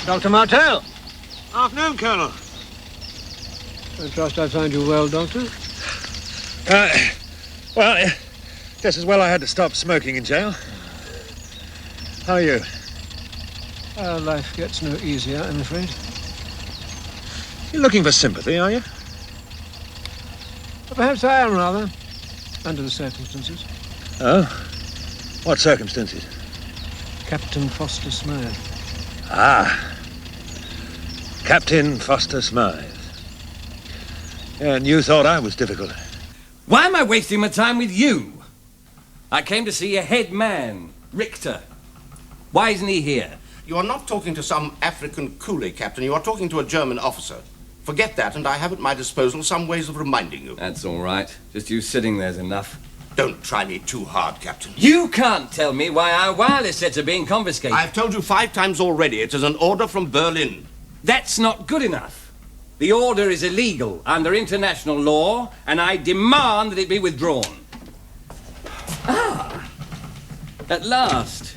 Dr. Martell. Afternoon, Colonel. I trust I find you well, Doctor. Well, just as well I had to stop smoking in jail. How are you? Life gets no easier, I'm afraid. You're looking for sympathy, are you? But perhaps I am, rather, under the circumstances. Oh? What circumstances? Captain Foster Smythe. Ah. Captain Foster Smythe. And you thought I was difficult. Why am I wasting my time with you? I came to see a head man, Richter. Why isn't he here? You are not talking to some African coolie, Captain. You are talking to a German officer. Forget that, and I have at my disposal some ways of reminding you. That's all right. Just you sitting there's enough. Don't try me too hard, Captain. You can't tell me why our wireless sets are being confiscated. I've told you 5 times already. It is an order from Berlin. That's not good enough. The order is illegal under international law, and I demand that it be withdrawn. Ah! At last.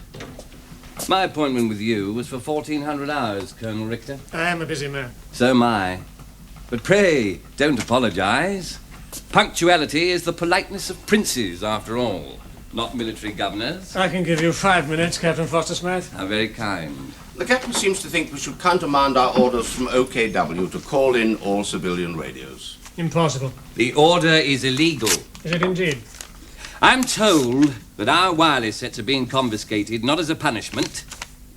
My appointment with you was for 1400 hours, Colonel Richter. I am a busy man. So am I. But pray, don't apologize. Punctuality is the politeness of princes, after all, not military governors. I can give you 5 minutes, Captain Foster Smythe. How very kind. The Captain seems to think we should countermand our orders from OKW to call in all civilian radios. Impossible. The order is illegal. Is it indeed? I'm told that our wireless sets are being confiscated not as a punishment,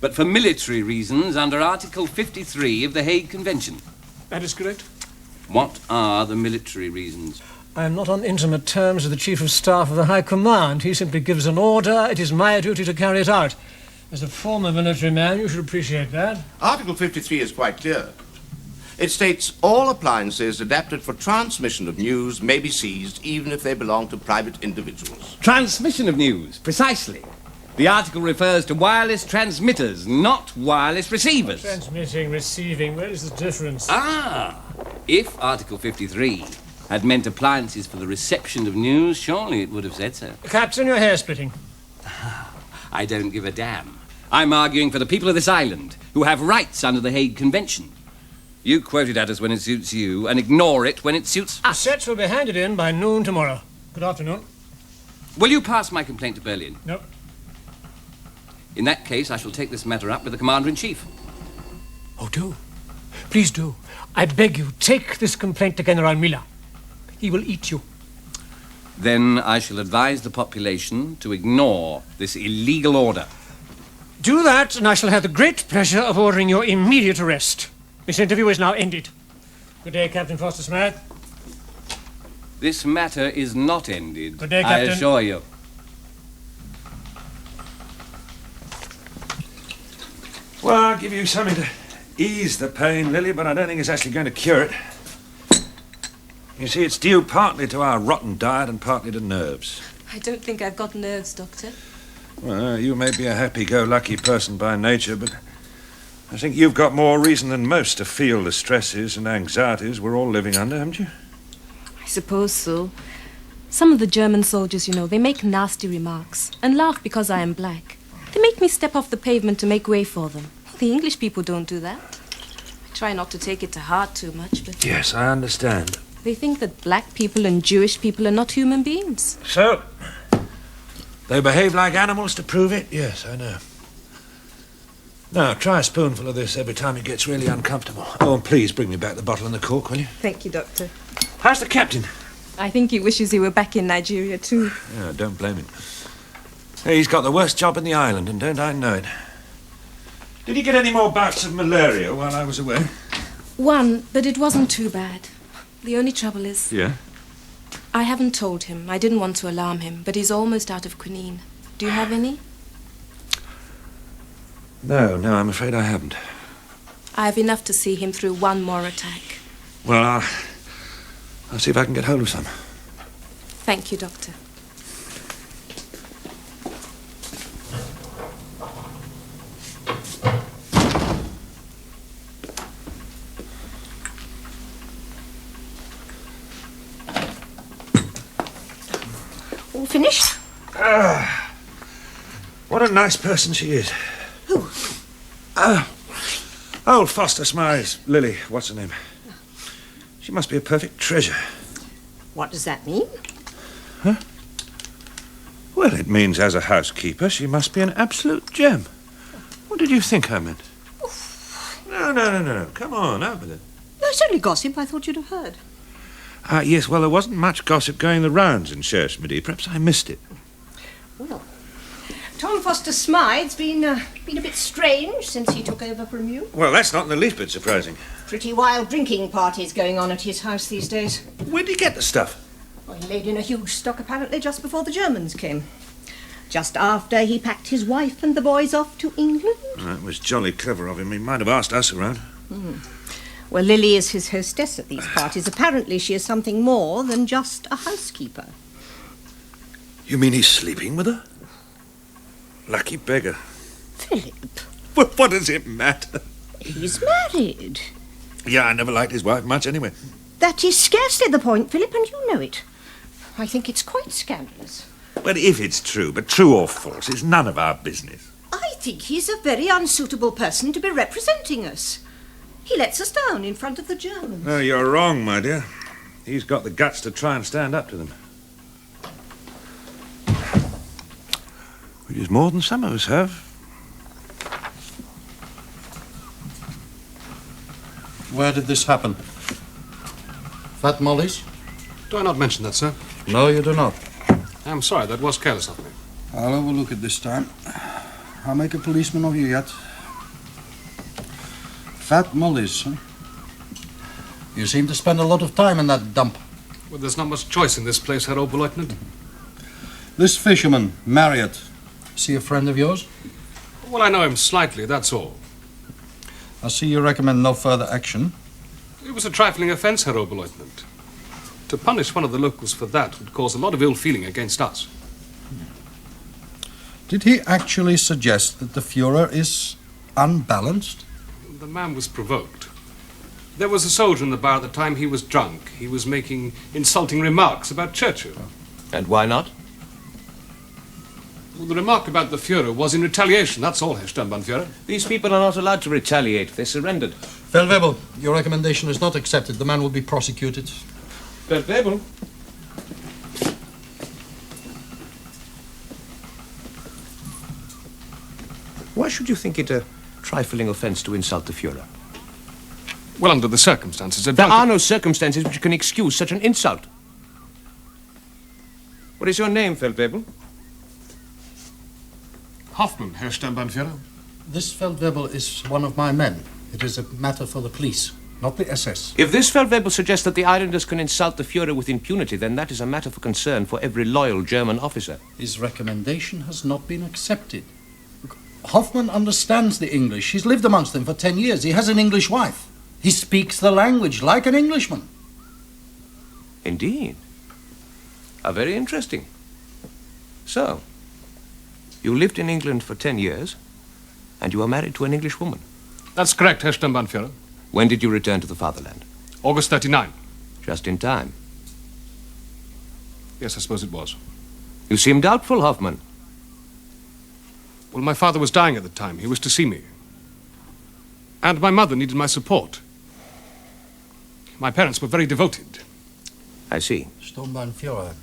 but for military reasons under Article 53 of the Hague Convention. That is correct. What are the military reasons? I am not on intimate terms with the Chief of Staff of the High Command. He simply gives an order. It is my duty to carry it out. As a former military man, you should appreciate that. Article 53 is quite clear. It states all appliances adapted for transmission of news may be seized even if they belong to private individuals. Transmission of news, precisely. The article refers to wireless transmitters, not wireless receivers. Transmitting, receiving, where is the difference? Ah, if Article 53 had meant appliances for the reception of news, surely it would have said so. Captain, your hair splitting. I don't give a damn. I'm arguing for the people of this island, who have rights under the Hague Convention. You quote it at us when it suits you, and ignore it when it suits The us. sets will be handed in by noon tomorrow. Good afternoon. Will you pass my complaint to Berlin? No. In that case, I shall take this matter up with the Commander-in-Chief. Oh, do. Please do. I beg you, take this complaint to General Miller. He will eat you. Then I shall advise the population to ignore this illegal order. Do that, and I shall have the great pleasure of ordering your immediate arrest. This interview is now ended. Good day, Captain Foster Smythe. This matter is not ended. Good day, I Captain. assure you. Well, I'll give you something to ease the pain, Lily, but I don't think it's actually going to cure it. You see, it's due partly to our rotten diet and partly to nerves. I don't think I've got nerves, Doctor. Well, you may be a happy-go-lucky person by nature, but I think you've got more reason than most to feel the stresses and anxieties we're all living under, haven't you? I suppose so. Some of the German soldiers, you know, they make nasty remarks and laugh because I am black. They make me step off the pavement to make way for them. The English people don't do that. I try not to take it to heart too much, but... Yes, I understand. They think that black people and Jewish people are not human beings. So, they behave like animals to prove it? Yes, I know. Now, try a spoonful of this every time it gets really uncomfortable. Oh, and please bring me back the bottle and the cork, will you? Thank you, Doctor. How's the captain? I think he wishes he were back in Nigeria, too. Yeah, don't blame him. Hey, he's got the worst job in the island, and don't I know it. Did he get any more bouts of malaria while I was away? One, but it wasn't too bad. The only trouble is... Yeah? I haven't told him. I didn't want to alarm him, but he's almost out of quinine. Do you have any? No, I'm afraid I haven't. I have enough to see him through one more attack. Well, I'll see if I can get hold of some. Thank you, Doctor. All finished? What a nice person she is. Who? Old Foster Smythe's Lily, what's her name? She must be a perfect treasure. What does that mean? Well, it means as a housekeeper, she must be an absolute gem. What did you think I meant? No. Come on, out with it. No, it's only gossip. I thought you'd have heard. Yes, well, there wasn't much gossip going the rounds in Shershmedy. Perhaps I missed it. Well, Tom Foster Smythe's been a bit strange since he took over from you. Well, that's not in the least bit surprising. Pretty wild drinking parties going on at his house these days. Where'd he get the stuff? Well, he laid in a huge stock apparently just before the Germans came. Just after he packed his wife and the boys off to England. That was jolly clever of him. He might have asked us around. Well, Lily is his hostess at these parties. Apparently she is something more than just a housekeeper. You mean he's sleeping with her? Lucky beggar. Philip, Well, what does it matter? he's married. Yeah, I never liked his wife much anyway. That is scarcely the point, Philip, and you know it. I think it's quite scandalous. Well, if it's true, but true or false, it's none of our business. I think he's a very unsuitable person to be representing us. He lets us down in front of the Germans. No, you're wrong, my dear. He's got the guts to try and stand up to them. Which is more than some of us have. Where did this happen? Fat Molly's? Do I not mention that, sir? No, you do not. I'm sorry, that was careless of me. I'll overlook it this time. I'll make a policeman of you yet. Fat Molly's, huh? You seem to spend a lot of time in that dump. Well, there's not much choice in this place, Herr Oberleutnant. This fisherman, Marriott, is he a friend of yours? Well, I know him slightly, that's all. I see you recommend no further action. It was a trifling offence, Herr Oberleutnant. To punish one of the locals for that would cause a lot of ill feeling against us. Did he actually suggest that the Fuhrer is unbalanced? The man was provoked. There was a soldier in the bar at the time. He was drunk. He was making insulting remarks about Churchill. And why not? Well, the remark about the Fuhrer was in retaliation, that's all, Herr Sturmbannführer. These people are not allowed to retaliate. They surrendered. Feldwebel, your recommendation is not accepted. The man will be prosecuted. Feldwebel? Why should you think it a trifling offence to insult the Fuhrer? Well, under the circumstances, There are no circumstances which can excuse such an insult. What is your name, Feldwebel? Hoffmann, Herr Sturmbannführer. This Feldwebel is one of my men. It is a matter for the police, not the SS. If this Feldwebel suggests that the islanders can insult the Fuhrer with impunity, then that is a matter for concern for every loyal German officer. His recommendation has not been accepted. Look, Hoffmann understands the English. He's lived amongst them for 10 years. He has an English wife. He speaks the language like an Englishman. Indeed. How very interesting. So, you lived in England for 10 years, and you are married to an English woman. That's correct, Herr Sturmbannführer. When did you return to the fatherland? August 39. Just in time. Yes, I suppose it was. You seem doubtful, Hoffmann. Well, my father was dying at the time. He was to see me. And my mother needed my support. My parents were very devoted. I see. Sturmbannführer,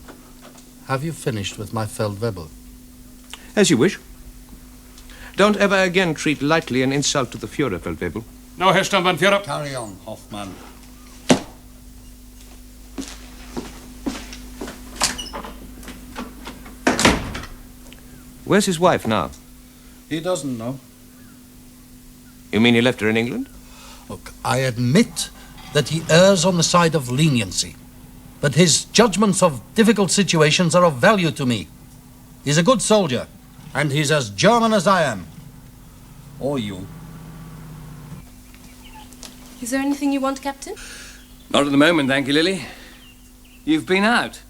have you finished with my Feldwebel? As you wish. Don't ever again treat lightly an insult to the Fuhrer, Feldwebel. No, Herr Sturmbannführer. Carry on, Hoffmann. Where's his wife now? He doesn't know. You mean he left her in England? Look, I admit that he errs on the side of leniency. But his judgments of difficult situations are of value to me. He's a good soldier, and he's as German as I am. Or you. Is there anything you want, Captain? Not at the moment, thank you, Lily. You've been out.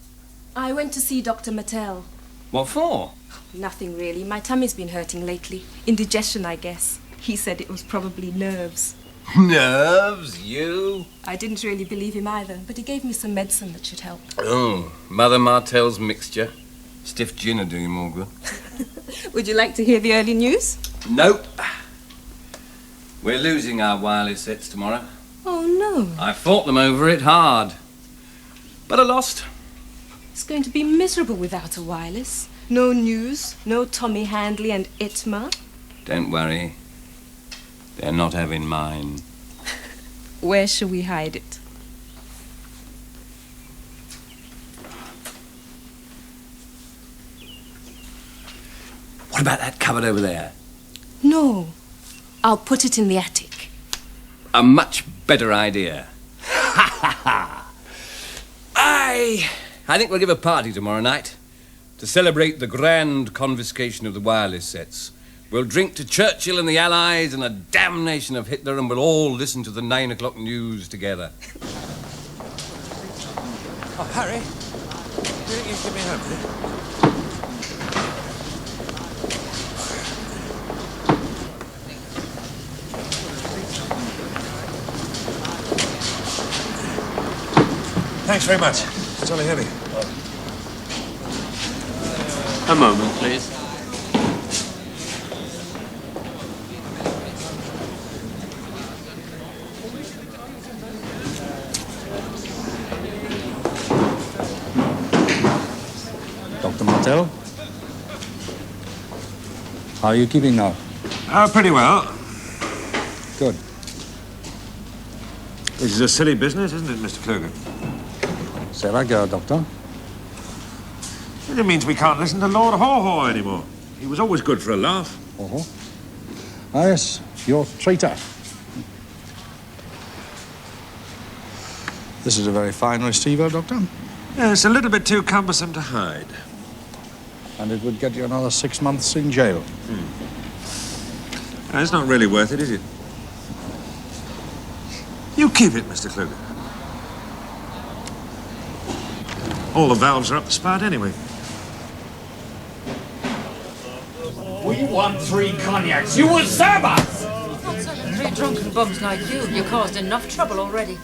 I went to see Dr. Mattel. What for? Nothing really. My tummy's been hurting lately. Indigestion, I guess. He said it was probably nerves. Nerves? You? I didn't really believe him either, but he gave me some medicine that should help. Oh, Mother Martell's mixture. Stiff gin will do you more good. Would you like to hear the early news? Nope. We're losing our wireless sets tomorrow. Oh, no. I fought them over it hard. But I lost. It's going to be miserable without a wireless. No news, no Tommy Handley and Itma. Don't worry. They're not having mine. Where shall we hide it? What about that cupboard over there? No. I'll put it in the attic. A much better idea. I think we'll give a party tomorrow night to celebrate the grand confiscation of the wireless sets. We'll drink to Churchill and the Allies and the damnation of Hitler, and we'll all listen to the 9 o'clock news together. Oh, Harry, do you think you can get me home, will you? Thanks very much. It's only heavy. A moment, please. Dr. Martel? How are you keeping now? Pretty well. Good. This is a silly business, isn't it, Mr. Kluger? C'est la guerre, Doctor. It means we can't listen to Lord Haw-Haw anymore. He was always good for a laugh. Oh. Ah, yes, your traitor. This is a very fine receiver, Doctor. Yeah, it's a little bit too cumbersome to hide. And it would get you another 6 months in jail. It's not really worth it, is it? You keep it, Mr. Kluger. All the valves are up the spout anyway. We want 3 cognacs. You will serve us! Not selling 3 drunken bums like you. You caused enough trouble already.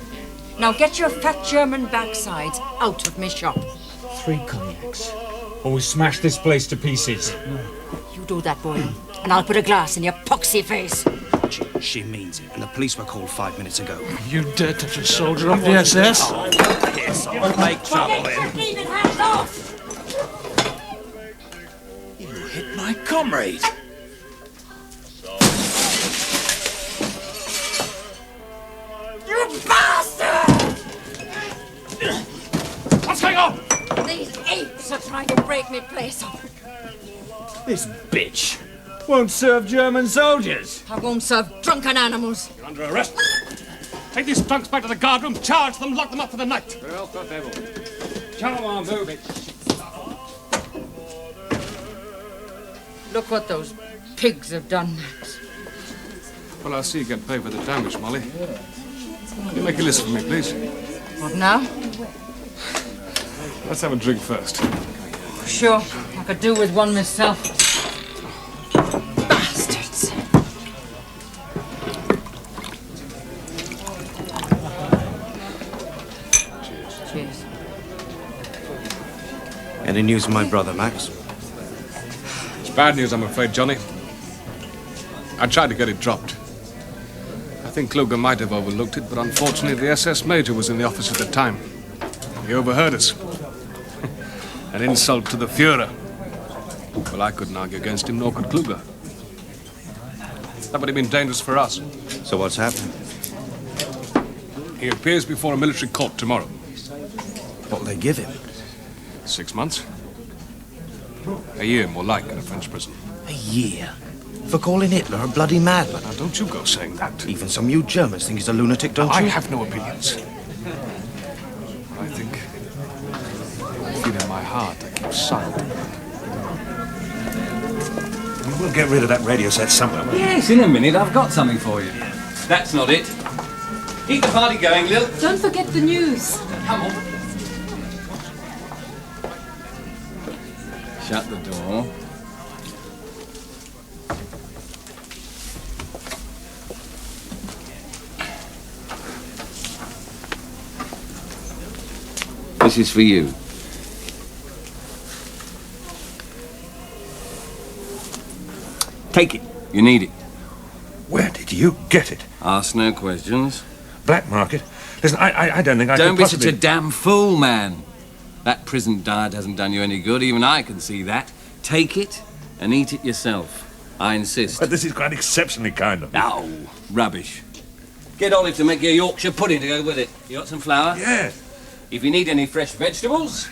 Now get your fat German backsides out of my shop. 3 cognacs. Or we smash this place to pieces. You do that, boy, and I'll put a glass in your poxy face. She means it, and the police were called 5 minutes ago. You dare touch a soldier of the SS? Yes, I'll make trouble then. Hands off! You hit my comrade. You bastard! What's going on? These apes are trying to break me place up. This bitch won't serve German soldiers. I won't serve drunken animals. You're under arrest. Take these drunks back to the guardroom, charge them, lock them up for the night. Well, the devil. Come on, move it. Look what those pigs have done, Max. Well, I'll see you get paid for the damage, Molly. Can you make a list for me, please? What now? Let's have a drink first. Sure, I could do with one myself. Bastards. Cheers. Any news of my brother, Max? It's bad news, I'm afraid, Johnny. I tried to get it dropped. I think Kluger might have overlooked it, but unfortunately the SS Major was in the office at the time. He overheard us. An insult to the Fuhrer. Well, I couldn't argue against him, nor could Kluger. That would have been dangerous for us. So what's happened? He appears before a military court tomorrow. What'll they give him? 6 months. A year, more like, in a French prison. A year? For calling Hitler a bloody madman? Now, don't you go saying that. Even some of you Germans think he's a lunatic, don't I you? have no opinions. I think, I feel in my heart I keep silent. We'll get rid of that radio set somewhere. won't we? Yes, in a minute I've got something for you. That's not it. Keep the party going, Lil. Don't forget the news. Come on. Shut the door. This is for you. Take it. You need it. Where did Did you get it? Ask no questions. Black market? Listen, I don't think I Don't could be possibly... such a damn fool, man. That prison diet hasn't done you any good. Even I can see that. Take it and eat it yourself. I insist. But this is quite exceptionally kind of you. Oh, rubbish. Get Olive to make you a Yorkshire pudding to go with it. You got some flour? Yeah. If you need any fresh vegetables,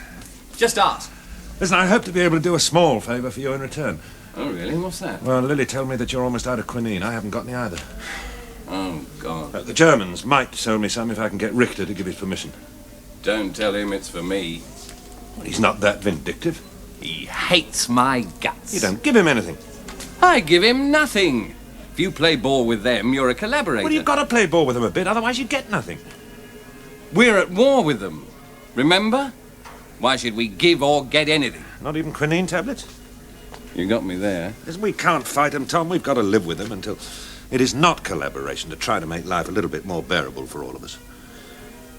just ask. Listen, I hope to be able to do a small favour for you in return. Oh, really? What's that? Well, Lily told me that you're almost out of quinine. I haven't got any either. Oh, God. The Germans might sell me some if I can get Richter to give his permission. Don't tell him it's for me. Well, he's not that vindictive. He hates my guts. You don't give him anything. I give him nothing. If you play ball with them, you're a collaborator. Well, you've got to play ball with them a bit, otherwise you get nothing. We're at war with them. Remember? Why should we give or get anything? Not even quinine tablets? You got me there. Listen, we can't fight them, Tom. We've got to live with them until... It is not collaboration to try to make life a little bit more bearable for all of us.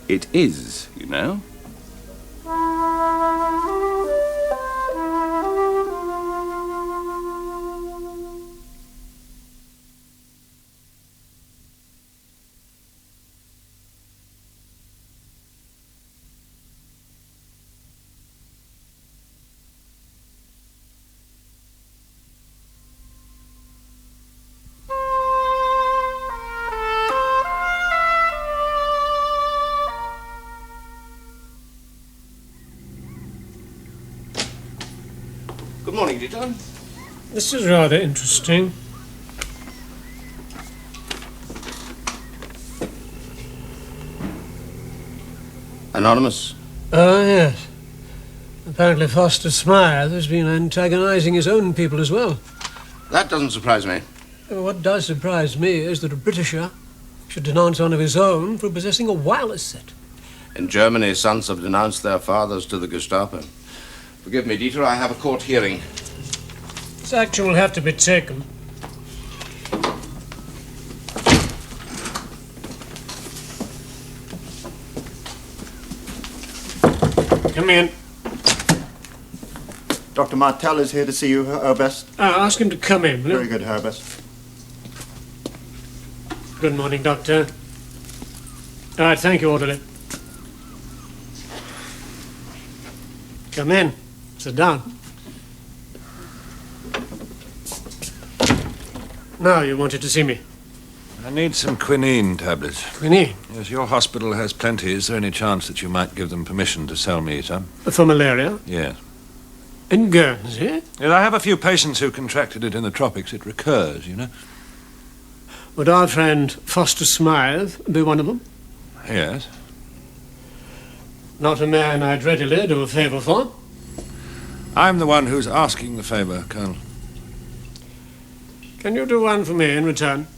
It is, you know. Good morning, Deacon. This is rather interesting. Anonymous. Ah, yes. Apparently Foster Smythe has been antagonizing his own people as well. That doesn't surprise me. What does surprise me is that a Britisher should denounce one of his own for possessing a wireless set. In Germany, sons have denounced their fathers to the Gestapo. Forgive me, Dieter, I have a court hearing. This action will have to be taken. Come in. Dr. Martel is here to see you, Herbest. Ask him to come in, will you? Very good, Herbest. Good morning, Doctor. All right, thank you, Orderly. Come in. Sit down. Now you wanted to see me. I need some quinine tablets. Quinine? Yes, your hospital has plenty. Is there any chance that you might give them permission to sell me some? For malaria? Yes. In Guernsey? Yes, I have a few patients who contracted it in the tropics. It recurs, you know. Would our friend Foster Smythe be one of them? Yes. Not a man I'd readily do a favour for. I'm the one who's asking the favour, Colonel. Can you do one for me in return?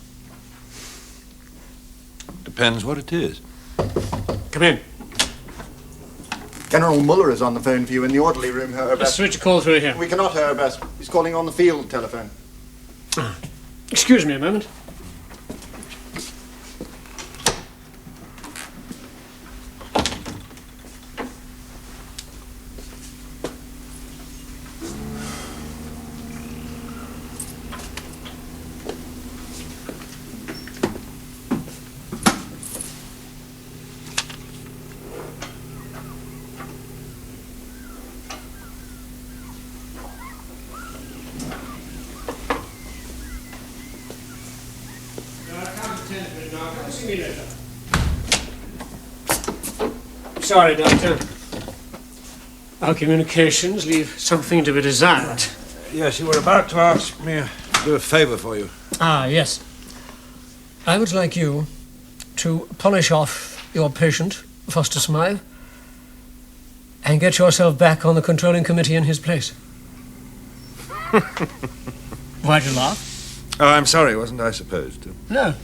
Depends what it is. Come in. General Muller is on the phone for you in the orderly room, Herbest. Just switch a call through here. We cannot, Herbest. He's calling on the field telephone. Excuse me a moment. Sorry, Doctor. Our communications leave something to be desired. Yes, you were about to ask me to do a favour for you. Ah, yes. I would like you to polish off your patient, Foster Smythe, and get yourself back on the controlling committee in his place. Why'd you laugh? Oh, I'm sorry, wasn't I supposed to? No.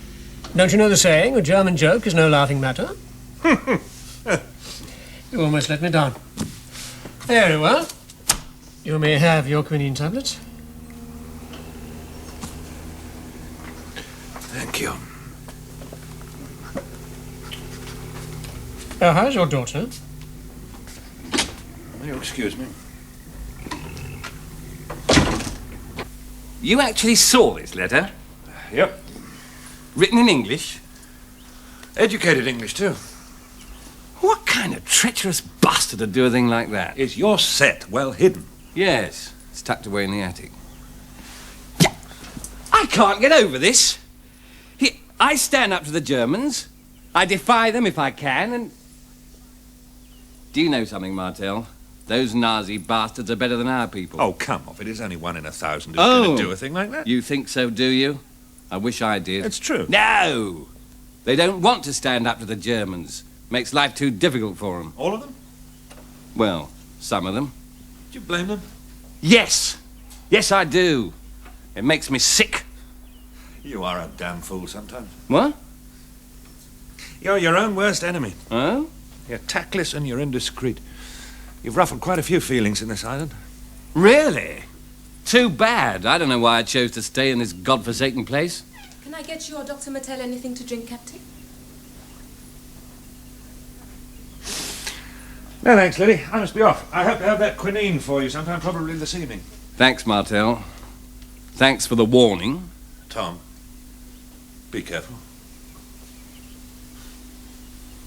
Don't you know the saying, a German joke is no laughing matter? You almost let me down. Very well. You may have your quinine tablets. Thank you. How's your daughter? Will you excuse me? You actually saw this letter? Yep. Written in English? Educated English, too. What kind of treacherous bastard would do a thing like that? Is your set well hidden? Yes, it's tucked away in the attic. I can't get over this. I stand up to the Germans. I defy them if I can, and... Do you know something, Martel? Those Nazi bastards are better than our people. Oh, come off. It is only 1 in 1,000 who's going to do a thing like that. You think so, do you? I wish I did. It's true. No! They don't want to stand up to the Germans. Makes life too difficult for them. All of them? Well, some of them. Do you blame them? Yes! Yes, I do. It makes me sick. You are a damn fool sometimes. What? You're your own worst enemy. Oh? You're tactless and you're indiscreet. You've ruffled quite a few feelings in this island. Really? Too bad. I don't know why I chose to stay in this godforsaken place. Can I get you or Dr. Mattel anything to drink, Captain? No, thanks, Liddy. I must be off. I hope to have that quinine for you sometime, probably this evening. Thanks, Martel. Thanks for the warning. Tom, be careful.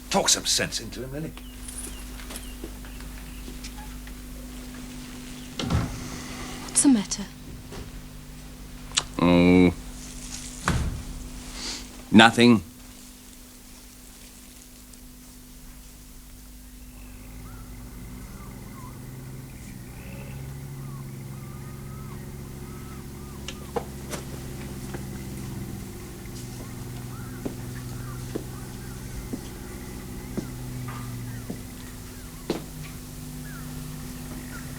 Talk some sense into him, Lily. What's the matter? Oh. Nothing.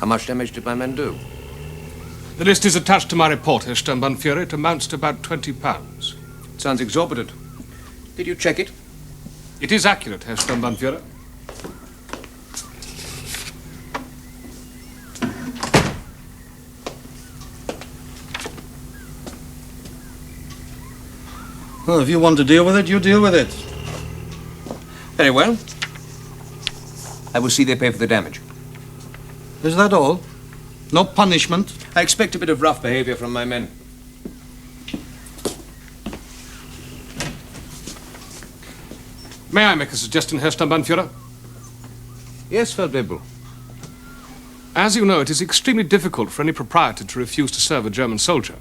How much damage did my men do? The list is attached to my report, Herr Sturmbannführer. It amounts to about £20. Sounds exorbitant. Did you check it? It is accurate, Herr Sturmbannführer. Well, if you want to deal with it, you deal with it. Very well. I will see they pay for the damage. Is that all? No punishment? I expect a bit of rough behavior from my men. May I make a suggestion, Herr Sturmbannführer? Yes, Feldwebel. As you know, it is extremely difficult for any proprietor to refuse to serve a German soldier.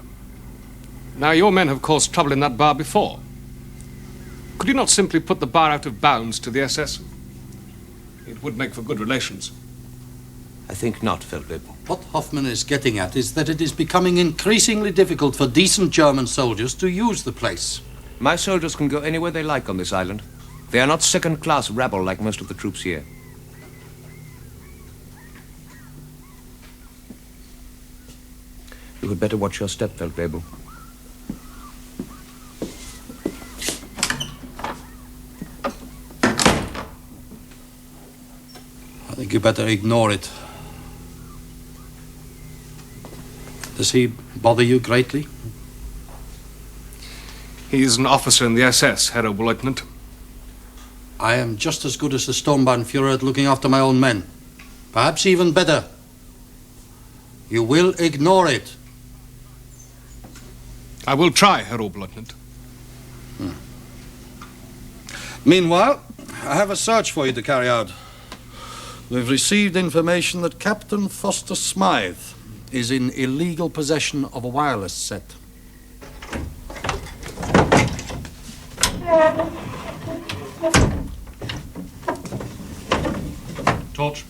Now, your men have caused trouble in that bar before. Could you not simply put the bar out of bounds to the SS? It would make for good relations. I think not, Feldwebel. What Hoffman is getting at is that it is becoming increasingly difficult for decent German soldiers to use the place. My soldiers can go anywhere they like on this island. They are not second-class rabble like most of the troops here. You had better watch your step, Feldwebel. I think you better ignore it. Does he bother you greatly? He is an officer in the SS, Herr Oberleutnant. I am just as good as the Sturmbannführer at looking after my own men. Perhaps even better. You will ignore it. I will try, Herr Oberleutnant. Meanwhile, I have a search for you to carry out. We've received information that Captain Foster Smythe is in illegal possession of a wireless set. Torch.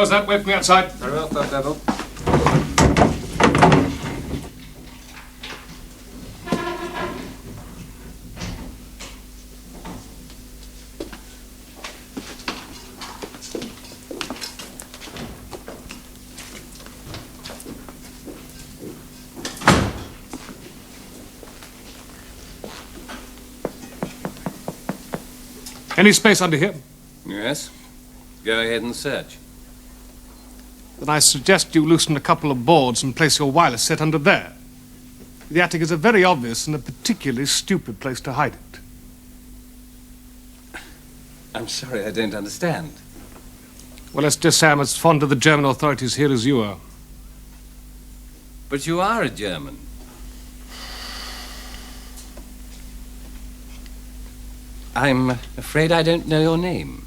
Close that. Wait for me outside. Very well, Third Level. Any space under here? Yes. Go ahead and search. Then I suggest you loosen a couple of boards and place your wireless set under there. The attic is a very obvious and a particularly stupid place to hide it. I'm sorry, I don't understand. Well, let's just say I'm as fond of the German authorities here as you are. But you are a German. I'm afraid I don't know your name.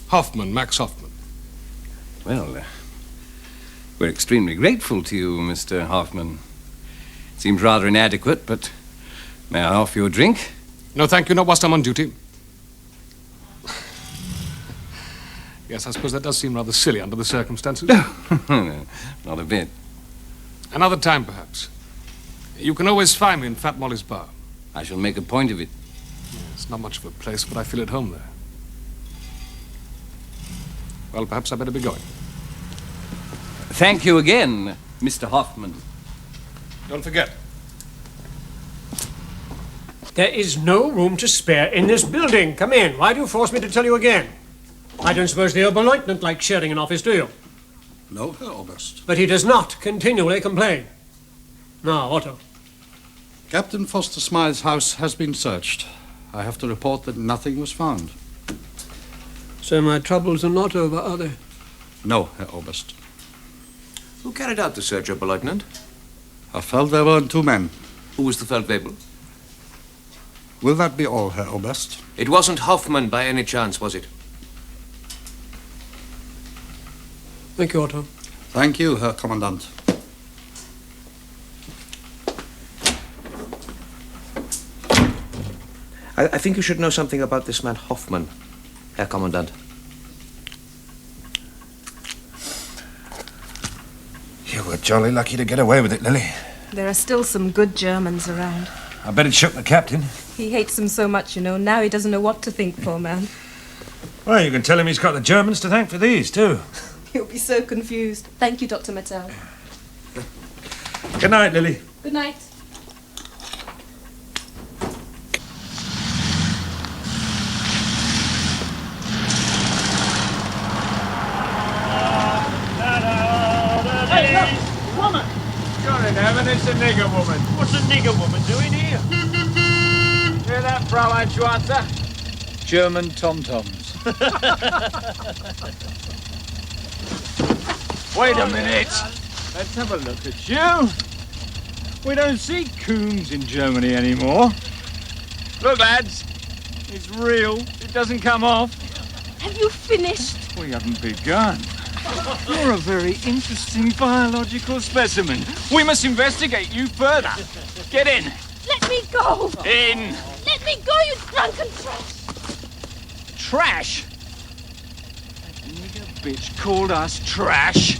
Hoffman, Max Hoffman. Well, we're extremely grateful to you, Mr. Hoffman. Seems rather inadequate, but may I offer you a drink? No, thank you, not whilst I'm on duty. Yes, I suppose that does seem rather silly under the circumstances. No, not a bit. Another time, perhaps. You can always find me in Fat Molly's bar. I shall make a point of it. It's not much of a place, but I feel at home there. Well, perhaps I better be going. Thank you again, Mr. Hoffman. Don't forget. There is no room to spare in this building. Come in. Why do you force me to tell you again? I don't suppose the Oberleutnant likes sharing an office, do you? No, Herr Oberst. But he does not continually complain. Now, Otto. Captain Foster Smythe's house has been searched. I have to report that nothing was found. So my troubles are not over, are they? No, Herr Oberst. Who carried out the search, Oberleutnant? A Feldwebel and 2 men. Who was the Feldwebel? Will that be all, Herr Oberst? It wasn't Hoffman by any chance, was it? Thank you, Otto. Thank you, Herr Commandant. I think you should know something about this man Hoffman, Herr Commandant. You were jolly lucky to get away with it, Lily. There are still some good Germans around. I bet it shook the captain. He hates them so much, you know. Now he doesn't know what to think, poor man. Well, you can tell him he's got the Germans to thank for these, too. He'll be so confused. Thank you, Dr. Mattel. Good night, Lily. Good night. Hey, look! Woman! Got it, Evan. It's a nigger woman. What's a nigger woman doing here? Hear that, Fraulein Schwarzer? German tom-toms. Wait a minute. Let's have a look at you. We don't see coons in Germany anymore. Look, lads. It's real. It doesn't come off. Have you finished? We haven't begun. You're a very interesting biological specimen. We must investigate you further. Get in. Let me go! In. Let me go, you drunken trash! Trash? That nigger bitch called us trash?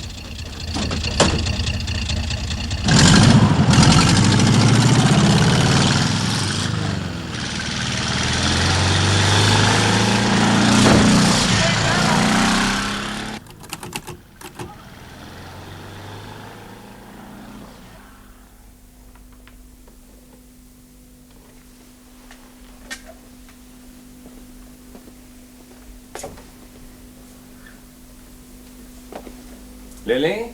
Lily?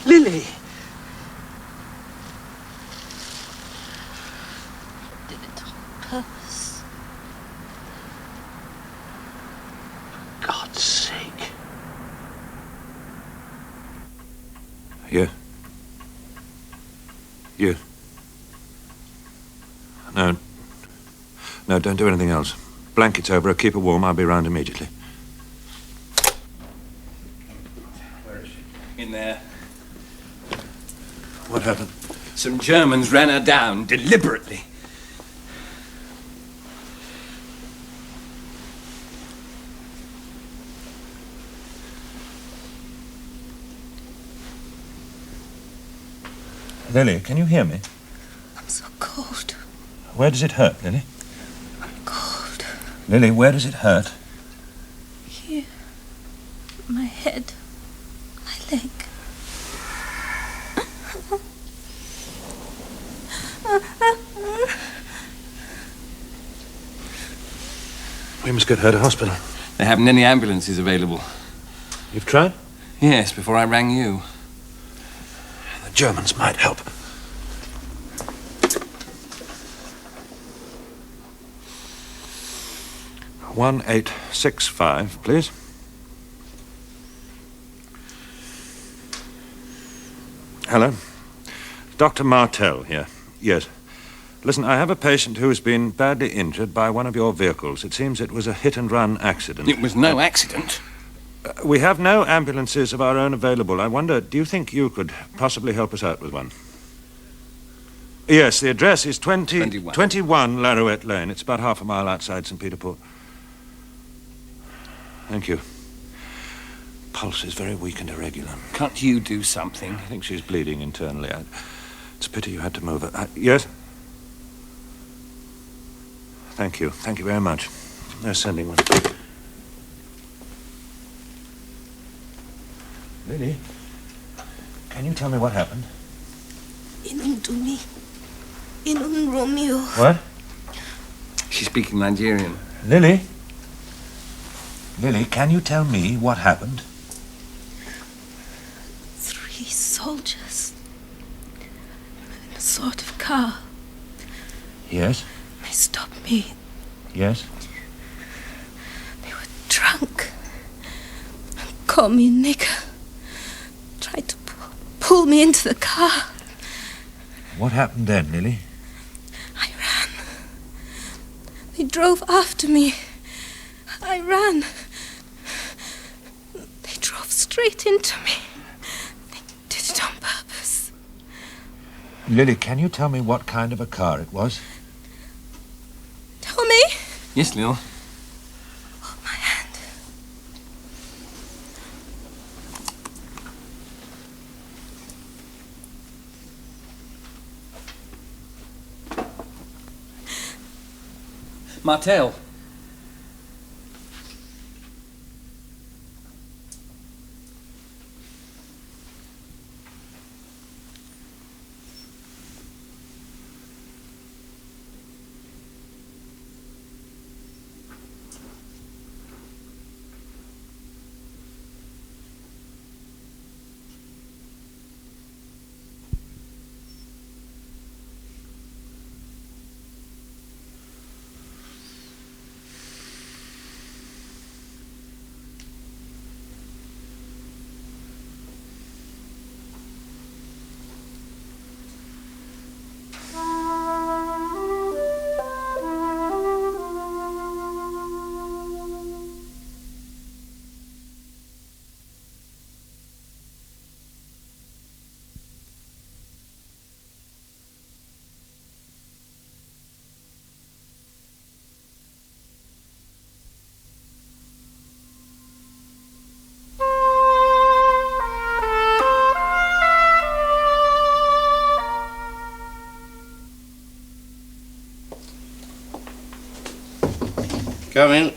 Lily! Did it on purpose. Yeah. You. No. No, don't do anything else. Blankets over her, keep her warm. I'll be round immediately. Where is she? In there. What happened? Some Germans ran her down deliberately. Lily, can you hear me? I'm so cold. Where does it hurt, Lily? I'm cold. Lily, where does it hurt? Here. My head. My leg. We must get her to hospital. They haven't any ambulances available. You've tried? Yes, before I rang you. The Germans might help. "1865, please. Hello. Dr. Martell here. Yes. Listen, I have a patient who has been badly injured by one of your vehicles. It seems it was a hit-and-run accident. It was no accident. We have no ambulances of our own available. I wonder, do you think you could possibly help us out with one? Yes, the address is 21 Larouette Lane. It's about half a mile outside St. Peter Port. Thank you. Pulse is very weak and irregular. Can't you do something? I think she's bleeding internally. It's a pity you had to move her. Yes? Thank you. Thank you very much. They're sending one. Lily, can you tell me what happened? Inun Dumi. Inun Romeo. What? She's speaking Nigerian. Lily? Lily, can you tell me what happened? 3 soldiers. In a sort of car. Yes? They stopped me. Yes? They were drunk. Called me a nigger. Tried to pull me into the car. What happened then, Lily? I ran. They drove after me. I ran. They drove straight into me. They did it on purpose. Lily, can you tell me what kind of a car it was? Tell me. Yes, Lil. Hold my hand. Martel. Come in.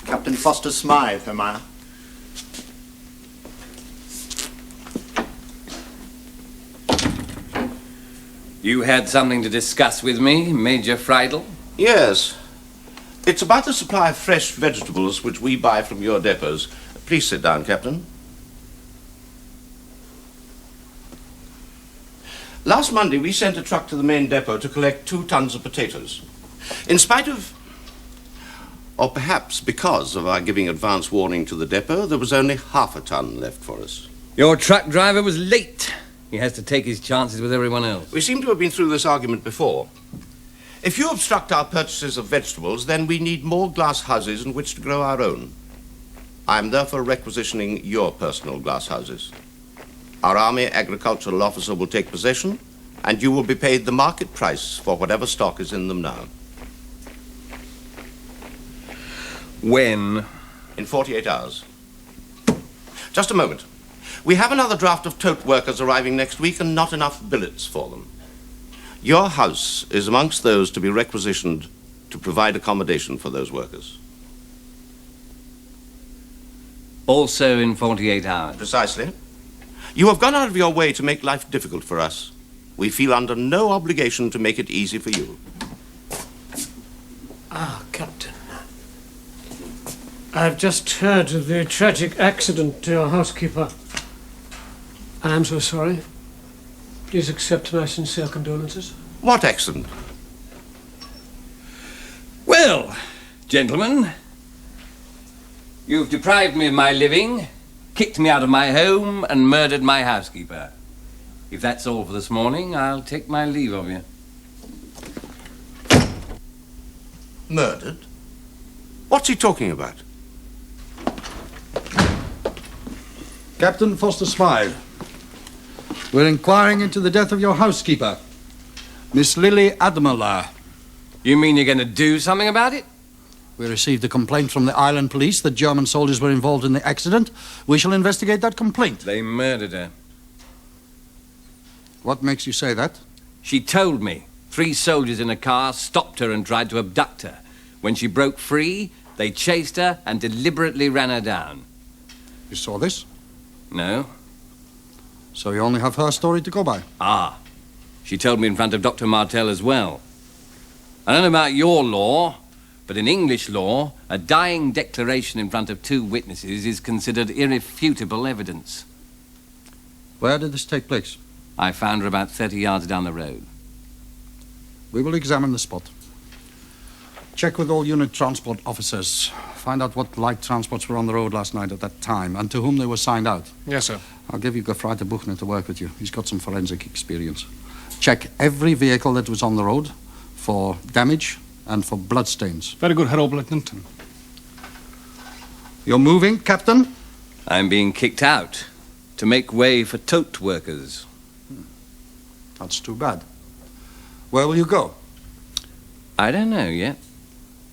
Captain Foster Smythe, Hermia. You had something to discuss with me, Major Friedel? Yes. It's about the supply of fresh vegetables which we buy from your depots. Please sit down, Captain. Last Monday, we sent a truck to the main depot to collect 2 tons of potatoes. In spite of, or perhaps because of our giving advance warning to the depot, there was only half a ton left for us. Your truck driver was late. He has to take his chances with everyone else. We seem to have been through this argument before. If you obstruct our purchases of vegetables, then we need more glass houses in which to grow our own. I am therefore requisitioning your personal glass houses. Our Army Agricultural Officer will take possession, and you will be paid the market price for whatever stock is in them now. When? In 48 hours. Just a moment. We have another draft of tote workers arriving next week and not enough billets for them. Your house is amongst those to be requisitioned to provide accommodation for those workers. Also in 48 hours. Precisely. You have gone out of your way to make life difficult for us. We feel under no obligation to make it easy for you. Ah, Captain. I've just heard of the tragic accident to your housekeeper. And I'm so sorry. Please accept my sincere condolences. What accident? Well, gentlemen, you've deprived me of my living, kicked me out of my home, and murdered my housekeeper. If that's all for this morning, I'll take my leave of you. Murdered? What's he talking about? Captain Foster Smythe, we're inquiring into the death of your housekeeper, Miss Lily Admiller. You mean you're going to do something about it? We received a complaint from the island police that German soldiers were involved in the accident. We shall investigate that complaint. They murdered her. What makes you say that? She told me 3 soldiers in a car stopped her and tried to abduct her. When she broke free, they chased her and deliberately ran her down. You saw this? No. So you only have her story to go by? Ah. She told me in front of Dr. Martel as well. I don't know about your law, but in English law, a dying declaration in front of 2 witnesses is considered irrefutable evidence. Where did this take place? I found her about 30 yards down the road. We will examine the spot. Check with all unit transport officers. Find out what light transports were on the road last night at that time and to whom they were signed out. Yes, sir. I'll give you Gefreiter Buchner to work with you. He's got some forensic experience. Check every vehicle that was on the road for damage and for bloodstains. Very good, Herr Oberleutnant. You're moving, Captain? I'm being kicked out to make way for tote workers. That's too bad. Where will you go? I don't know yet.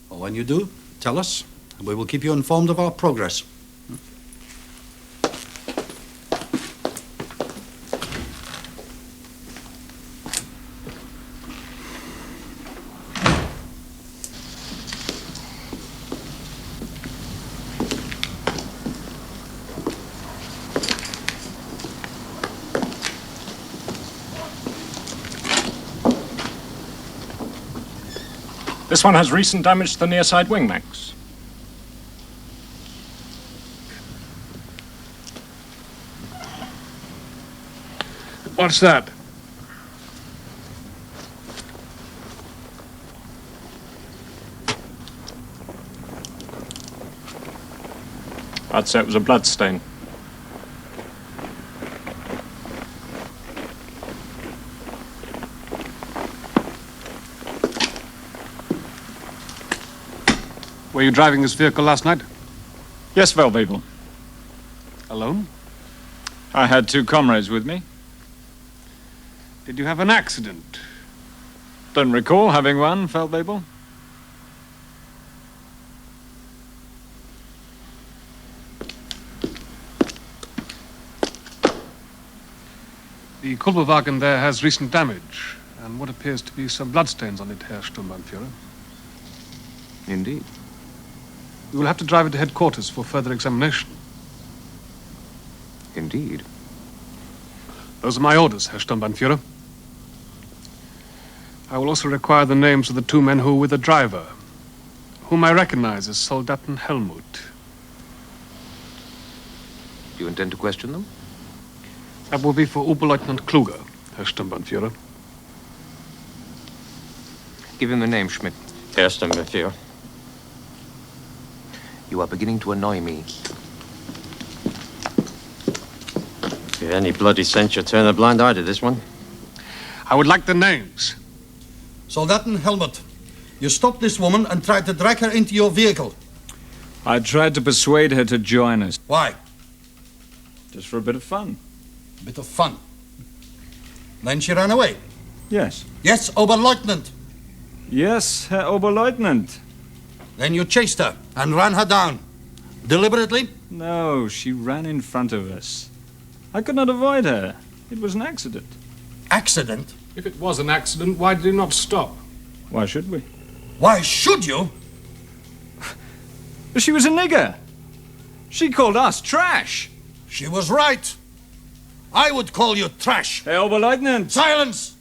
Well, when you do, tell us, and we will keep you informed of our progress. This one has recent damage to the near side wing, Max. What's that? I'd say it was a blood stain. Were you driving this vehicle last night? Yes, Feldwebel. Alone? I had 2 comrades with me. Did you have an accident? Don't recall having one, Feldwebel. The Kulberwagen there has recent damage, and what appears to be some bloodstains on it, Herr Sturmbannführer. Indeed. You will have to drive it to headquarters for further examination. Indeed. Those are my orders, Herr Sturmbannführer. I will also require the names of the 2 men who were with the driver, whom I recognize as Soldaten Helmut. Do you intend to question them? That will be for Oberleutnant Kluger, Herr Sturmbannführer. Give him the name, Schmidt. Herr Sturmbannführer. You are beginning to annoy me. If any bloody sense, you'll turn a blind eye to this one. I would like the names. Soldaten Helmut, you stopped this woman and tried to drag her into your vehicle. I tried to persuade her to join us. Why? Just for a bit of fun. A bit of fun. Then she ran away. Yes. Yes, Oberleutnant. Yes, Herr Oberleutnant. Then you chased her and ran her down. Deliberately? No, she ran in front of us. I could not avoid her. It was an accident. Accident? If it was an accident, why did you not stop? Why should we? Why should you? She was a nigger. She called us trash. She was right. I would call you trash. Herr Oberleutnant. Silence!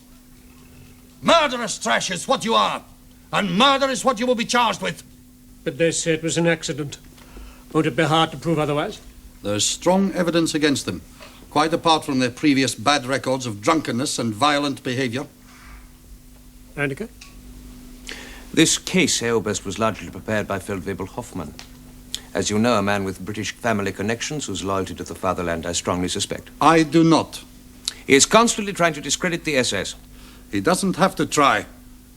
Murderous trash is what you are. And murder is what you will be charged with. But they say it was an accident. Won't it be hard to prove otherwise? There's strong evidence against them, quite apart from their previous bad records of drunkenness and violent behavior. Annika? This case, Herr Oberst, was largely prepared by Feldwebel Hoffmann. As you know, a man with British family connections whose loyalty to the fatherland I strongly suspect. I do not. He is constantly trying to discredit the SS. He doesn't have to try.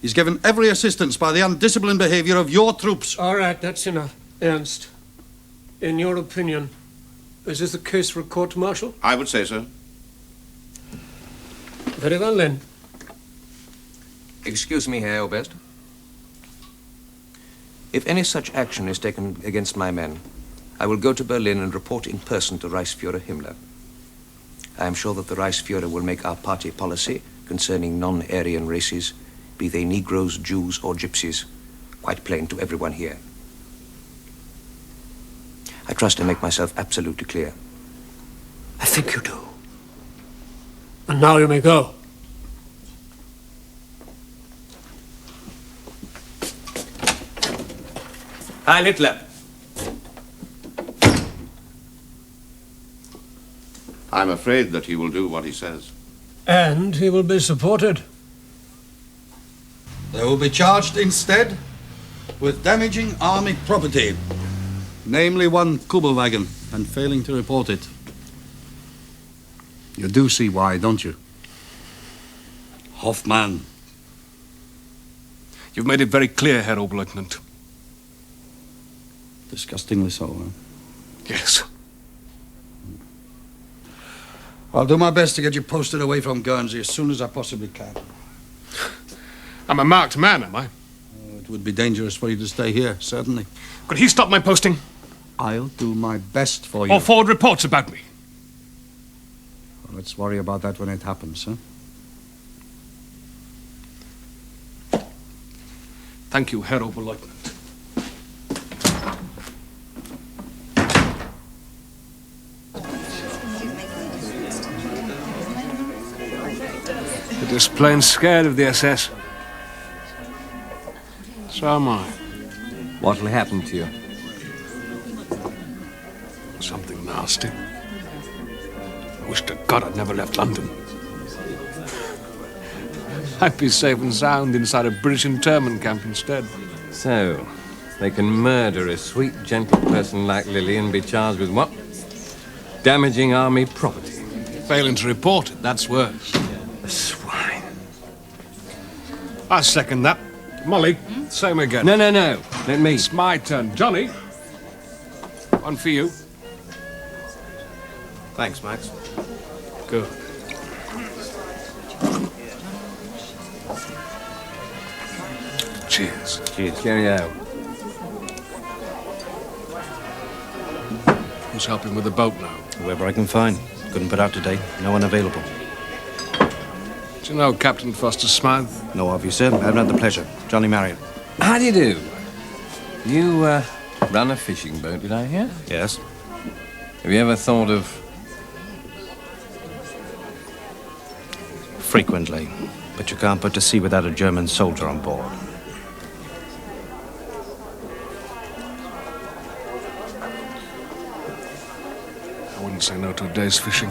He's given every assistance by the undisciplined behavior of your troops. All right, that's enough. Ernst, in your opinion, is this the case for a court-martial? I would say so. Very well, then. Excuse me, Herr Oberst. If any such action is taken against my men, I will go to Berlin and report in person to Reichsfuhrer Himmler. I am sure that the Reichsfuhrer will make our party policy concerning non-Aryan races, be they Negroes, Jews, or Gypsies, quite plain to everyone here. I trust I make myself absolutely clear. I think you do. And now you may go. Heil Hitler. I'm afraid that he will do what he says. And he will be supported. They will be charged instead with damaging army property, namely one Kubelwagen, and failing to report it. You do see why, don't you? Hoffmann. You've made it very clear, Herr Oberleutnant. Disgustingly so, huh? Yes. I'll do my best to get you posted away from Guernsey as soon as I possibly can. I'm a marked man, am I? It would be dangerous for you to stay here, certainly. Could he stop my posting? I'll do my best for you. Or forward reports about me? Well, let's worry about that when it happens, huh? Thank you, Herr Oberleutnant. You're just plain scared of the SS. So am I. What'll happen to you? Something nasty. I wish to God I'd never left London. I'd be safe and sound inside a British internment camp instead. So, they can murder a sweet, gentle person like Lily and be charged with what? Damaging army property. Failing to report it, that's worse. A swine. I second that. Molly, same again. No. Let me. It's my turn. Johnny, one for you. Thanks, Max. Good. Cheers. Cheers. Cheerio. Who's helping with the boat now? Whoever I can find. Couldn't put out today. No one available. Do you know Captain Foster Smythe? No, of you, sir. I haven't had the pleasure. Johnny Marriott. How do you do? You, run a fishing boat, did I hear? Yes. Have you ever thought of... Frequently. But you can't put to sea without a German soldier on board. I wouldn't say no to a day's fishing.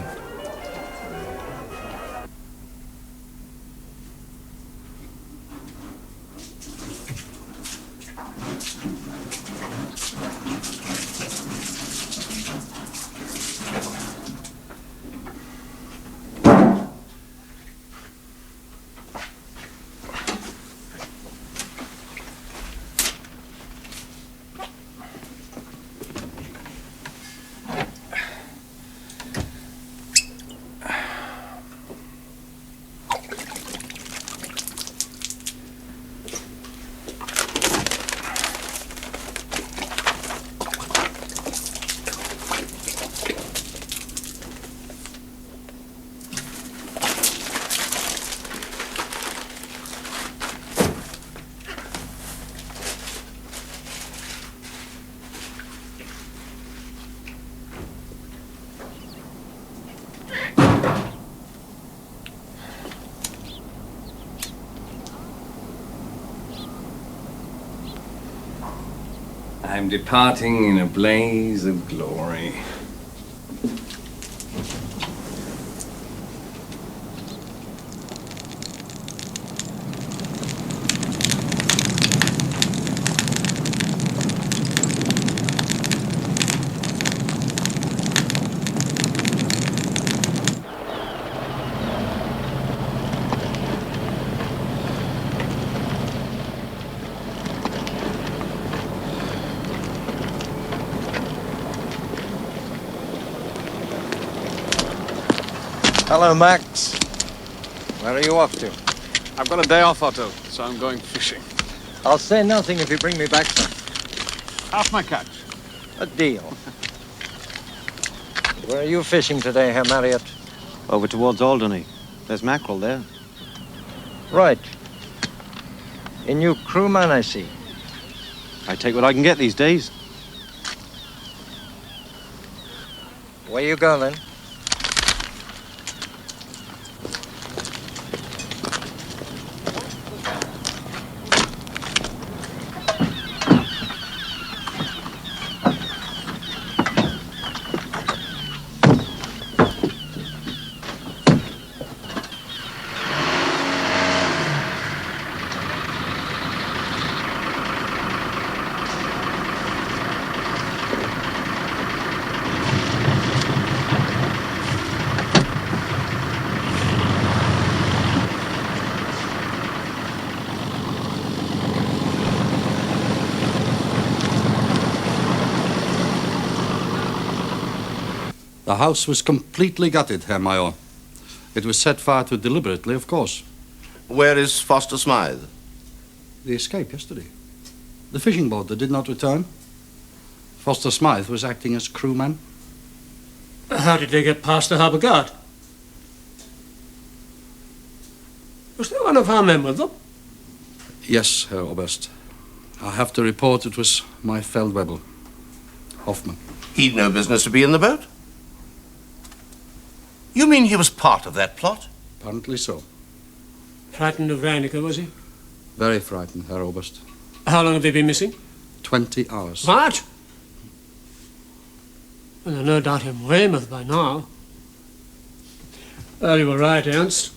I'm departing in a blaze of glory. Hello, Max. Where are you off to? I've got a day off, Otto, so I'm going fishing. I'll say nothing if you bring me back some. Half my catch. A deal. Where are you fishing today, Herr Marriott? Over towards Alderney. There's mackerel there. Right. A new crewman, I see. I take what I can get these days. Where you go, then? The house was completely gutted, Herr Major. It was set fire to deliberately, of course. Where is Foster Smythe? They escaped yesterday. The fishing boat that did not return. Foster Smythe was acting as crewman. How did they get past the harbour guard? Was there one of our men with them? Yes, Herr Oberst. I have to report it was my Feldwebel, Hoffman. He'd no business to be in the boat. You mean he was part of that plot? Apparently so. Frightened of Reinecker, was he? Very frightened, Herr Oberst. How long have they been missing? 20 hours. What? Well, they're no doubt in Weymouth by now. Well, you were right, Ernst.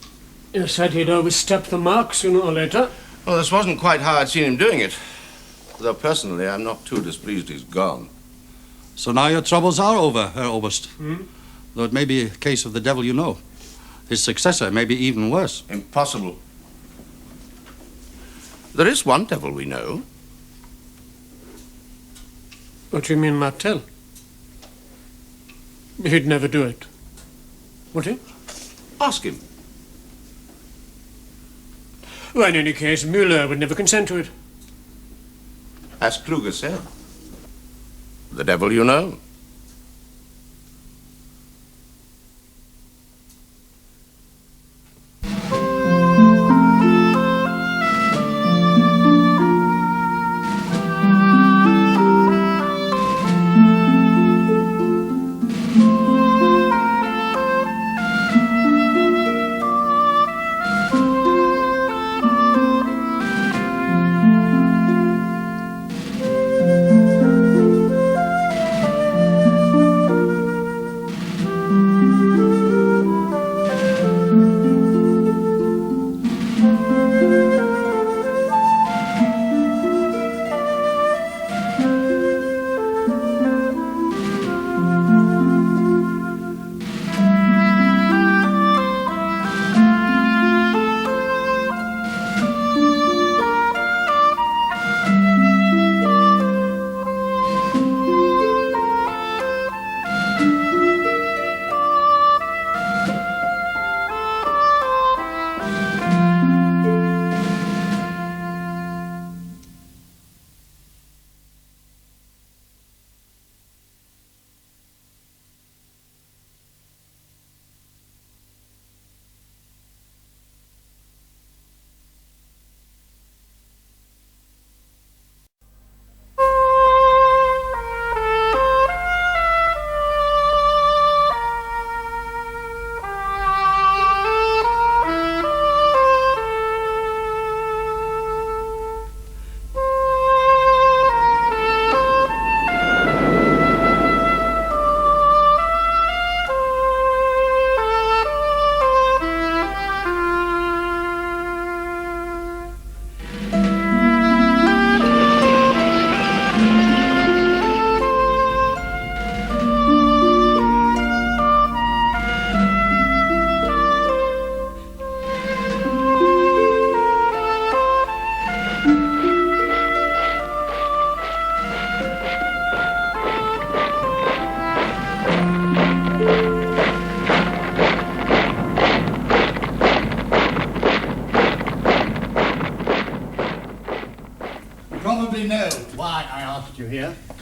You said he'd overstep the mark sooner or later. Well, this wasn't quite how I'd seen him doing it. Though personally, I'm not too displeased he's gone. So now your troubles are over, Herr Oberst. Hmm? Though it may be a case of the devil you know. His successor may be even worse. Impossible. There is one devil we know. What do you mean, Martel? He'd never do it. Would he? Ask him. Well, in any case, Müller would never consent to it. As Kluger said. The devil you know.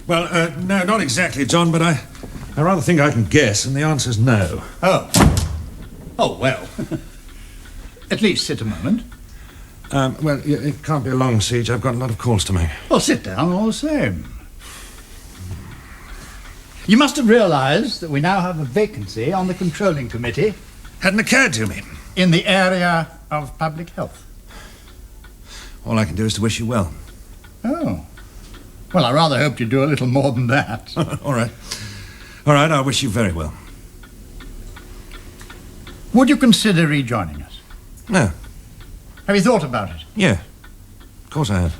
Well, no, not exactly, John, but I rather think I can guess, and the answer's no. Oh. Oh, well. At least sit a moment. Well, it can't be a long siege. I've got a lot of calls to make. Well, sit down all the same. You must have realised that we now have a vacancy on the controlling committee. Hadn't occurred to me. In the area of public health. All I can do is to wish you well. Oh. Well, I rather hoped you'd do a little more than that. All right. All right, I wish you very well. Would you consider rejoining us? No. Have you thought about it? Yeah. Of course I have.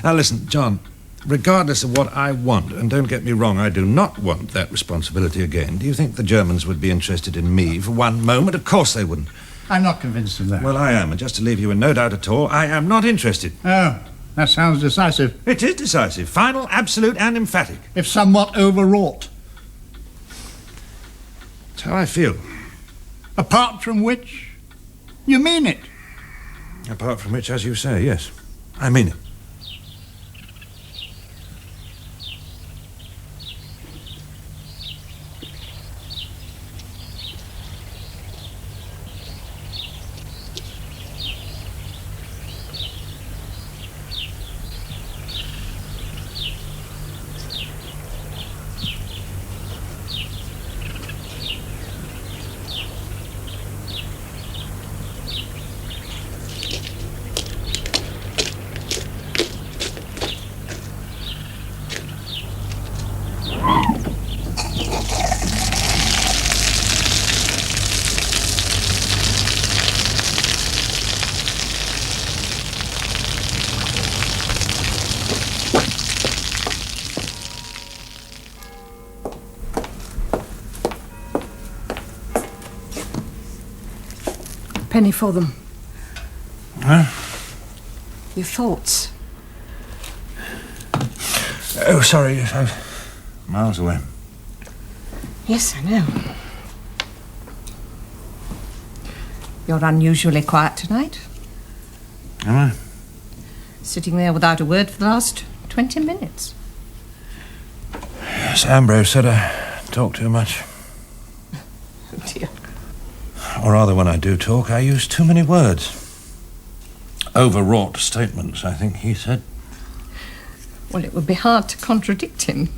Now listen, John, regardless of what I want, and don't get me wrong, I do not want that responsibility again, do you think the Germans would be interested in me for one moment? Of course they wouldn't. I'm not convinced of that. Well, I am, and just to leave you in no doubt at all, I am not interested. Oh, that sounds decisive. It is decisive. Final, absolute, and emphatic. If somewhat overwrought. That's how I feel. Apart from which, you mean it. Apart from which, as you say, yes, I mean it. Penny for them. Huh? Your thoughts. Oh, sorry, yes, I'm miles away. Yes, I know. You're unusually quiet tonight. Am I? Sitting there without a word for the last 20 minutes. Yes, Ambrose said I talk too much. Oh, dear. Or rather, when I do talk, I use too many words. Overwrought statements, I think he said. Well, it would be hard to contradict him.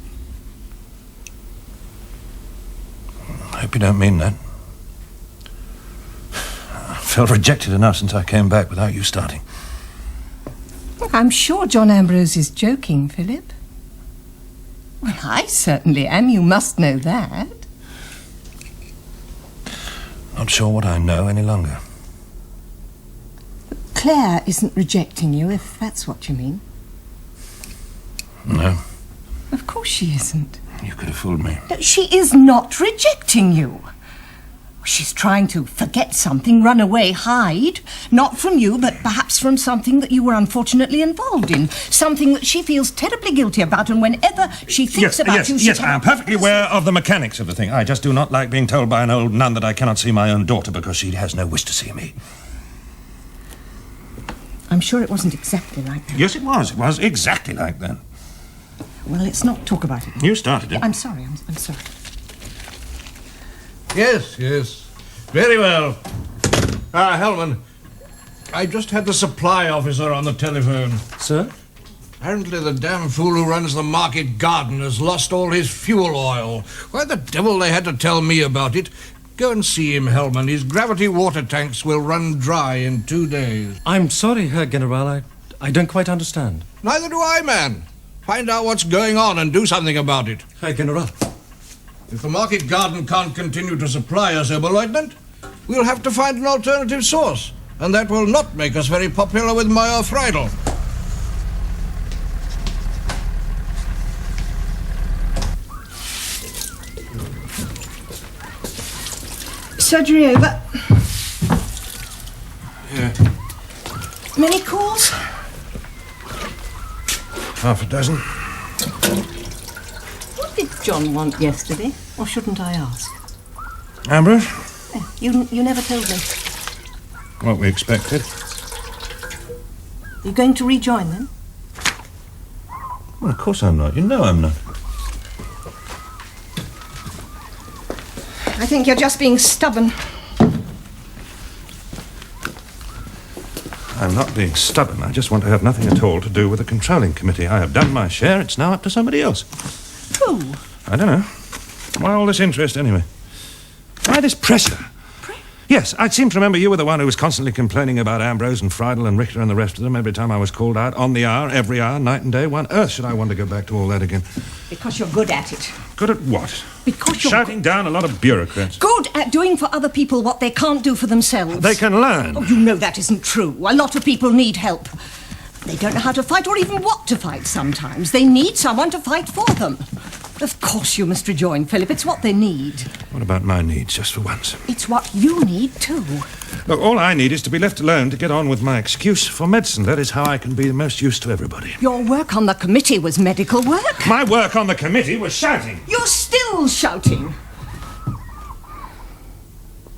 I hope you don't mean that. I felt rejected enough since I came back without you starting. Look, I'm sure John Ambrose is joking, Philip. Well, I certainly am. You must know that. Not sure what I know any longer. Claire isn't rejecting you, if that's what you mean. No, Of course she isn't. you could have fooled me. She is not rejecting you. She's trying to forget something, run away, hide. Not from you, but perhaps from something that you were unfortunately involved in. Something that she feels terribly guilty about, and whenever she thinks about you... Yes, I am perfectly aware of the mechanics of the thing. I just do not like being told by an old nun that I cannot see my own daughter because she has no wish to see me. I'm sure it wasn't exactly like that. Yes, it was. It was exactly like that. Well, let's not talk about it. You started it. I'm sorry, I'm sorry. Yes, yes. Very well. Hellman, I just had the supply officer on the telephone. Sir? Apparently the damn fool who runs the market garden has lost all his fuel oil. Why the devil they had to tell me about it? Go and see him, Hellman. His gravity water tanks will run dry in 2 days. I'm sorry, Herr General. I don't quite understand. Neither do I, man. Find out what's going on and do something about it. Herr General. If the market garden can't continue to supply us, Oberleutnant, we'll have to find an alternative source. And that will not make us very popular with Major Friedel. Surgery over. Yeah. Many calls? Half a dozen. What did John want yesterday? Or shouldn't I ask? Ambrose? You never told me. What we expected. You going to rejoin them? Well, of course I'm not. You know I'm not. I think you're just being stubborn. I'm not being stubborn. I just want to have nothing at all to do with the controlling committee. I have done my share. It's now up to somebody else. Who? I don't know. Why all this interest, anyway? Why this pressure? Yes, I seem to remember you were the one who was constantly complaining about Ambrose and Friedel and Richter and the rest of them every time I was called out, on the hour, every hour, night and day. Why on earth should I want to go back to all that again? Because you're good at it. Good at what? Because you're shouting down a lot of bureaucrats. good at doing for other people what they can't do for themselves. They can learn. Oh, you know that isn't true. A lot of people need help. They don't know how to fight or even what to fight sometimes. They need someone to fight for them. Of course you must rejoin, Philip. It's what they need. What about my needs, just for once? It's what you need, too. Look, all I need is to be left alone to get on with my excuse for medicine. That is how I can be the most use to everybody. Your work on the committee was medical work. My work on the committee was shouting. You're still shouting.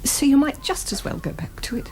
So you might just as well go back to it.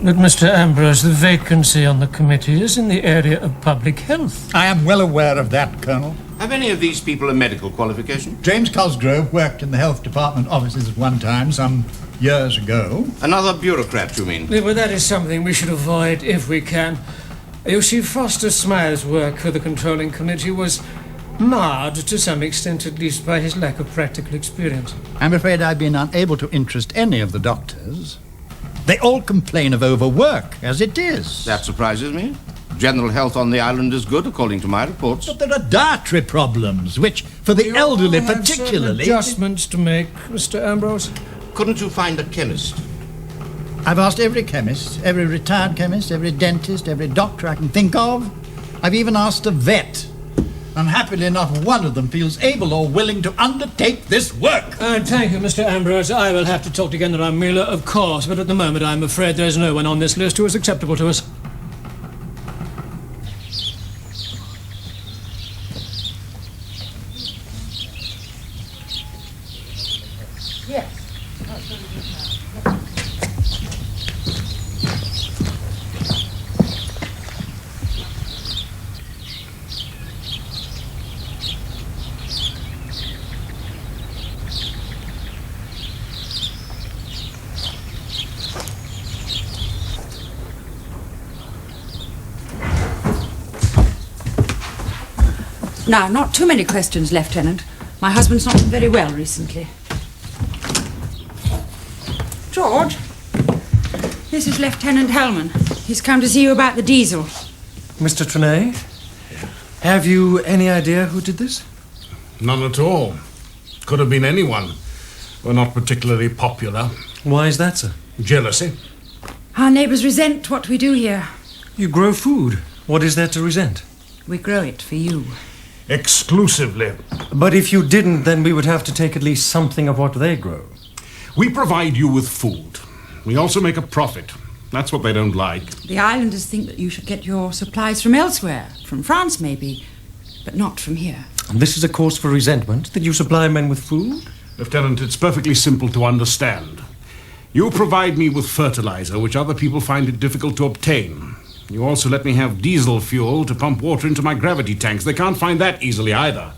But, Mr. Ambrose, the vacancy on the committee is in the area of public health. I am well aware of that, Colonel. Have any of these people a medical qualification? James Cosgrove worked in the health department offices at one time, some years ago. Another bureaucrat, you mean? Yeah, well, that is something we should avoid if we can. You see, Foster Smile's work for the controlling committee was marred, to some extent at least, by his lack of practical experience. I'm afraid I've been unable to interest any of the doctors. They all complain of overwork, as it is. That surprises me. General health on the island is good, according to my reports. But there are dietary problems, which, for the elderly particularly... adjustments to make, Mr. Ambrose. Couldn't you find a chemist? I've asked every chemist, every retired chemist, every dentist, every doctor I can think of. I've even asked a vet. Unhappily, not one of them feels able or willing to undertake this work. Thank you, Mr. Ambrose. I will have to talk to General Miller, of course, but at the moment I'm afraid there's no one on this list who is acceptable to us. Yes. Now, not too many questions, Lieutenant. My husband's not been very well recently. George, this is Lieutenant Hellman. He's come to see you about the diesel. Mr. Trenet, have you any idea who did this? None at all. Could have been anyone. We're not particularly popular. Why is that, sir? Jealousy. Our neighbours resent what we do here. You grow food. What is there to resent? We grow it for you. Exclusively. But if you didn't, then we would have to take at least something of what they grow. We provide you with food. We also make a profit. That's what they don't like. The islanders think that you should get your supplies from elsewhere, from France maybe, but not from here. And this is a cause for resentment, that you supply men with food? Lieutenant, it's perfectly simple to understand. You provide me with fertilizer, which other people find it difficult to obtain. You also let me have diesel fuel to pump water into my gravity tanks. They can't find that easily either.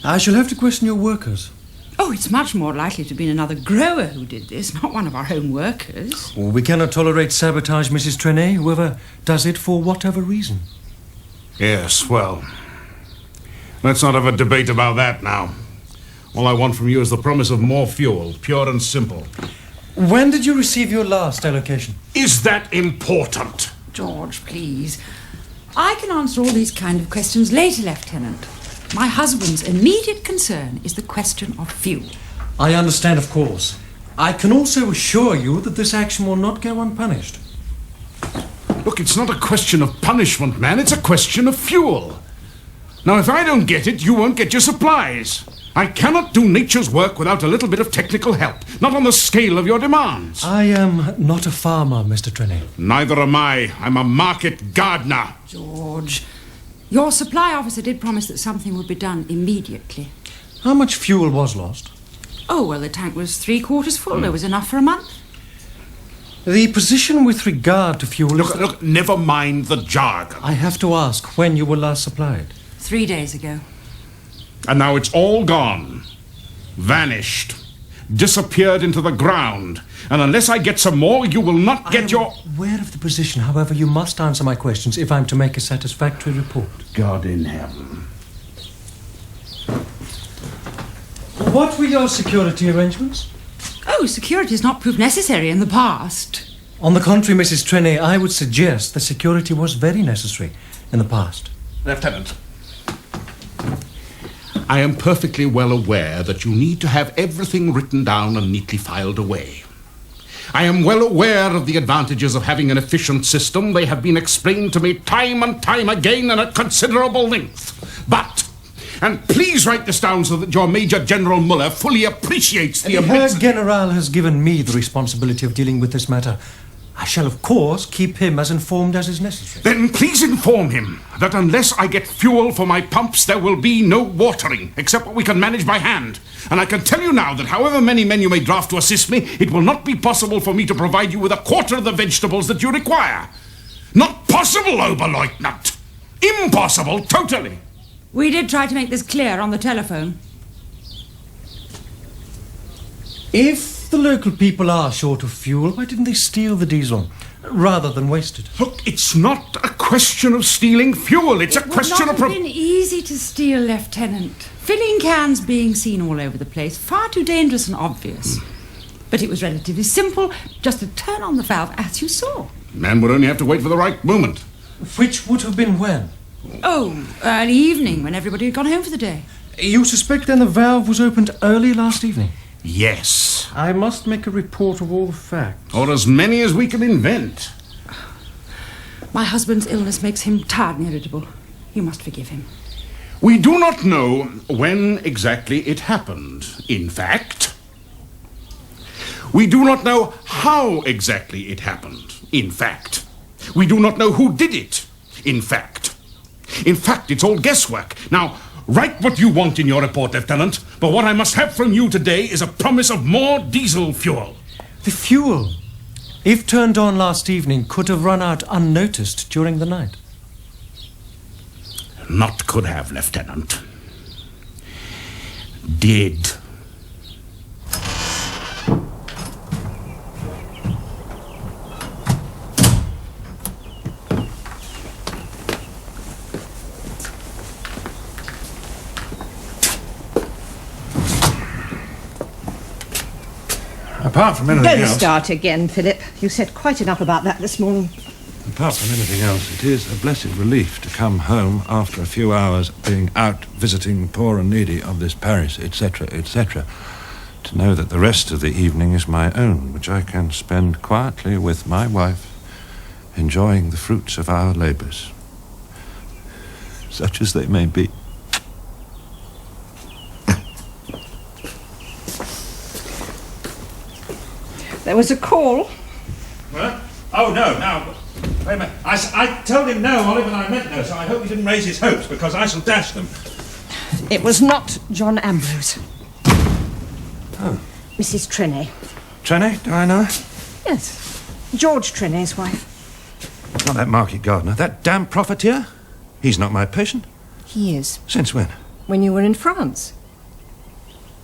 I shall have to question your workers. Oh, it's much more likely to have been another grower who did this, not one of our own workers. Oh, we cannot tolerate sabotage, Mrs. Trenet, whoever does it for whatever reason. Yes, well, let's not have a debate about that now. All I want from you is the promise of more fuel, pure and simple. When did you receive your last allocation? Is that important? George, please. I can answer all these kind of questions later, Lieutenant. My husband's immediate concern is the question of fuel. I understand, of course. I can also assure you that this action will not go unpunished. Look, it's not a question of punishment, man. It's a question of fuel. Now, if I don't get it, you won't get your supplies. I cannot do nature's work without a little bit of technical help, not on the scale of your demands. I am not a farmer, Mr. Trinny. Neither am I. I'm a market gardener. George, your supply officer did promise that something would be done immediately. How much fuel was lost? Oh, well, the tank was 3/4 full. There was enough for a month. The position with regard to fuel... Look, never mind the jargon. I have to ask when you were last supplied. 3 days ago. And now it's all gone. Vanished. Disappeared into the ground. And unless I get some more, you will not get your... I'm aware of the position. However, you must answer my questions if I'm to make a satisfactory report. God in heaven. What were your security arrangements? Oh, security has not proved necessary in the past. On the contrary, Mrs. Trinny, I would suggest that security was very necessary in the past. Lieutenant, I am perfectly well aware that you need to have everything written down and neatly filed away. I am well aware of the advantages of having an efficient system. They have been explained to me time and time again and at considerable length. But, and please write this down so that your Major General Muller fully appreciates the Herr General has given me the responsibility of dealing with this matter. I shall, of course, keep him as informed as is necessary. Then please inform him that unless I get fuel for my pumps, there will be no watering, except what we can manage by hand. And I can tell you now that however many men you may draft to assist me, it will not be possible for me to provide you with 1/4 of the vegetables that you require. Not possible, Oberleutnant. Impossible, totally. We did try to make this clear on the telephone. If the local people are short of fuel, why didn't they steal the diesel rather than waste it? Look, it's not a question of stealing fuel. It's a question of... It would not have been easy to steal, Lieutenant. Filling cans being seen all over the place, far too dangerous and obvious. But it was relatively simple, just to turn on the valve as you saw. Man would only have to wait for the right moment. Which would have been when? Oh, early evening, when everybody had gone home for the day. You suspect then the valve was opened early last evening? Yes. I must make a report of all the facts. Or as many as we can invent. My husband's illness makes him tired and irritable. You must forgive him. We do not know when exactly it happened, in fact. We do not know how exactly it happened, in fact. We do not know who did it, in fact. In fact, it's all guesswork. Now, write what you want in your report, Lieutenant, but what I must have from you today is a promise of more diesel fuel. The fuel, if turned on last evening, could have run out unnoticed during the night. Not could have, Lieutenant. Did. Apart from anything Don't else... start again, Philip. You said quite enough about that this morning. Apart from anything else, it is a blessed relief to come home after a few hours being out visiting the poor and needy of this parish, etc., etc., to know that the rest of the evening is my own, which I can spend quietly with my wife, enjoying the fruits of our labours, such as they may be. There was a call. What? Oh, no, now, wait a minute. I told him no, Olive, and I meant no, so I hope he didn't raise his hopes, because I shall dash them. It was not John Ambrose. Oh. Mrs. Trinny. Trenny, do I know her? Yes. George Trinny's wife. Not that market gardener, that damn profiteer? He's not my patient. He is. Since when? When you were in France.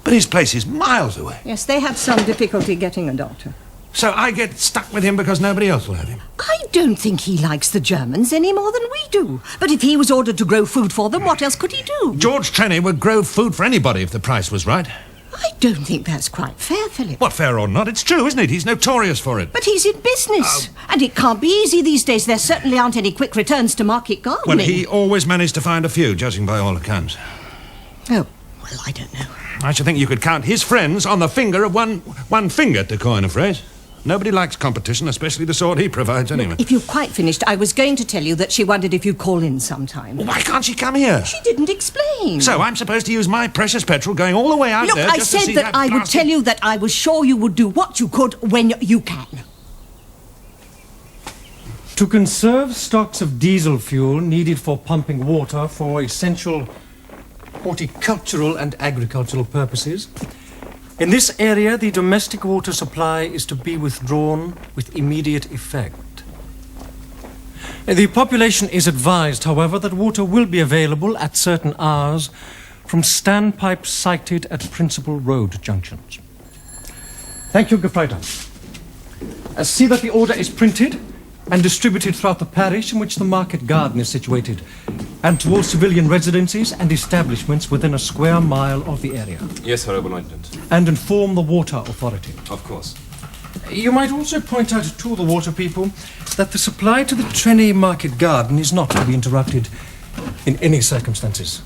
But his place is miles away. Yes, they had some difficulty getting a doctor. So I get stuck with him because nobody else will have him. I don't think he likes the Germans any more than we do. But if he was ordered to grow food for them, what else could he do? George Trenny would grow food for anybody if the price was right. I don't think that's quite fair, Philip. What, fair or not? It's true, isn't it? He's notorious for it. But he's in business. And it can't be easy these days. There certainly aren't any quick returns to market gardening. Well, he always managed to find a few, judging by all accounts. Oh, well, I don't know. I should think you could count his friends on the finger of one finger, to coin a phrase. Nobody likes competition, especially the sort he provides, anyway. If you've quite finished, I was going to tell you that she wondered if you'd call in sometime. Why can't she come here? She didn't explain. So I'm supposed to use my precious petrol going all the way out Look, there I just to said see that I would blasted- tell you that I was sure you would do what you could when you can. To conserve stocks of diesel fuel needed for pumping water for essential horticultural and agricultural purposes, in this area the domestic water supply is to be withdrawn with immediate effect. The population is advised, however, that water will be available at certain hours from standpipes sited at principal road junctions. Thank you, Gefreiter. See that the order is printed and distributed throughout the parish in which the market garden is situated, and to all civilian residences and establishments within a square mile of the area. Yes, Honourable Lieutenant. And inform the water authority. Of course. You might also point out to the water people that the supply to the Trenny market garden is not to be interrupted in any circumstances.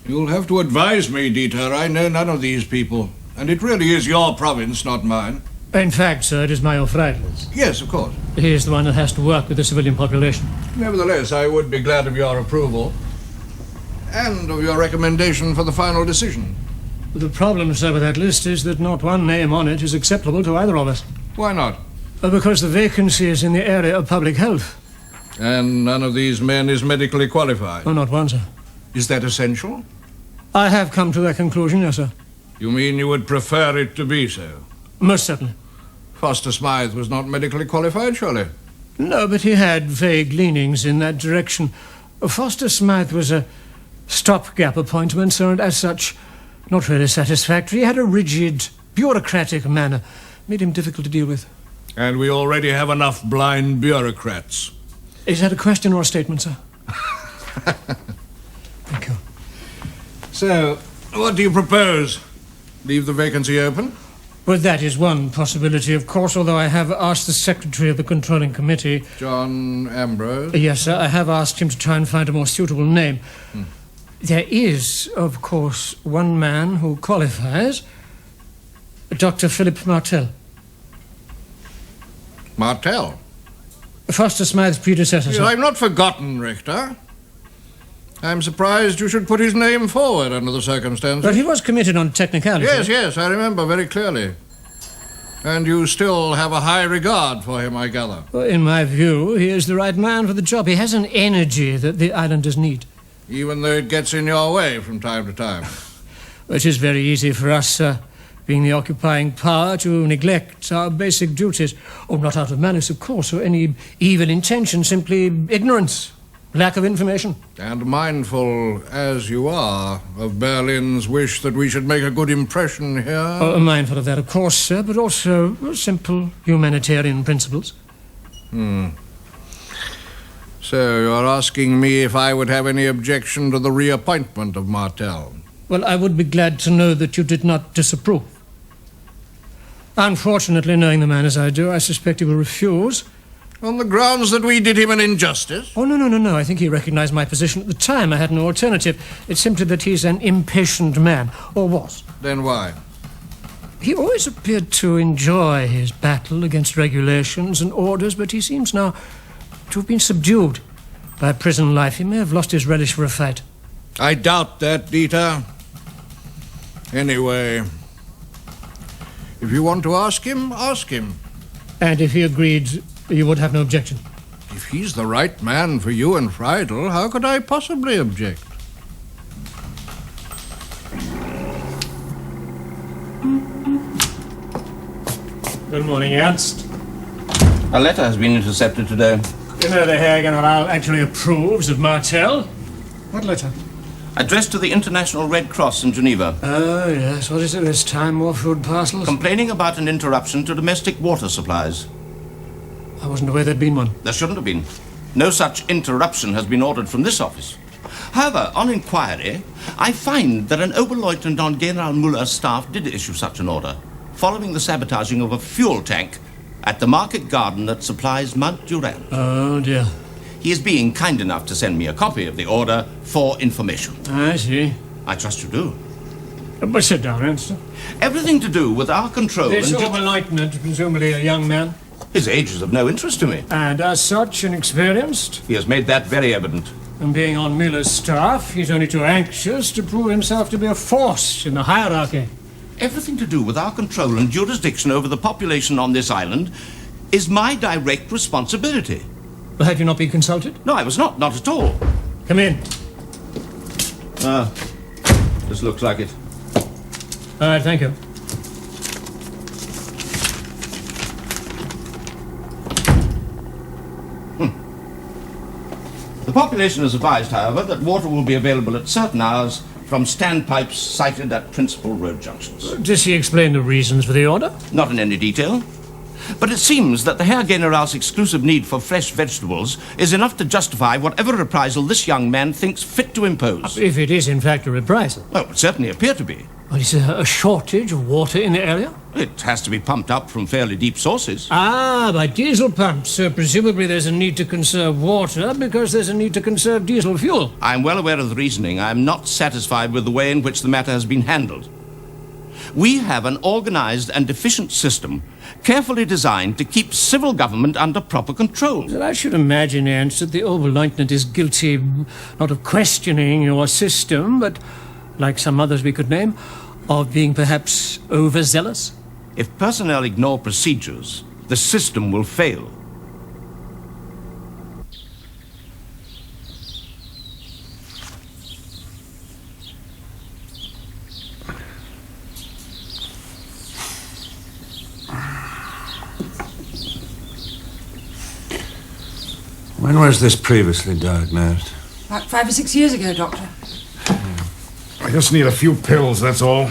You'll have to advise me, Dieter. I know none of these people. And it really is your province, not mine. In fact, sir, it is Major Freidler's. Yes, of course. He is the one that has to work with the civilian population. Nevertheless, I would be glad of your approval. And of your recommendation for the final decision. The problem, sir, with that list is that not one name on it is acceptable to either of us. Why not? Because the vacancy is in the area of public health. And none of these men is medically qualified? Oh, not one, sir. Is that essential? I have come to that conclusion, yes, sir. You mean you would prefer it to be so? Most certainly. Foster Smythe was not medically qualified, surely? No, but he had vague leanings in that direction. Foster Smythe was a stopgap appointment, sir, and as such, not really satisfactory. He had a rigid, bureaucratic manner. Made him difficult to deal with. And we already have enough blind bureaucrats. Is that a question or a statement, sir? Thank you. So, what do you propose? Leave the vacancy open? Well, that is one possibility, of course, although I have asked the secretary of the controlling committee... John Ambrose? Yes, sir, I have asked him to try and find a more suitable name. There is, of course, one man who qualifies. Dr. Philip Martell. Martell? Foster Smythe's predecessor, Yes, sir. I'm not forgotten, Richter. I'm surprised you should put his name forward under the circumstances. But he was committed on technicality. Yes, I remember very clearly. And you still have a high regard for him, I gather. Well, in my view, he is the right man for the job. He has an energy that the islanders need. Even though it gets in your way from time to time. It is very easy for us, sir, being the occupying power, to neglect our basic duties. Oh, not out of malice, of course, or any evil intention, simply ignorance, lack of information. And mindful, as you are, of Berlin's wish that we should make a good impression here. Oh, mindful of that, of course, sir, but also simple humanitarian principles. So you're asking me if I would have any objection to the reappointment of Martell? Well, I would be glad to know that you did not disapprove. Unfortunately, knowing the man as I do, I suspect he will refuse. On the grounds that we did him an injustice? Oh, no. I think he recognized my position at the time. I had no alternative. It's simply that he's an impatient man, or was. Then why? He always appeared to enjoy his battle against regulations and orders, but he seems now to have been subdued by prison life. He may have lost his relish for a fight. I doubt that, Dieter. Anyway, if you want to ask him, ask him. And if he agreed, you would have no objection? If he's the right man for you and Friedel, how could I possibly object? Good morning, Ernst. A letter has been intercepted today. You know the Herr General actually approves of Martell. What letter? Addressed to the International Red Cross in Geneva. Oh, yes. What is it this time? More food parcels? Complaining about an interruption to domestic water supplies. I wasn't aware there'd been one. There shouldn't have been. No such interruption has been ordered from this office. However, on inquiry, I find that an Oberleutnant on General Muller's staff did issue such an order, following the sabotaging of a fuel tank at the market garden that supplies Mount Durand. Oh, dear. He is being kind enough to send me a copy of the order for information. I see. I trust you do. But sit down, Ernst. Everything to do with our control This and... Oberleutnant, presumably a young man? His age is of no interest to me. And as such, inexperienced? He has made that very evident. And being on Miller's staff, he's only too anxious to prove himself to be a force in the hierarchy. Everything to do with our control and jurisdiction over the population on this island is my direct responsibility. Well, had you not been consulted? No, I was not at all. Come in. This looks like it. All right, thank you. The population is advised, however, that water will be available at certain hours from standpipes sited at principal road junctions. Does he explain the reasons for the order? Not in any detail. But it seems that the Herr General's exclusive need for fresh vegetables is enough to justify whatever reprisal this young man thinks fit to impose. If it is, in fact, a reprisal. Oh, it would certainly appear to be. Well, is there a shortage of water in the area? It has to be pumped up from fairly deep sources. Ah, by diesel pumps. So presumably there's a need to conserve water because there's a need to conserve diesel fuel. I'm well aware of the reasoning. I'm not satisfied with the way in which the matter has been handled. We have an organized and efficient system carefully designed to keep civil government under proper control. Well, I should imagine, Ernst, that the Oberleutnant is guilty not of questioning your system, but, like some others we could name, of being perhaps overzealous. If personnel ignore procedures, the system will fail. When was this previously diagnosed? About 5 or 6 years ago, Doctor. I just need a few pills, that's all.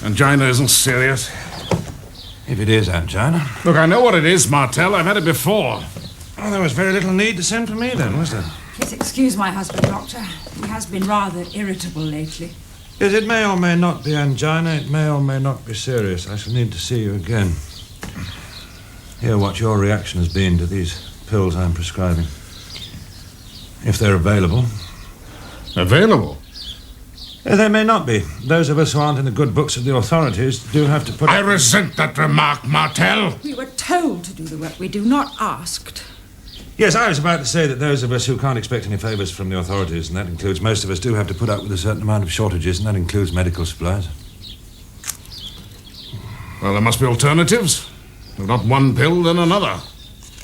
Angina isn't serious. If it is angina. Look, I know what it is, Martel. I've had it before. Well, there was very little need to send for me then, was there? Please excuse my husband, Doctor. He has been rather irritable lately. Yes, it may or may not be angina. It may or may not be serious. I shall need to see you again. Hear what your reaction has been to these pills I'm prescribing. If they're available. Available? They may not be. Those of us who aren't in the good books of the authorities do have to put... I resent that remark, Martel. We were told to do the work we do, not asked. Yes, I was about to say that those of us who can't expect any favours from the authorities, and that includes most of us, do have to put up with a certain amount of shortages, and that includes medical supplies. Well, there must be alternatives. If not one pill, then another.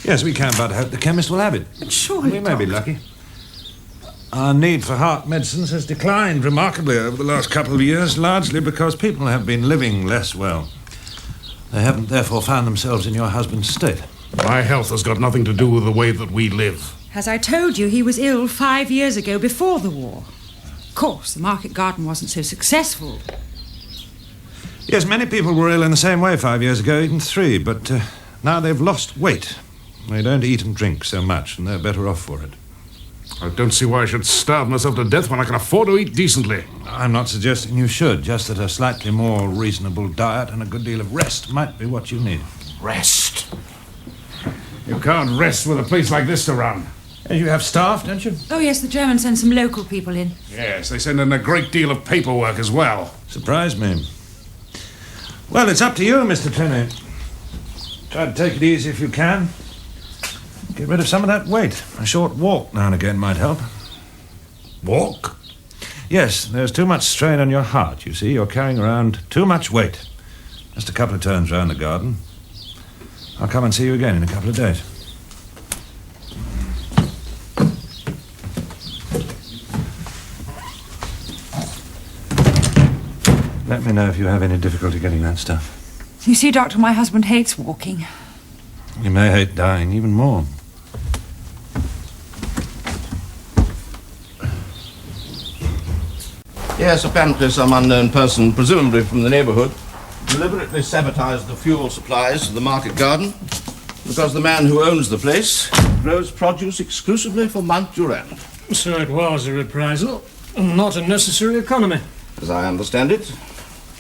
Yes, we can but hope the chemist will have it. But surely, we may be lucky. Our need for heart medicines has declined remarkably over the last couple of years, largely because people have been living less well. They haven't therefore found themselves in your husband's state. My health has got nothing to do with the way that we live. As I told you, he was ill 5 years ago before the war. Of course, the market garden wasn't so successful. Yes, many people were ill in the same way 5 years ago, even 3, but now they've lost weight. They don't eat and drink so much, and they're better off for it. I don't see why I should starve myself to death when I can afford to eat decently. I'm not suggesting you should, just that a slightly more reasonable diet and a good deal of rest might be what you need. Rest? You can't rest with a place like this to run. And you have staff, don't you? Oh, yes, the Germans send some local people in. Yes, they send in a great deal of paperwork as well. Surprised me. Well, it's up to you, Mr. Tenney. Try to take it easy if you can. Get rid of some of that weight. A short walk now and again might help. Walk? Yes, there's too much strain on your heart, you see. You're carrying around too much weight. Just a couple of turns round the garden. I'll come and see you again in a couple of days. Let me know if you have any difficulty getting that stuff. You see, Doctor, my husband hates walking. You may hate dying even more. Yes, apparently some unknown person, presumably from the neighbourhood, deliberately sabotaged the fuel supplies to the market garden because the man who owns the place grows produce exclusively for Mount Durand. So it was a reprisal, and not a necessary economy. As I understand it.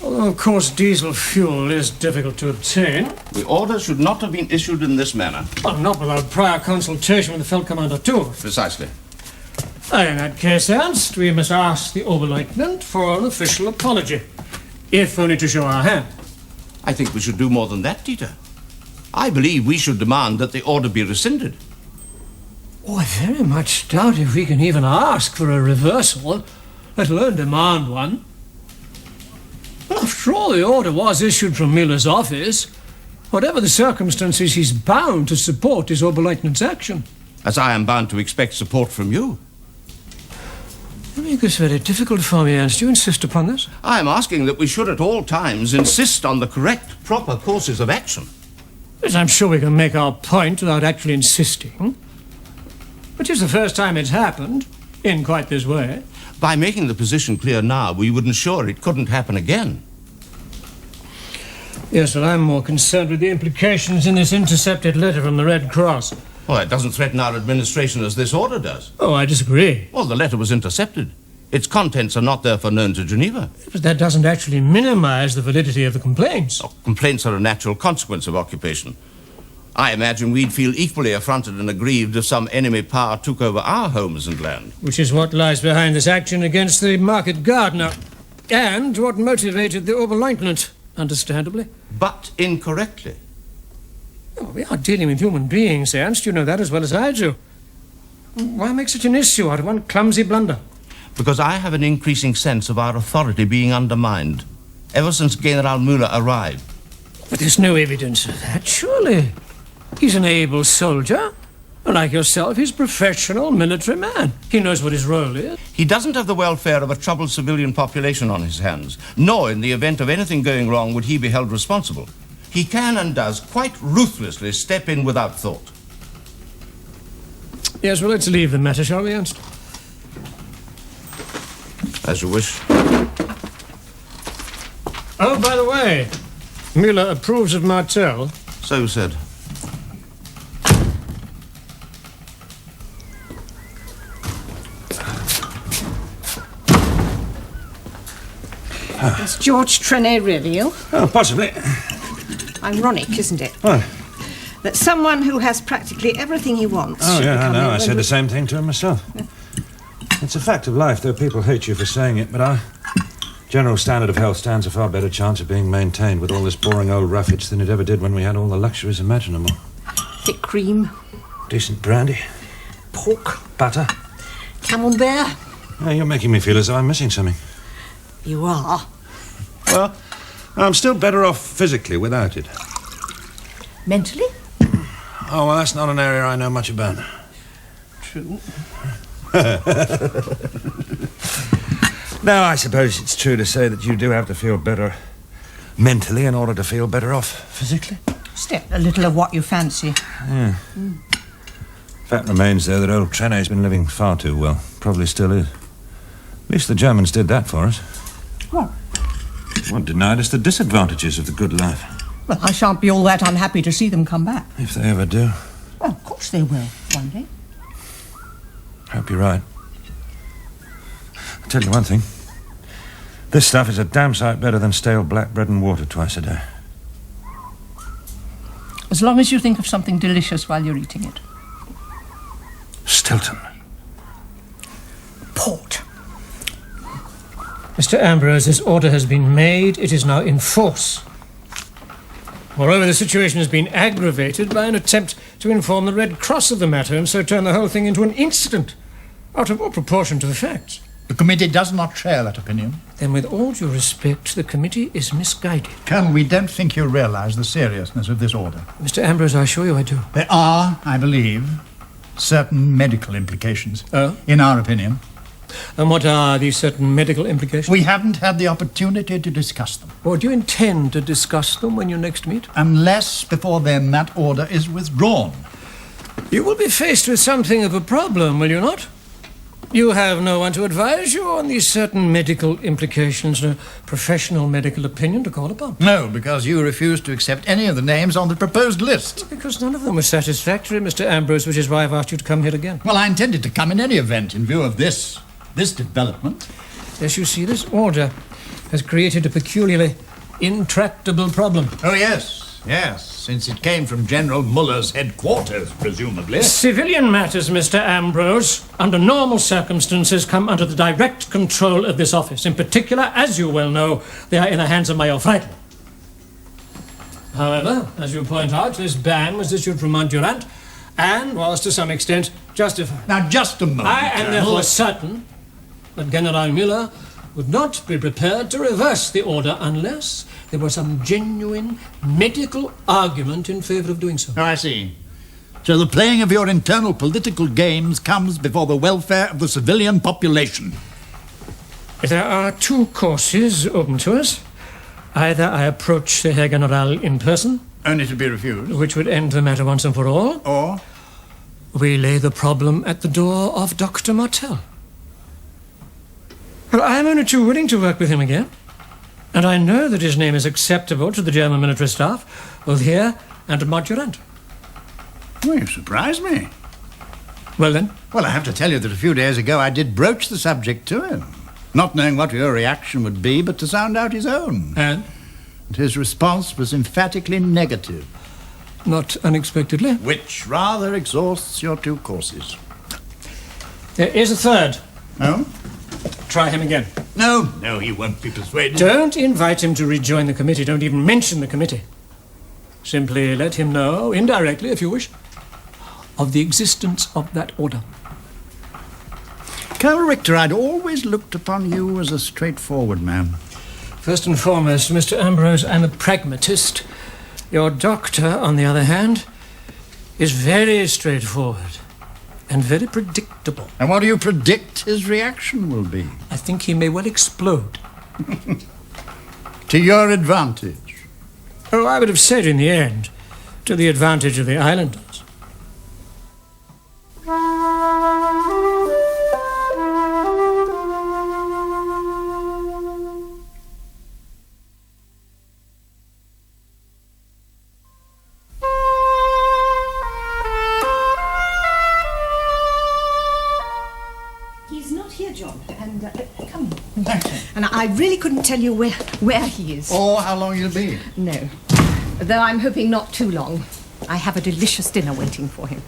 Although, of course, diesel fuel is difficult to obtain. The order should not have been issued in this manner. Well, not without prior consultation with the Feldcommander, too. Precisely. In that case, Ernst, we must ask the Oberleutnant for an official apology, if only to show our hand. I think we should do more than that, Dieter. I believe we should demand that the order be rescinded. Oh, I very much doubt if we can even ask for a reversal, let alone demand one. But after all, the order was issued from Müller's office. Whatever the circumstances, he's bound to support his Oberleutnant's action. As I am bound to expect support from you. You make this very difficult for me, Ernst. You insist upon this? I am asking that we should at all times insist on the correct, proper courses of action. Yes, I'm sure we can make our point without actually insisting. But it's the first time it's happened, in quite this way. By making the position clear now, we would ensure it couldn't happen again. Yes, well, I'm more concerned with the implications in this intercepted letter from the Red Cross. Well, it doesn't threaten our administration as this order does. Oh, I disagree. Well, the letter was intercepted. Its contents are not therefore known to Geneva. But that doesn't actually minimize the validity of the complaints. Oh, complaints are a natural consequence of occupation. I imagine we'd feel equally affronted and aggrieved if some enemy power took over our homes and land. Which is what lies behind this action against the market gardener. And what motivated the Oberleutnant, understandably. But incorrectly. Oh, we are dealing with human beings, Ernst. You know that as well as I do. Why make such an issue out of one clumsy blunder? Because I have an increasing sense of our authority being undermined ever since General Müller arrived. But there's no evidence of that, surely. He's an able soldier. Like yourself, he's a professional military man. He knows what his role is. He doesn't have the welfare of a troubled civilian population on his hands, nor in the event of anything going wrong would he be held responsible. He can and does quite ruthlessly step in without thought. Yes, well, let's leave the matter, shall we, Ernst? As you wish. Oh, by the way, Müller approves of Martel. So said. Is George Trenet really ill? Oh, possibly. Ironic, isn't it? What? That someone who has practically everything he wants. Oh, should yeah, I become know. ill I when said we- the same thing to him myself. It's a fact of life, though people hate you for saying it, but our general standard of health stands a far better chance of being maintained with all this boring old roughage than it ever did when we had all the luxuries imaginable. Thick cream, Decent brandy, pork, butter. camembert. Oh, you're making me feel as though I'm missing something. You are. Well, I'm still better off physically without it. Mentally? Oh, well, that's not an area I know much about. True. No, I suppose it's true to say that you do have to feel better mentally in order to feel better off physically. Still, a little of what you fancy. Yeah. Fact remains, though, that old Trenet's been living far too well. Probably still is. At least the Germans did that for us. What? What denied us the disadvantages of the good life? Well, I shan't be all that unhappy to see them come back. If they ever do. Well, of course they will, one day. Hope you're right. I'll tell you one thing. This stuff is a damn sight better than stale black bread and water twice a day. As long as you think of something delicious while you're eating it. Stilton. Port. Mr. Ambrose, this order has been made. It is now in force. Moreover, the situation has been aggravated by an attempt to inform the Red Cross of the matter and so turn the whole thing into an incident, out of all proportion to the facts. The committee does not share that opinion. Then, with all due respect, the committee is misguided. Colonel, we don't think you realise the seriousness of this order. Mr. Ambrose, I assure you I do. There are, I believe, certain medical implications. Oh? In our opinion. And what are these certain medical implications? We haven't had the opportunity to discuss them. Or do you intend to discuss them when you next meet? Unless, before then, that order is withdrawn. You will be faced with something of a problem, will you not? You have no one to advise you on these certain medical implications, no professional medical opinion to call upon? No, because you refused to accept any of the names on the proposed list. Because none of them were satisfactory, Mr. Ambrose, which is why I've asked you to come here again. Well, I intended to come in any event in view of this development. Yes, you see, this order has created a peculiarly intractable problem. Oh, yes, since it came from General Muller's headquarters, presumably. Civilian matters, Mr. Ambrose, under normal circumstances, come under the direct control of this office. In particular, as you well know, they are in the hands of Major Friedel. However, as you point out, this ban was issued from Mount Durand and was, to some extent, justified. Now, just a moment, I am Colonel. therefore certain that General Müller would not be prepared to reverse the order unless there was some genuine medical argument in favour of doing so. Oh, I see. So the playing of your internal political games comes before the welfare of the civilian population. There are two courses open to us. Either I approach the Herr General in person, only to be refused, which would end the matter once and for all, or we lay the problem at the door of Dr. Martel. Well, I am only too willing to work with him again, and I know that his name is acceptable to the German military staff, both here and at Mount Durand. Well, you surprise me. Well, then? Well, I have to tell you that a few days ago I did broach the subject to him, not knowing what your reaction would be, but to sound out his own. And his response was emphatically negative. Not unexpectedly. Which rather exhausts your two courses. There is a third. Oh? Try him again. No, he won't be persuaded. Don't invite him to rejoin the committee. Don't even mention the committee. Simply let him know, indirectly if you wish, of the existence of that order. Colonel Richter, I'd always looked upon you as a straightforward man. First and foremost, Mr. Ambrose, I'm a pragmatist. Your doctor, on the other hand, is very straightforward and very predictable. And what do you predict his reaction will be? I think he may well explode. To your advantage? Oh, I would have said in the end, to the advantage of the islanders. He's not here, John, and come in. And I really couldn't tell you where he is. Or how long he'll be. No, though I'm hoping not too long. I have a delicious dinner waiting for him.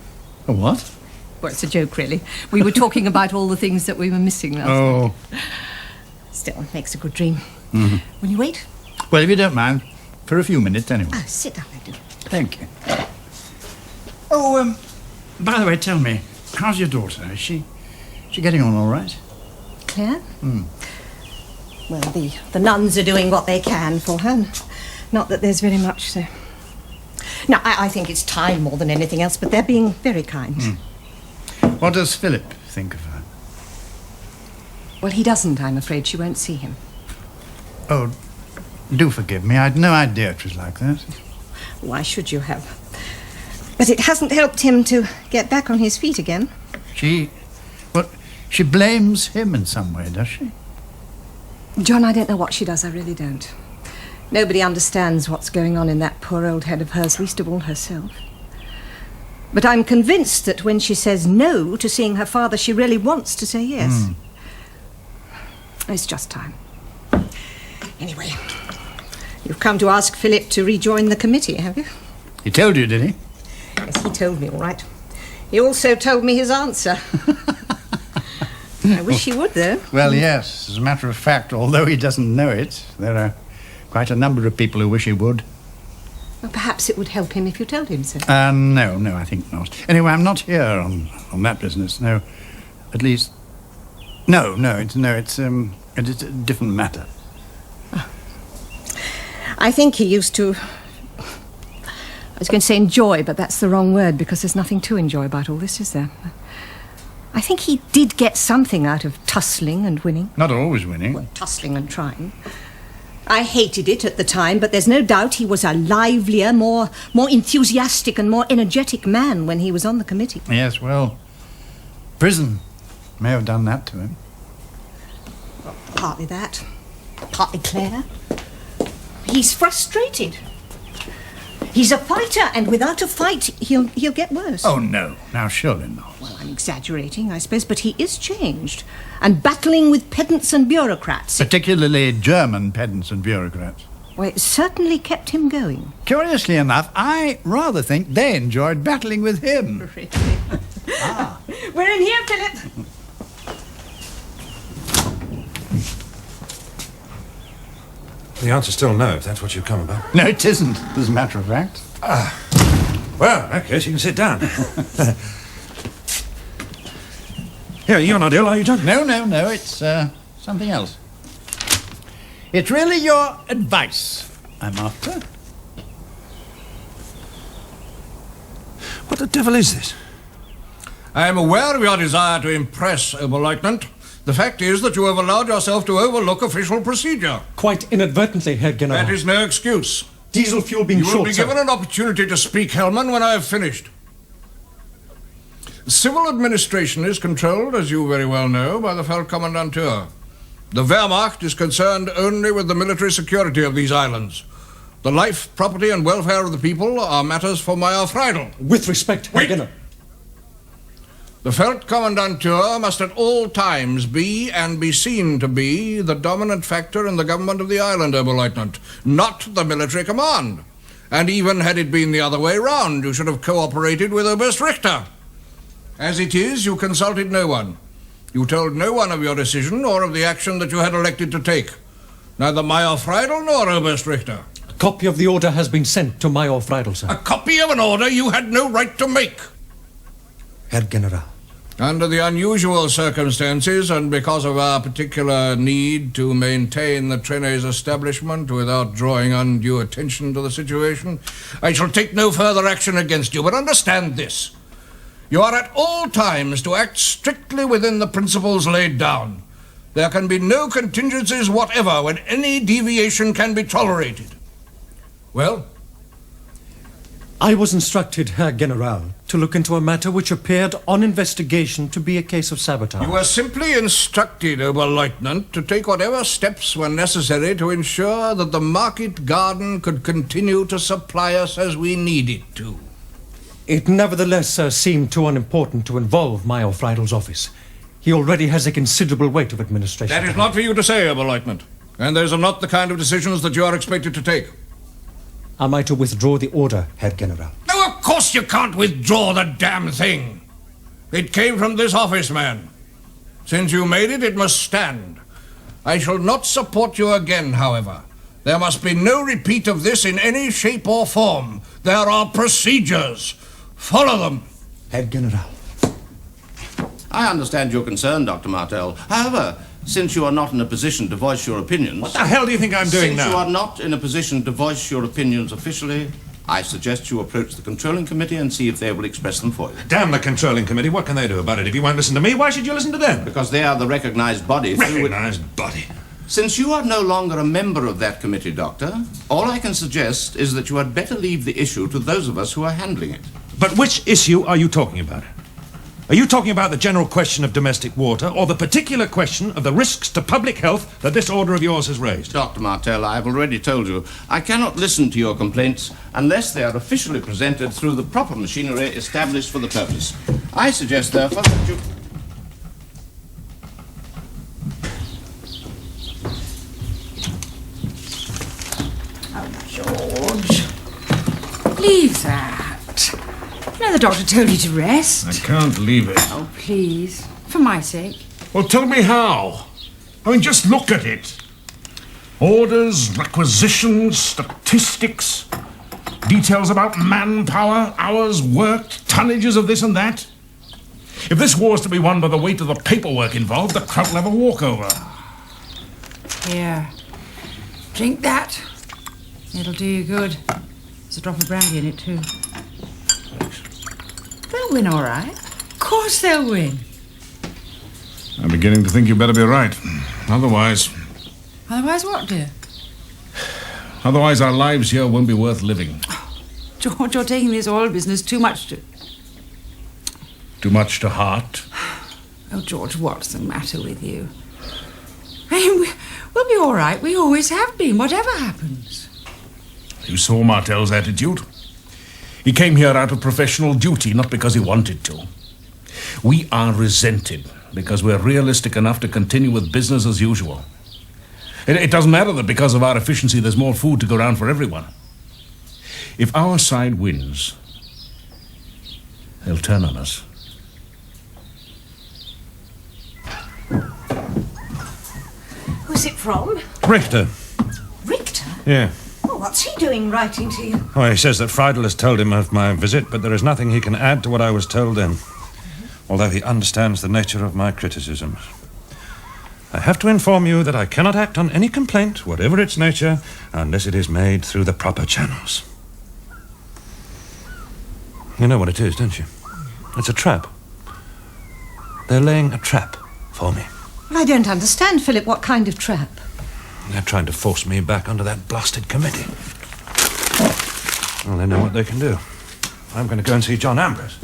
A what? Well, it's a joke, really. We were talking about all the things that we were missing last night. Still, it makes a good dream. Mm-hmm. Will you wait? Well, if you don't mind, for a few minutes anyway. Oh, sit down, I do. Thank you. Oh, by the way, tell me, how's your daughter? Is she getting on all right? Claire? Well, the nuns are doing what they can for her. Not that there's very much to... No, I think it's time more than anything else, but they're being very kind. What does Philip think of her? Well, he doesn't, I'm afraid. She won't see him. Oh, do forgive me. I'd no idea it was like that. Why should you have? But it hasn't helped him to get back on his feet again. She blames him in some way, does she? John, I don't know what she does. I really don't. Nobody understands what's going on in that poor old head of hers, least of all herself. But I'm convinced that when she says no to seeing her father, she really wants to say yes. It's just time. Anyway, you've come to ask Philip to rejoin the committee, have you? He told you, did he? Yes, he told me, all right. He also told me his answer. I wish he would, though. Well, yes. As a matter of fact, although he doesn't know it, there are quite a number of people who wish he would. Well, perhaps it would help him if you told him so. No, I think not. Anyway, I'm not here on that business. No, at least, it's a different matter. I think he used to... I was going to say enjoy, but that's the wrong word because there's nothing to enjoy about all this, is there? I think he did get something out of tussling and winning. Not always winning. Well, tussling and trying. I hated it at the time, but there's no doubt he was a livelier, more enthusiastic and more energetic man when he was on the committee. Yes, well, prison May have done that to him. Partly that, partly Claire. He's frustrated. He's a fighter, and without a fight, he'll get worse. Oh, no. Now, surely not. Well, I'm exaggerating, I suppose, but he is changed. And battling with pedants and bureaucrats. Particularly German pedants and bureaucrats. Well, it certainly kept him going. Curiously enough, I rather think they enjoyed battling with him. Really? We're in here, Philip. The answer's still no, if that's what you've come about. No, it isn't, as a matter of fact. Well, in that case, you can sit down. Here, you're not ill, are you, John? No, it's something else. It's really your advice I'm after. What the devil is this? I am aware of your desire to impress, Oberleutnant. The fact is that you have allowed yourself to overlook official procedure. Quite inadvertently, Herr General. That is no excuse. Diesel fuel being short, You will be sir. given an opportunity to speak, Hellman, when I have finished. Civil administration is controlled, as you very well know, by the Feldkommandantur. The Wehrmacht is concerned only with the military security of these islands. The life, property, and welfare of the people are matters for Major Friedel. With respect, Herr General. The Feldkommandantur must at all times be, and be seen to be, the dominant factor in the government of the island, Oberleutnant, not the military command. And even had it been the other way round, you should have cooperated with Oberst Richter. As it is, you consulted no one. You told no one of your decision or of the action that you had elected to take. Neither Major Friedel nor Oberst Richter. A copy of the order has been sent to Major Friedel, sir. A copy of an order you had no right to make. Herr General. Under the unusual circumstances, and because of our particular need to maintain the Trenes establishment without drawing undue attention to the situation, I shall take no further action against you. But understand this. You are at all times to act strictly within the principles laid down. There can be no contingencies whatever when any deviation can be tolerated. Well? I was instructed, Herr General, to look into a matter which appeared on investigation to be a case of sabotage. You were simply instructed, Oberleutnant, to take whatever steps were necessary to ensure that the market garden could continue to supply us as we need it to. It nevertheless seemed too unimportant to involve Major Friedel's office. He already has a considerable weight of administration. That is not for you to say, Oberleutnant. And those are not the kind of decisions that you are expected to take. Am I to withdraw the order, Herr General? No, of course you can't withdraw the damn thing. It came from this office man. Since you made it, it must stand. I shall not support you again, however. There must be no repeat of this in any shape or form. There are procedures. Follow them. Herr General. I understand your concern, Dr. Martel. However, since you are not in a position to voice your opinions... What the hell do you think I'm doing now? Since you are not in a position to voice your opinions officially, I suggest you approach the controlling committee and see if they will express them for you. Damn the controlling committee. What can they do about it? If you won't listen to me, why should you listen to them? Because they are the recognized body through which... Recognized body? Since you are no longer a member of that committee, Doctor, all I can suggest is that you had better leave the issue to those of us who are handling it. But which issue are you talking about? Are you talking about the general question of domestic water, or the particular question of the risks to public health that this order of yours has raised? Dr. Martel, I have already told you, I cannot listen to your complaints unless they are officially presented through the proper machinery established for the purpose. I suggest, therefore, that you... George. Leave that. No, the doctor told you to rest. I can't leave it. Oh, please. For my sake. Well, tell me how. I mean, just look at it. Orders, requisitions, statistics, details about manpower, hours worked, tonnages of this and that. If this war's to be won by the weight of the paperwork involved, the crowd will have a walkover. Here. Drink that. It'll do you good. There's a drop of brandy in it, too. They'll win, all right. Of course they'll win. I'm beginning to think you better be right. Otherwise... Otherwise what, dear? Otherwise our lives here won't be worth living. George, you're taking this oil business too much to... Too much to heart? Oh, George, what's the matter with you? I mean, we'll be all right. We always have been, whatever happens. You saw Martel's attitude. He came here out of professional duty, not because he wanted to. We are resented because we're realistic enough to continue with business as usual. It doesn't matter that because of our efficiency there's more food to go around for everyone. If our side wins, they'll turn on us. Who's it from? Richter. Richter? Yeah. Oh, what's he doing writing to you? Oh, he says that Friedel has told him of my visit, but there is nothing he can add to what I was told then. Although he understands the nature of my criticisms. I have to inform you that I cannot act on any complaint, whatever its nature, unless it is made through the proper channels. You know what it is, don't you? It's a trap. They're laying a trap for me. I don't understand, Philip. What kind of trap? They're trying to force me back onto that blasted committee. Well, they know what they can do. I'm going to go and see John Ambrose.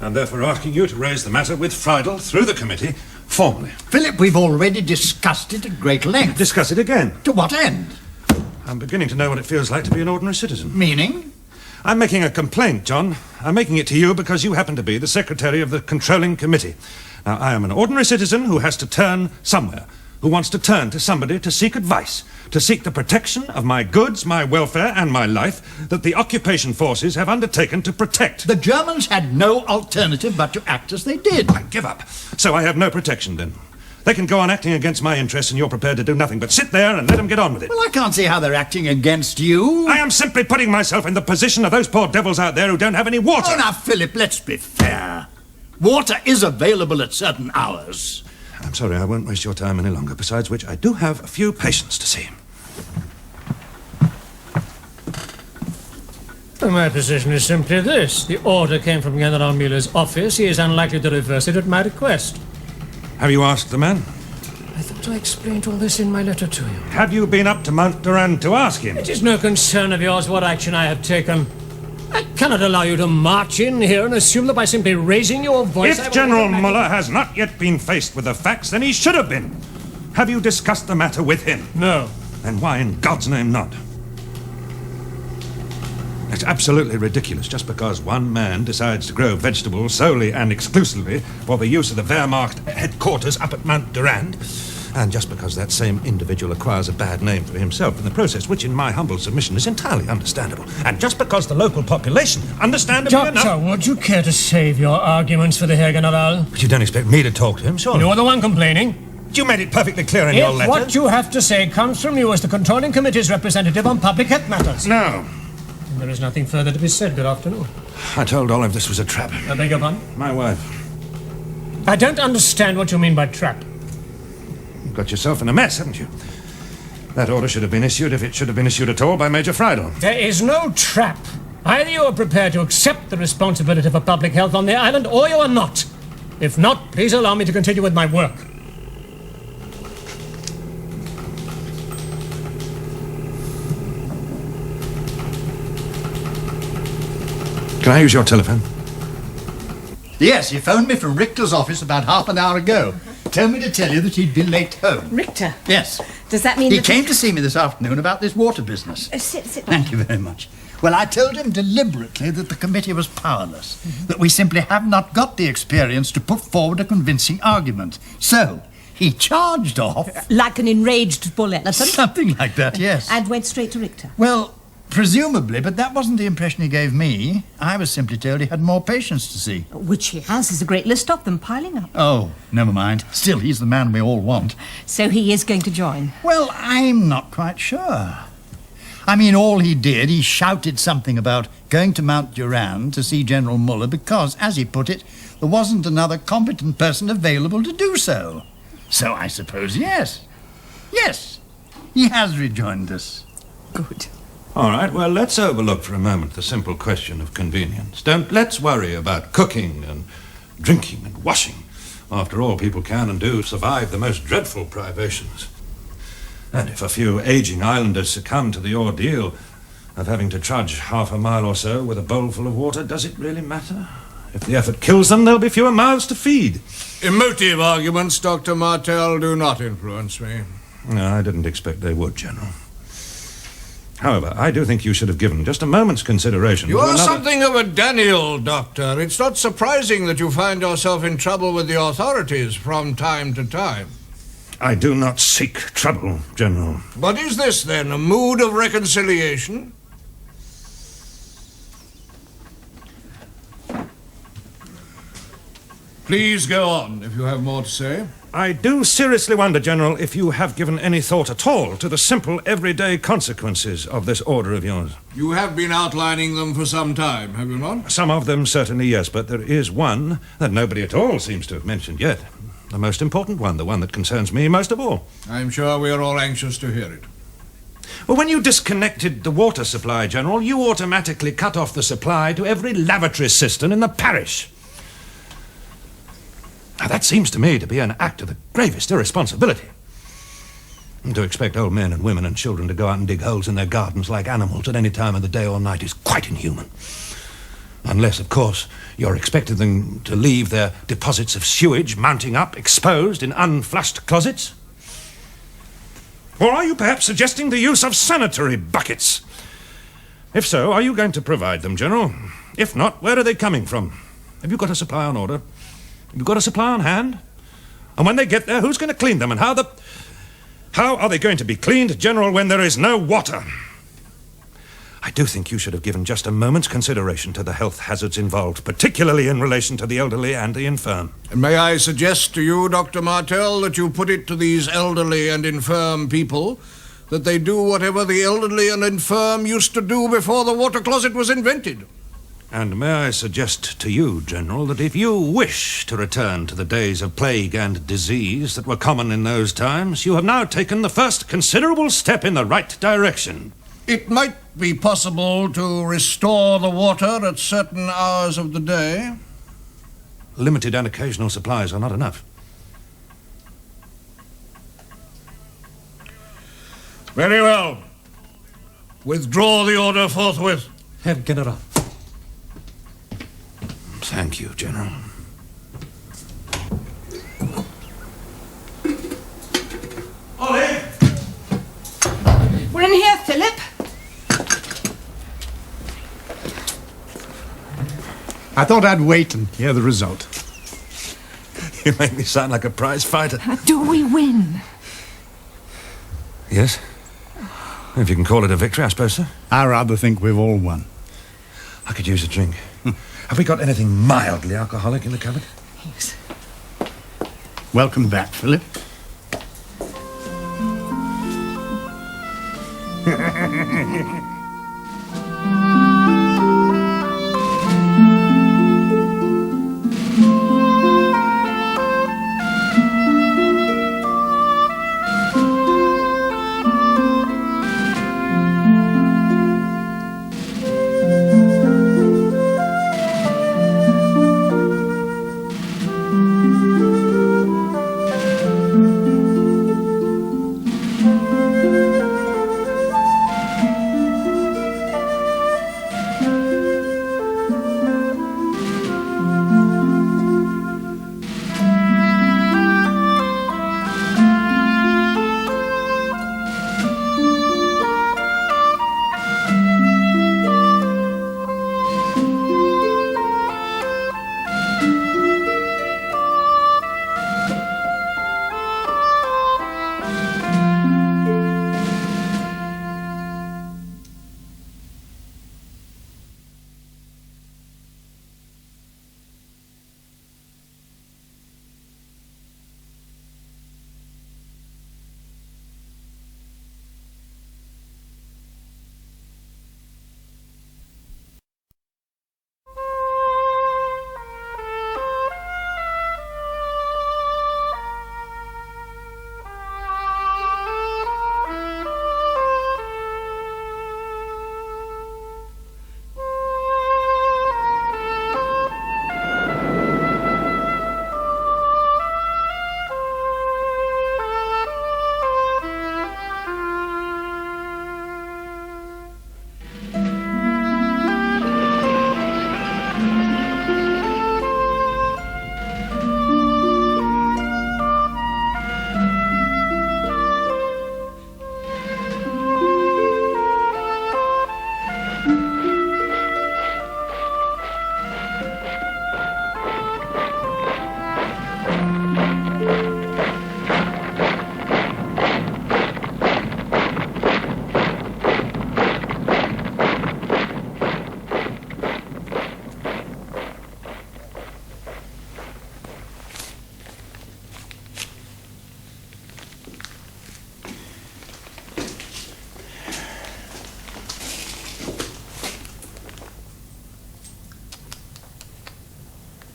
I'm therefore asking you to raise the matter with Friedel through the committee, formally. Philip, we've already discussed it at great length. Discuss it again. To what end? I'm beginning to know what it feels like to be an ordinary citizen. Meaning? I'm making a complaint, John. I'm making it to you because you happen to be the secretary of the controlling committee. Now, I am an ordinary citizen who has to turn somewhere, who wants to turn to somebody to seek advice, to seek the protection of my goods, my welfare, and my life that the occupation forces have undertaken to protect. The Germans had no alternative but to act as they did. I give up. So I have no protection then. They can go on acting against my interests and you're prepared to do nothing but sit there and let them get on with it. Well, I can't see how they're acting against you. I am simply putting myself in the position of those poor devils out there who don't have any water. Oh, now, Philip, let's be fair. Water is available at certain hours. I'm sorry, I won't waste your time any longer. Besides which, I do have a few patients to see. Well, my position is simply this. The order came from General Müller's office. He is unlikely to reverse it at my request. Have you asked the man? I thought I explained all this in my letter to you. Have you been up to Mount Durand to ask him? It is no concern of yours what action I have taken. I cannot allow you to march in here and assume that by simply raising your voice... If General Müller has not yet been faced with the facts, then he should have been. Have you discussed the matter with him? No. Then why in God's name not? It's absolutely ridiculous just because one man decides to grow vegetables solely and exclusively for the use of the Wehrmacht headquarters up at Mount Durand, and just because that same individual acquires a bad name for himself in the process, which in my humble submission is entirely understandable, and just because the local population, understandably enough... Doctor, would you care to save your arguments for the Herr General? But you don't expect me to talk to him, surely? You're the one complaining. You made it perfectly clear in your letter. If what you have to say comes from you as the controlling committee's representative on public health matters. No. There is nothing further to be said. Good afternoon. I told Olive this was a trap. I beg your pardon? My wife. I don't understand what you mean by trap. You've got yourself in a mess, haven't you? That order should have been issued, if it should have been issued at all, by Major Friedel. There is no trap. Either you are prepared to accept the responsibility for public health on the island, or you are not. If not, please allow me to continue with my work. Can I use your telephone? Yes, he phoned me from Richter's office about half an hour ago. Told me to tell you that he'd been late home. Richter? Yes. Does that mean he that... came to see me this afternoon about this water business. Sit down. Thank you very much. Well, I told him deliberately that the committee was powerless, that we simply have not got the experience to put forward a convincing argument. So, he charged off... Like an enraged bull elephant? Something like that, yes. And went straight to Richter? Well, presumably, but that wasn't the impression he gave me. I was simply told he had more patients to see. Which he has. There's a great list of them piling up. Oh, never mind. Still, he's the man we all want. So he is going to join? Well, I'm not quite sure. I mean, all he did, he shouted something about going to Mount Durand to see General Müller because, as he put it, there wasn't another competent person available to do so. So I suppose yes. Yes, he has rejoined us. Good. All right, well, let's overlook for a moment the simple question of convenience. Let's worry about cooking and drinking and washing. After all, people can and do survive the most dreadful privations. And if a few aging islanders succumb to the ordeal of having to trudge half a mile or so with a bowl full of water, does it really matter? If the effort kills them, there'll be fewer mouths to feed. Emotive arguments, Dr. Martell, do not influence me. No, I didn't expect they would, General. However, I do think you should have given just a moment's consideration. You are something of a Daniel, Doctor. It's not surprising that you find yourself in trouble with the authorities from time to time. I do not seek trouble, General. But is this, then, a mood of reconciliation? Please go on, if you have more to say. I do seriously wonder, General, if you have given any thought at all to the simple, everyday consequences of this order of yours. You have been outlining them for some time, have you not? Some of them, certainly, yes, but there is one that nobody at all seems to have mentioned yet. The most important one, the one that concerns me most of all. I'm sure we are all anxious to hear it. Well, when you disconnected the water supply, General, you automatically cut off the supply to every lavatory cistern in the parish. Now, that seems to me to be an act of the gravest irresponsibility. And to expect old men and women and children to go out and dig holes in their gardens like animals at any time of the day or night is quite inhuman. Unless, of course, you're expecting them to leave their deposits of sewage mounting up, exposed in unflushed closets. Or are you perhaps suggesting the use of sanitary buckets? If so, are you going to provide them, General? If not, where are they coming from? Have you got a supply on order? Have you got a supply on hand? And when they get there, who's going to clean them? And how are they going to be cleaned, General, when there is no water? I do think you should have given just a moment's consideration to the health hazards involved, particularly in relation to the elderly and the infirm. And may I suggest to you, Dr. Martell, that you put it to these elderly and infirm people that they do whatever the elderly and infirm used to do before the water closet was invented. And may I suggest to you, General, that if you wish to return to the days of plague and disease that were common in those times, you have now taken the first considerable step in the right direction. It might be possible to restore the water at certain hours of the day. Limited and occasional supplies are not enough. Very well. Withdraw the order forthwith. Herr General. Thank you, General. Ollie! We're in here, Philip. I thought I'd wait and hear the result. You make me sound like a prize fighter. Do we win? Yes. If you can call it a victory, I suppose so. I rather think we've all won. I could use a drink. Have we got anything mildly alcoholic in the cupboard? Yes. Welcome back, Philip.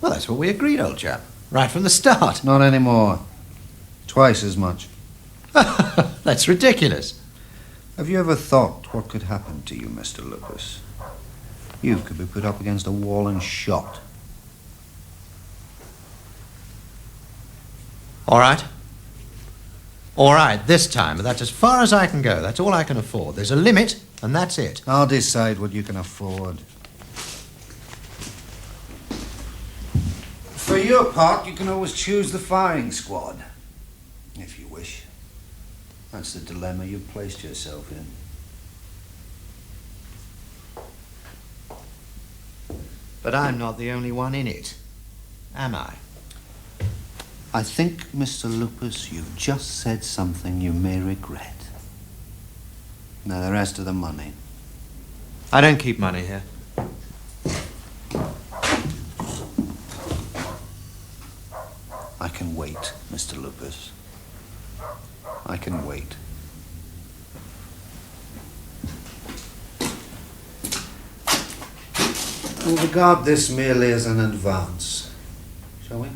Well, that's what we agreed, old chap. Right from the start. Not anymore. Twice as much. That's ridiculous. Have you ever thought what could happen to you, Mr. Lucas? You could be put up against a wall and shot. All right. All right, this time, but that's as far as I can go. That's all I can afford. There's a limit, and that's it. I'll decide what you can afford. For your part, you can always choose the firing squad, if you wish. That's the dilemma you've placed yourself in. But I'm not the only one in it, am I? I think, Mr. Lupus, you've just said something you may regret. Now, the rest of the money. I don't keep money here. I can wait, Mr. Lupus. I can wait. We'll regard this merely as an advance, shall we?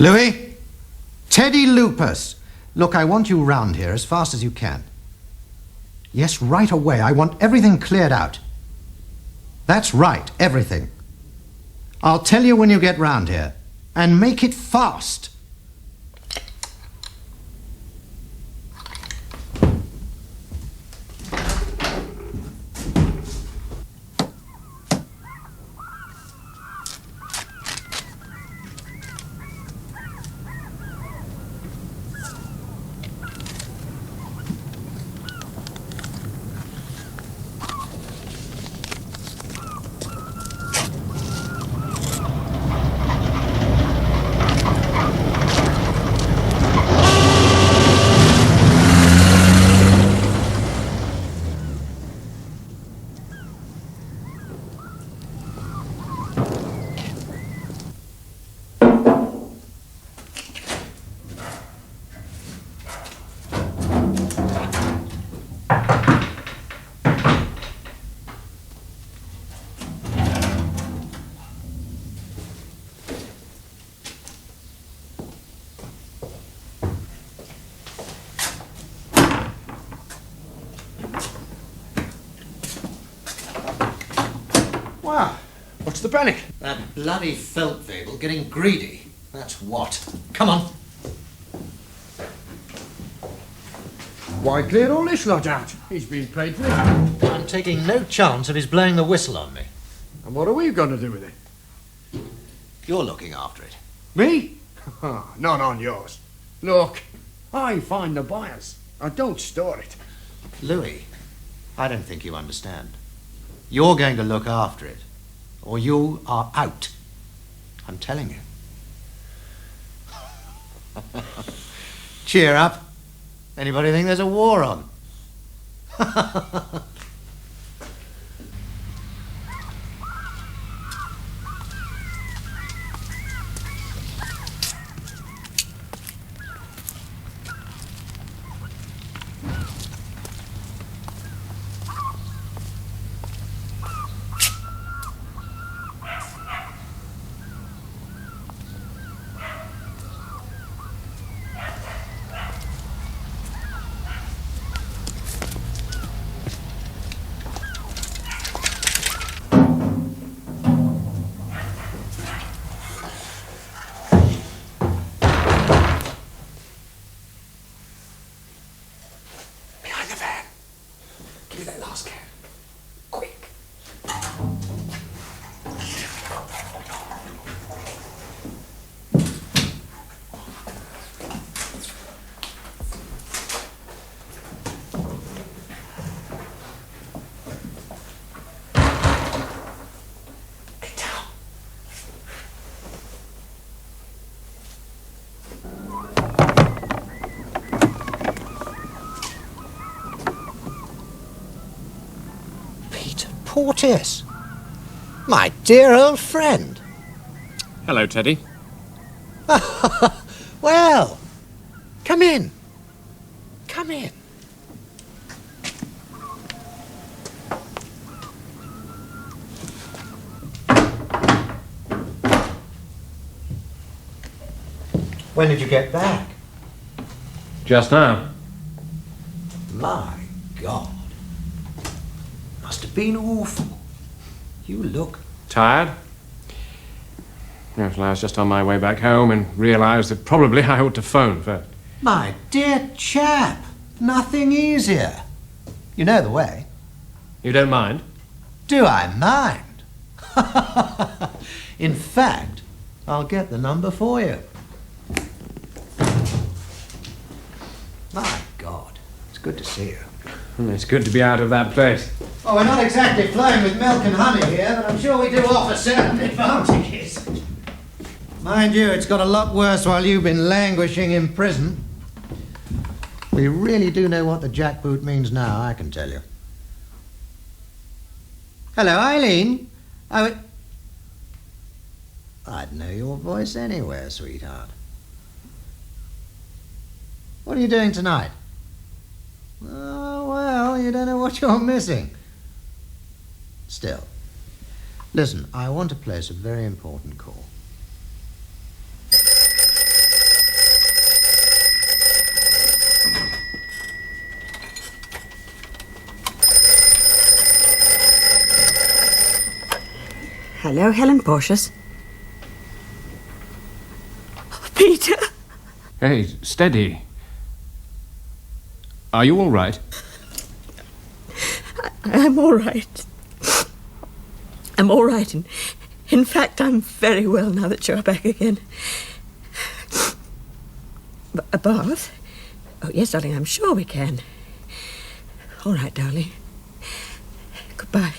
Louis? Teddy Lupus. Look, I want you round here as fast as you can. Yes, right away. I want everything cleared out. That's right, everything. I'll tell you when you get round here. And make it fast. Wow, what's the panic? That bloody Feldwebel getting greedy. That's what. Come on. Why clear all this lot out? He's been paid for it. I'm taking no chance of his blowing the whistle on me. And what are we going to do with it? You're looking after it. Me? Not on yours. Look, I find the buyers. I don't store it. Louis, I don't think you understand. You're going to look after it, or you are out. I'm telling you. Cheer up. Anybody think there's a war on? Portis. My dear old friend. Hello, Teddy. Well, come in. Come in. When did you get back? Just now. My God. Must have been awful. You look... Tired? Yes, well, I was just on my way back home and realised that probably I ought to phone first. My dear chap, nothing easier. You know the way. You don't mind? Do I mind? In fact, I'll get the number for you. My God, it's good to see you. It's good to be out of that place. Oh, we're not exactly flowing with milk and honey here, but I'm sure we do offer certain advantages. Mind you, it's got a lot worse while you've been languishing in prison. We really do know what the jackboot means now, I can tell you. Hello, Eileen. I'd know your voice anywhere, sweetheart. What are you doing tonight? Oh, well, you don't know what you're missing. Still, listen, I want to place a very important call. Hello, Helen Porteous. Peter! Hey, steady. Are you all right? I'm all right. I'm all right. In fact, I'm very well now that you're back again. A bath? Oh, yes, darling, I'm sure we can. All right, darling. Goodbye.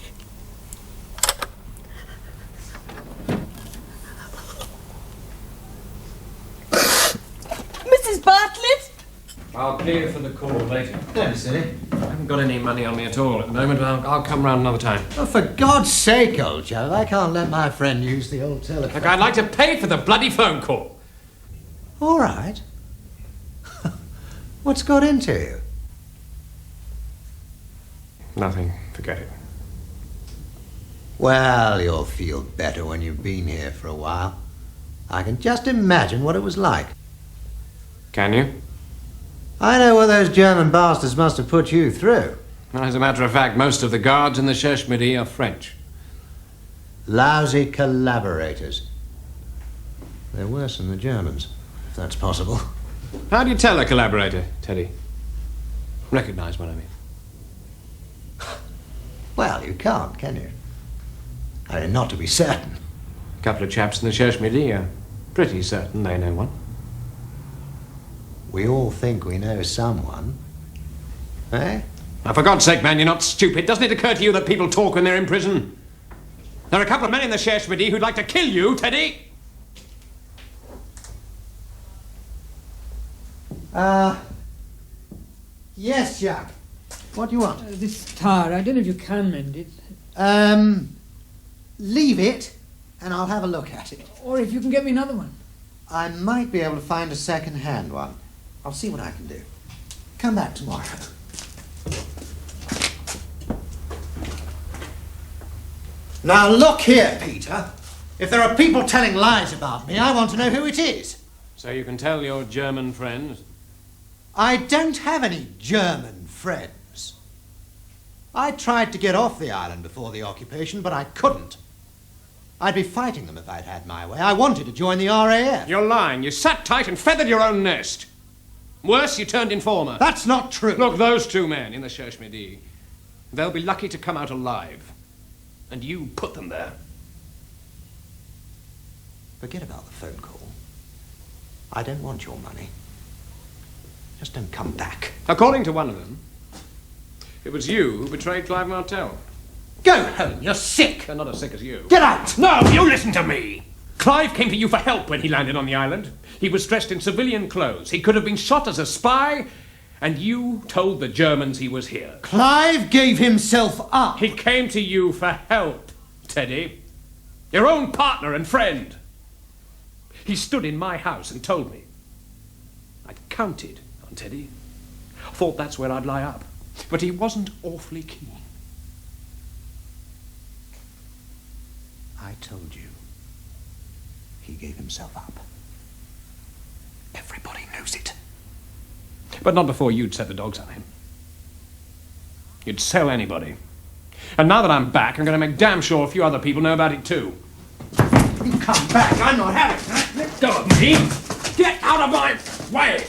Mrs. Bartlett? I'll clear for the call later. Don't be silly. I haven't got any money on me at all at the moment, but I'll come round another time. Oh, for God's sake, old chap, I can't let my friend use the old telephone. Look, I'd like to pay for the bloody phone call. All right. What's got into you? Nothing. Forget it. Well, you'll feel better when you've been here for a while. I can just imagine what it was like. Can you? I know what those German bastards must have put you through. As a matter of fact, most of the guards in the Cherche Midi are French. Lousy collaborators. They're worse than the Germans, if that's possible. How do you tell a collaborator, Teddy? Recognise what I mean. Well, you can't, can you? I mean, not to be certain. A couple of chaps in the Cherche Midi are pretty certain they know one. We all think we know someone. Eh? Now, for God's sake, man, you're not stupid. Doesn't it occur to you that people talk when they're in prison? There are a couple of men in the Cherche Midi who'd like to kill you, Teddy. Yes, Jack. What do you want? This tire, I don't know if you can mend it. Leave it, and I'll have a look at it. Or if you can get me another one. I might be able to find a second-hand one. I'll see what I can do. Come back tomorrow. Now look here, Peter. If there are people telling lies about me, I want to know who it is. So you can tell your German friends? I don't have any German friends. I tried to get off the island before the occupation, but I couldn't. I'd be fighting them if I'd had my way. I wanted to join the RAF. You're lying. You sat tight and feathered your own nest. Worse, you turned informer. That's not true. Look, those two men in the Cherche Midi, they'll be lucky to come out alive. And you put them there. Forget about the phone call. I don't want your money. Just don't come back. According to one of them, it was you who betrayed Clive Martell. Go home. You're sick. They're not as sick as you. Get out. No, you listen to me. Clive came to you for help when he landed on the island. He was dressed in civilian clothes. He could have been shot as a spy, And you told the Germans he was here. Clive gave himself up. He came to you for help, Teddy. Your own partner and friend. He stood in my house and told me. I'd counted on Teddy. Thought that's where I'd lie up. But he wasn't awfully keen. I told you. He gave himself up. Everybody knows it. But not before you'd set the dogs on him. You'd sell anybody. And now that I'm back, I'm going to make damn sure a few other people know about it too. You come back, I'm not having that. Let go of me! Get out of my way!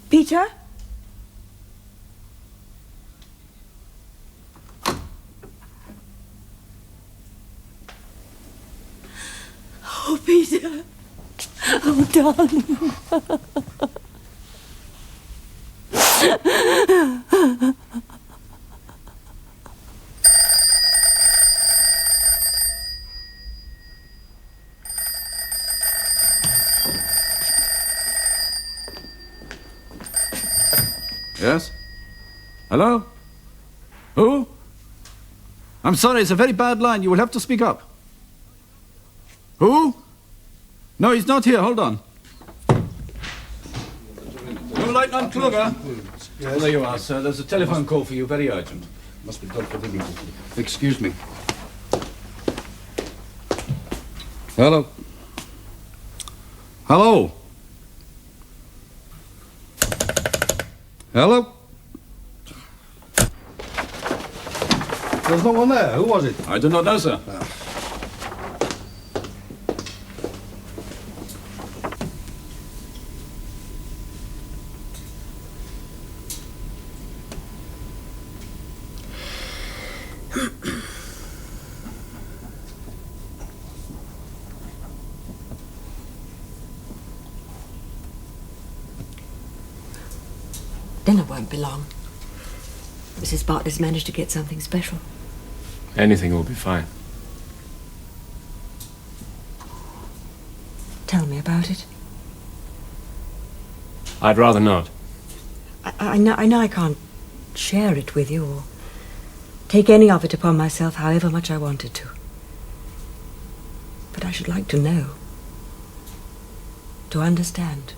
Peter? Oh, Peter. Oh, darling. Yes? Hello? Who? I'm sorry, it's a very bad line. You will have to speak up. Who? No, he's not here. Hold on. No, Lieutenant Kluger. Yeah, there you are, sir. There's a telephone call for you, very urgent. Must be done for the Excuse me. Hello. Hello. Hello? There's no one there. Who was it? I do not know, sir. Dinner won't be long. Mrs. Bartley's managed to get something special. Anything will be fine. Tell me about it. I'd rather not. I know I can't share it with you or take any of it upon myself however much I wanted to. But I should like to know. To understand.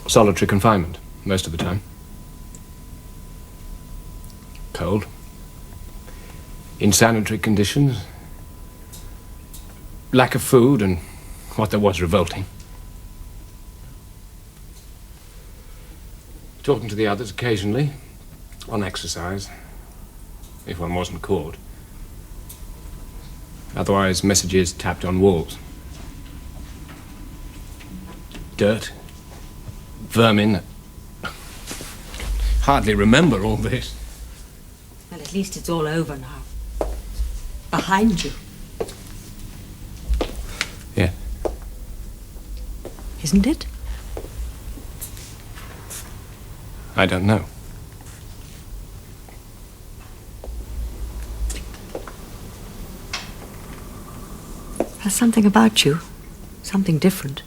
Solitary confinement, most of the time. Cold. Insanitary conditions. Lack of food and what there was revolting. Talking to the others occasionally, on exercise, if one wasn't caught. Otherwise, messages tapped on walls. Dirt. Vermin. Hardly remember all this. Well, at least it's all over now. Behind you. Yeah. Isn't it? I don't know. There's something about you. Something different.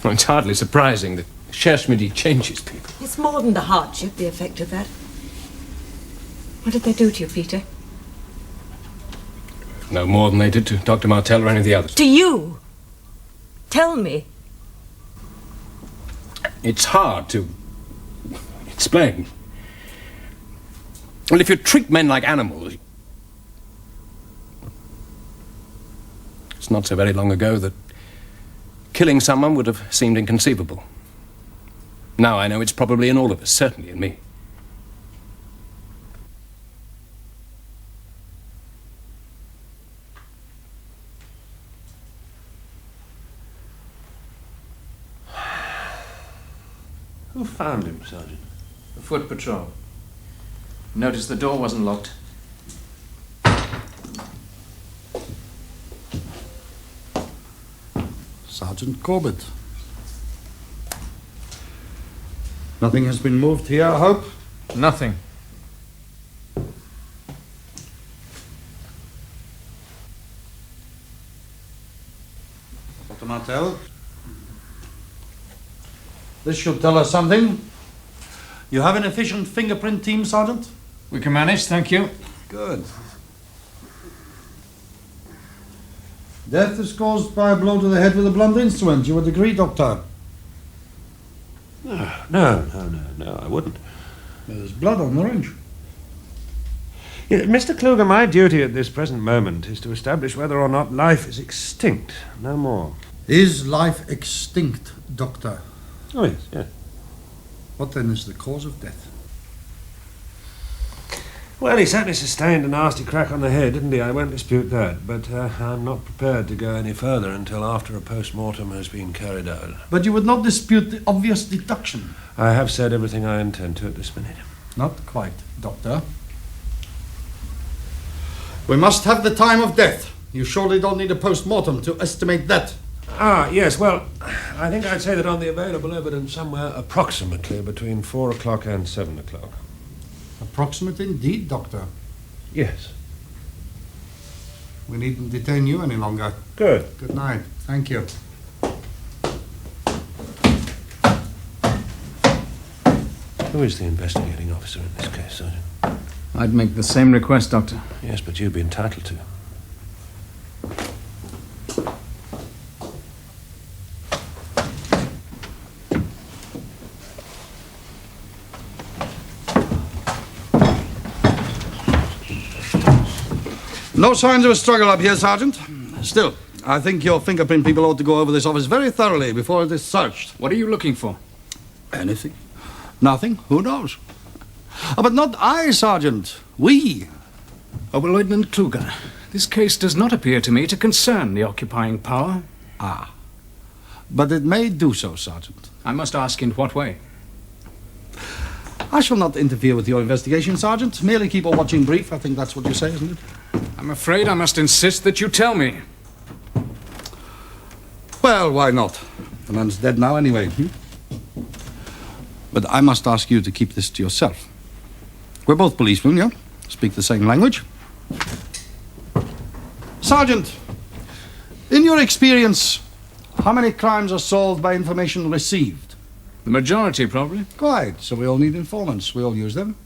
Well, it's hardly surprising that Shershmidi changes people. It's more than the hardship, the effect of that. What did they do to you, Peter? No more than they did to Dr. Martell or any of the others. To you? Tell me. It's hard to explain. Well, if you treat men like animals... It's not so very long ago that killing someone would have seemed inconceivable. Now I know it's probably in all of us, certainly in me. Who found him, Sergeant? The foot patrol. Noticed the door wasn't locked. Sergeant Corbett. Nothing has been moved here, I hope? Nothing. Dr. Martel? This should tell us something. You have an efficient fingerprint team, Sergeant? We can manage, thank you. Good. Death is caused by a blow to the head with a blunt instrument. You would agree, Doctor? No, I wouldn't. There's blood on the wrench. Yeah, Mr. Kluger, my duty at this present moment is to establish whether or not life is extinct. No more. Is life extinct, Doctor? Oh, yes, yes. What then is the cause of death? Well, he certainly sustained a nasty crack on the head, didn't he? I won't dispute that. But I'm not prepared to go any further until after a post-mortem has been carried out. But you would not dispute the obvious deduction? I have said everything I intend to at this minute. Not quite, Doctor. We must have the time of death. You surely don't need a post-mortem to estimate that. Ah, yes, well, I think I'd say that on the available evidence somewhere approximately between 4 o'clock and 7 o'clock. Approximate indeed, Doctor. Yes. We needn't detain you any longer. Good. Good night. Thank you. Who is the investigating officer in this case, Sergeant? I'd make the same request, Doctor. Yes, but you'd be entitled to. No signs of a struggle up here, Sergeant. Still, I think your fingerprint people ought to go over this office very thoroughly before it is searched. What are you looking for? Anything. Nothing. Who knows? But not I, Sergeant. We. Oberleutnant Kluger, this case does not appear to me to concern the occupying power. Ah. But it may do so, Sergeant. I must ask in what way? I shall not interfere with your investigation, Sergeant. Merely keep a watching brief. I think that's what you say, isn't it? I'm afraid I must insist that you tell me. Well, why not? The man's dead now anyway. But I must ask you to keep this to yourself. We're both policemen, yeah? Speak the same language. Sergeant, in your experience, how many crimes are solved by information received? The majority, probably. Quite. So we all need informants. We all use them.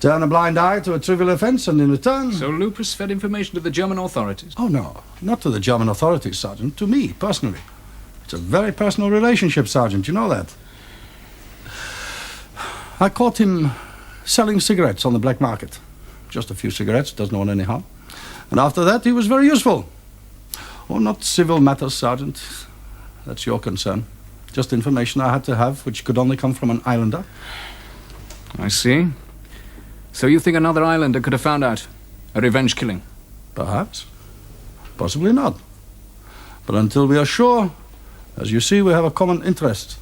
Turn a blind eye to a trivial offense, and in return... So Lupus fed information to the German authorities? Oh, no. Not to the German authorities, Sergeant. To me, personally. It's a very personal relationship, Sergeant. You know that. I caught him selling cigarettes on the black market. Just a few cigarettes, does no one any harm. And after that, he was very useful. Oh, not civil matters, Sergeant. That's your concern. Just information I had to have, which could only come from an islander. I see. So you think another islander could have found out? A revenge killing? Perhaps. Possibly not. But until we are sure, as you see, we have a common interest.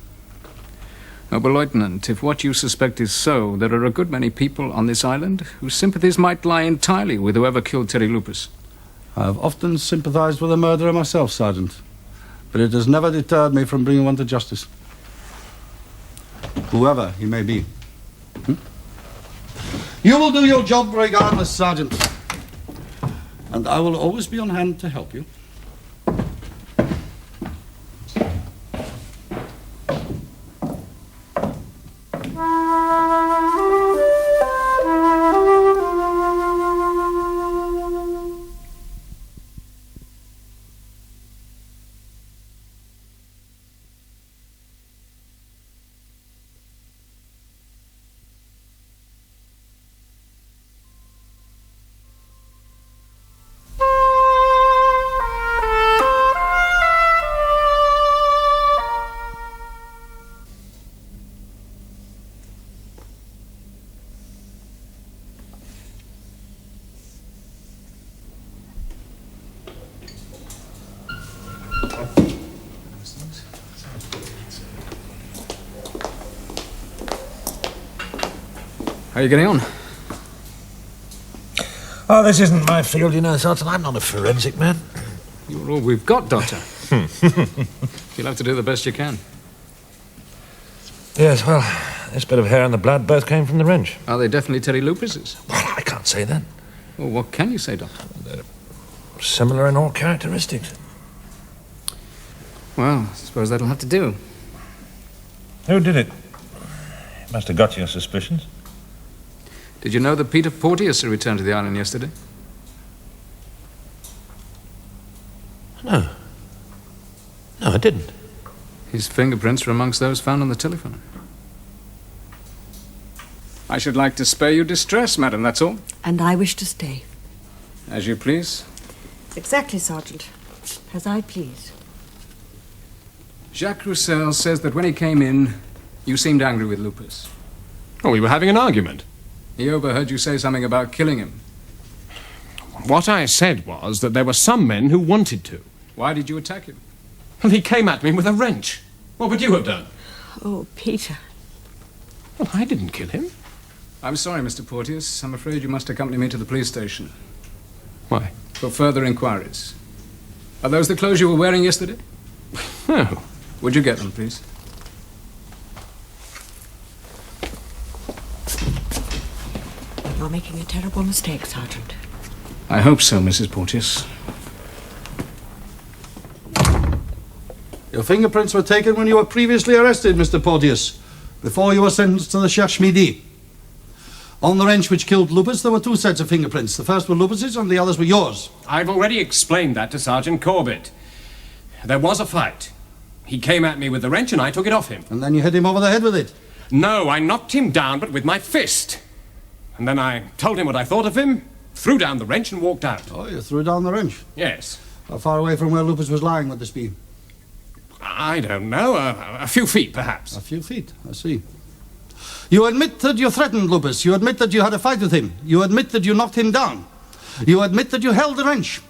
Oberleutnant, if what you suspect is so, there are a good many people on this island whose sympathies might lie entirely with whoever killed Terry Lupus. I have often sympathized with a murderer myself, Sergeant. But it has never deterred me from bringing one to justice. Whoever he may be. You will do your job regardless, Sergeant. And I will always be on hand to help you. How are you getting on? Oh, this isn't my field, you know, Sergeant. I'm not a forensic man. You're all we've got, Doctor. You'll have to do the best you can. Yes, well, this bit of hair and the blood both came from the wrench. Are they definitely Teddy Lupus's? Well, I can't say that. Well, what can you say, Doctor? They're similar in all characteristics. Well, I suppose that'll have to do. Who did it? Must have got your suspicions. Did you know that Peter Porteous had returned to the island yesterday? No. No, I didn't. His fingerprints were amongst those found on the telephone. I should like to spare you distress, madam, that's all. And I wish to stay. As you please. Exactly, Sergeant. As I please. Jacques Roussel says that when he came in, you seemed angry with Lupus. Oh, we were having an argument. He overheard you say something about killing him. What I said was that there were some men who wanted to. Why did you attack him? Well, he came at me with a wrench. What would you have done? Oh, Peter. Well, I didn't kill him. I'm sorry, Mr. Porteous. I'm afraid you must accompany me to the police station. Why? For further inquiries. Are those the clothes you were wearing yesterday? No. Would you get them, please? You're making a terrible mistake, Sergeant. I hope so, Mrs. Porteous. Your fingerprints were taken when you were previously arrested, Mr. Porteous, before you were sentenced to the Cherche Midi. On the wrench which killed Lupus, there were two sets of fingerprints. The first were Lupus's and the others were yours. I've already explained that to Sergeant Corbett. There was a fight. He came at me with the wrench and I took it off him. And then you hit him over the head with it? No, I knocked him down, but with my fist. And then I told him what I thought of him, threw down the wrench and walked out. Oh, you threw down the wrench? Yes. How far away from where Lupus was lying would this be? I don't know, a few feet, perhaps. A few feet, I see. You admit that you threatened Lupus. You admit that you had a fight with him. You admit that you knocked him down. You admit that you held the wrench.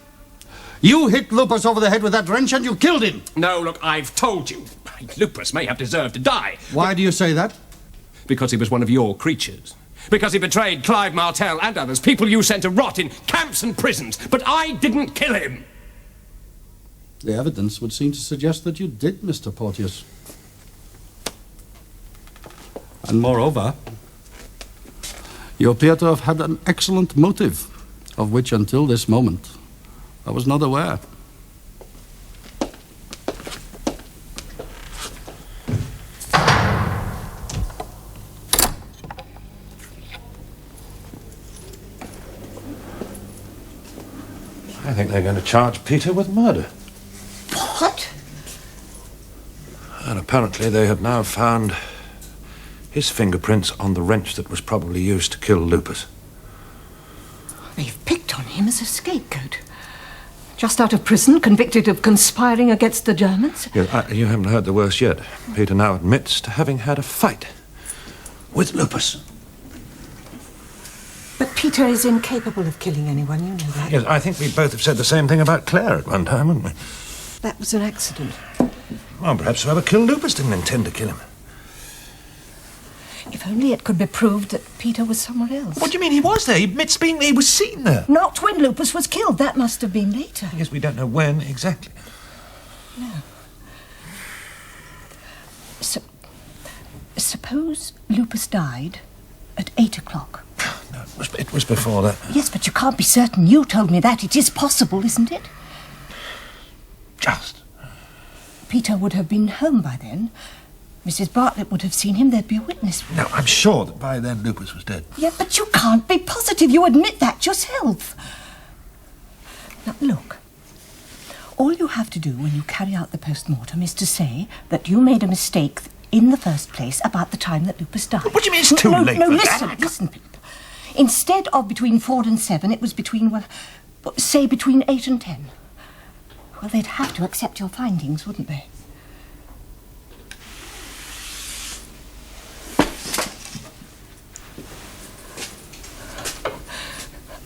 You hit Lupus over the head with that wrench and you killed him. No, look, I've told you. Lupus may have deserved to die. Why do you say that? Because he was one of your creatures. Because he betrayed Clive Martel and others, people you sent to rot in camps and prisons. But I didn't kill him. The evidence would seem to suggest that you did, Mr. Porteous. And moreover, you appear to have had an excellent motive, of which until this moment I was not aware. I think they're going to charge Peter with murder. What? And apparently they have now found his fingerprints on the wrench that was probably used to kill Lupus. They've picked on him as a scapegoat. Just out of prison, convicted of conspiring against the Germans. Yeah, you haven't heard the worst yet. Peter now admits to having had a fight with Lupus. But Peter is incapable of killing anyone, you know that. Yes, I think we both have said the same thing about Claire at one time, haven't we? That was an accident. Well, perhaps whoever killed Lupus didn't intend to kill him. If only it could be proved that Peter was somewhere else. What do you mean he was there? He admits he was seen there. Not when Lupus was killed. That must have been later. Yes, we don't know when exactly. No. Suppose Lupus died at 8 o'clock. No, it was before that. Yes, but you can't be certain. You told me that. It is possible, isn't it? Just. Peter would have been home by then. Mrs. Bartlett would have seen him. There'd be a witness. No, I'm sure that by then Lupus was dead. Yeah, but you can't be positive. You admit that yourself. Now, look. All you have to do when you carry out the post-mortem is to say that you made a mistake in the first place about the time that Lupus died. What do you mean it's too late No, for listen, that? listen, Peter. Instead of between 4 and 7, it was between, well, say between 8 and 10. Well, they'd have to accept your findings, wouldn't they?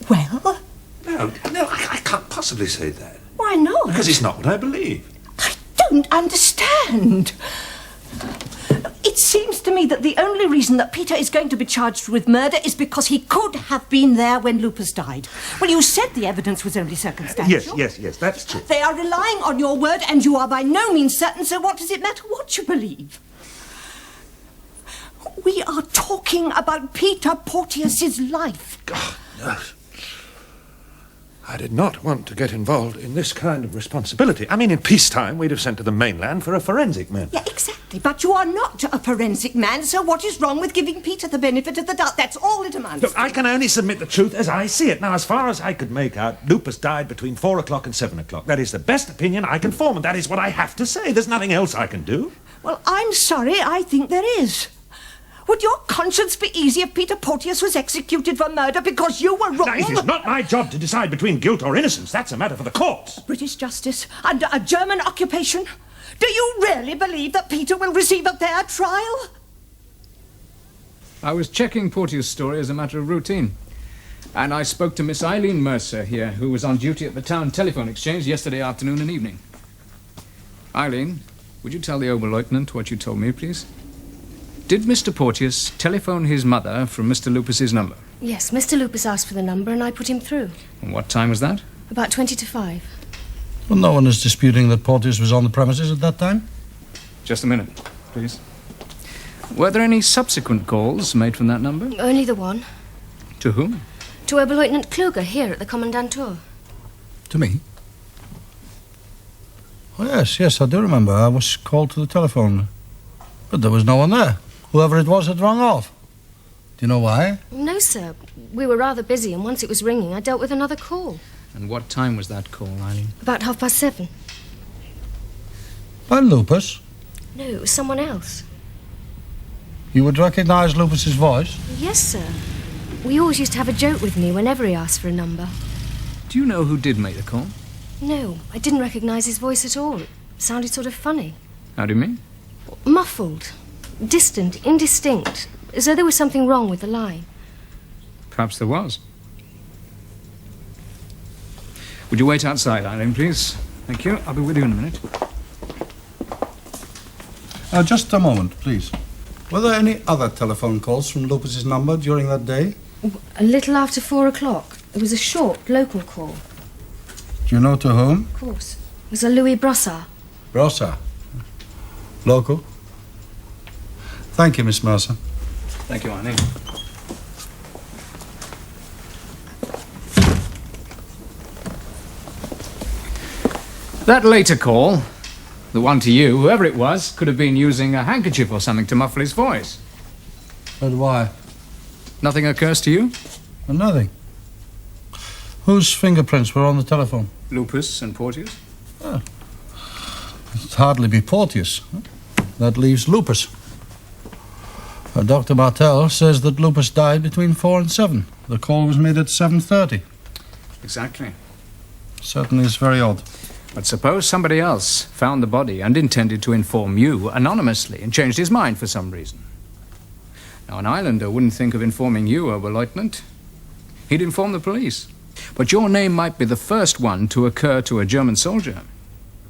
Well? No, I can't possibly say that. Why not? Because it's not what I believe. I don't understand. It seems to me me that the only reason that Peter is going to be charged with murder is because he could have been there when Lupus died. Well, you said the evidence was only circumstantial. Yes, that's true. They are relying on your word, and you are by no means certain, so what does it matter what you believe? We are talking about Peter Porteus's life. No. I did not want to get involved in this kind of responsibility. I mean, in peacetime, we'd have sent to the mainland for a forensic man. Yeah, exactly. But you are not a forensic man, so what is wrong with giving Peter the benefit of the doubt? That's all it amounts Look, to. I can only submit the truth as I see it. Now, as far as I could make out, Lupus died between 4 o'clock and 7 o'clock. That is the best opinion I can form, and that is what I have to say. There's nothing else I can do. Well, I'm sorry, I think there is. Would your conscience be easy if Peter Porteus was executed for murder because you were wrong? Now, it is not my job to decide between guilt or innocence. That's a matter for the courts. British justice under a German occupation? Do you really believe that Peter will receive a fair trial? I was checking Porteous' story as a matter of routine. And I spoke to Miss Eileen Mercer here, who was on duty at the town telephone exchange yesterday afternoon and evening. Eileen, would you tell the Oberleutnant what you told me, please? Did Mr. Porteous telephone his mother from Mr. Lupus's number? Yes, Mr. Lupus asked for the number and I put him through. And what time was that? About 20 to 5. Well, no one is disputing that Porteous was on the premises at that time. Just a minute, please. Were there any subsequent calls made from that number? Only the one. To whom? To Oberleutnant Kluger here at the Kommandantur. To me? Oh, yes, I do remember. I was called to the telephone. But there was no one there. Whoever it was had rung off. Do you know why? No, sir. We were rather busy, and once it was ringing, I dealt with another call. And what time was that call, Eileen? About 7:30. By Lupus? No, it was someone else. You would recognize Lupus's voice? Yes, sir. We always used to have a joke with me whenever he asked for a number. Do you know who did make the call? No, I didn't recognize his voice at all. It sounded sort of funny. How do you mean? Muffled. Distant, indistinct. As though there was something wrong with the line. Perhaps there was. Would you wait outside, Eileen, please? Thank you. I'll be with you in a minute. Just a moment, please. Were there any other telephone calls from Lupus's number during that day? A little after 4 o'clock. There was a short local call. Do you know to whom? Of course. It was a Louis Brossard. Brossard. Local. Thank you, Miss Mercer. Thank you, Eileen. That later call, the one to you, whoever it was, could have been using a handkerchief or something to muffle his voice. But why? Nothing occurs to you? Nothing. Whose fingerprints were on the telephone? Lupus and Porteous. Oh. It'd hardly be Porteous. That leaves Lupus. Dr. Martel says that Lupus died between 4 and 7. The call was made at 7:30. Exactly. Certainly is very odd. But suppose somebody else found the body and intended to inform you anonymously and changed his mind for some reason. Now, an islander wouldn't think of informing you, Oberleutnant. He'd inform the police. But your name might be the first one to occur to a German soldier.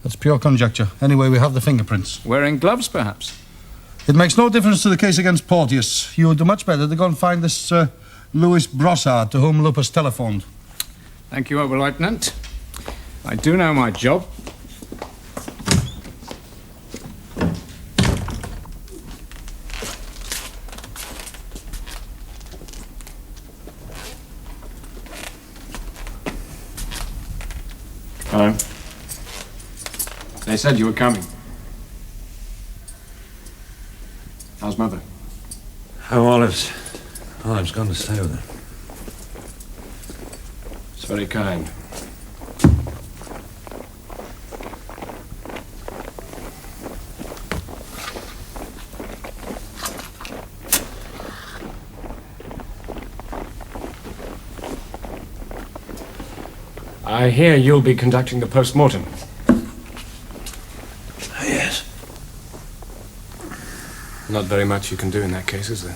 That's pure conjecture. Anyway, we have the fingerprints. Wearing gloves, perhaps? It makes no difference to the case against Porteous. You would do much better to go and find this Louis Brossard to whom Lupus telephoned. Thank you, Oberleutnant. I do know my job. Hello. They said you were coming. How's Mother? How Olive's gone to stay with her. It's very kind. I hear you'll be conducting the post-mortem. Yes. Not very much you can do in that case, is there?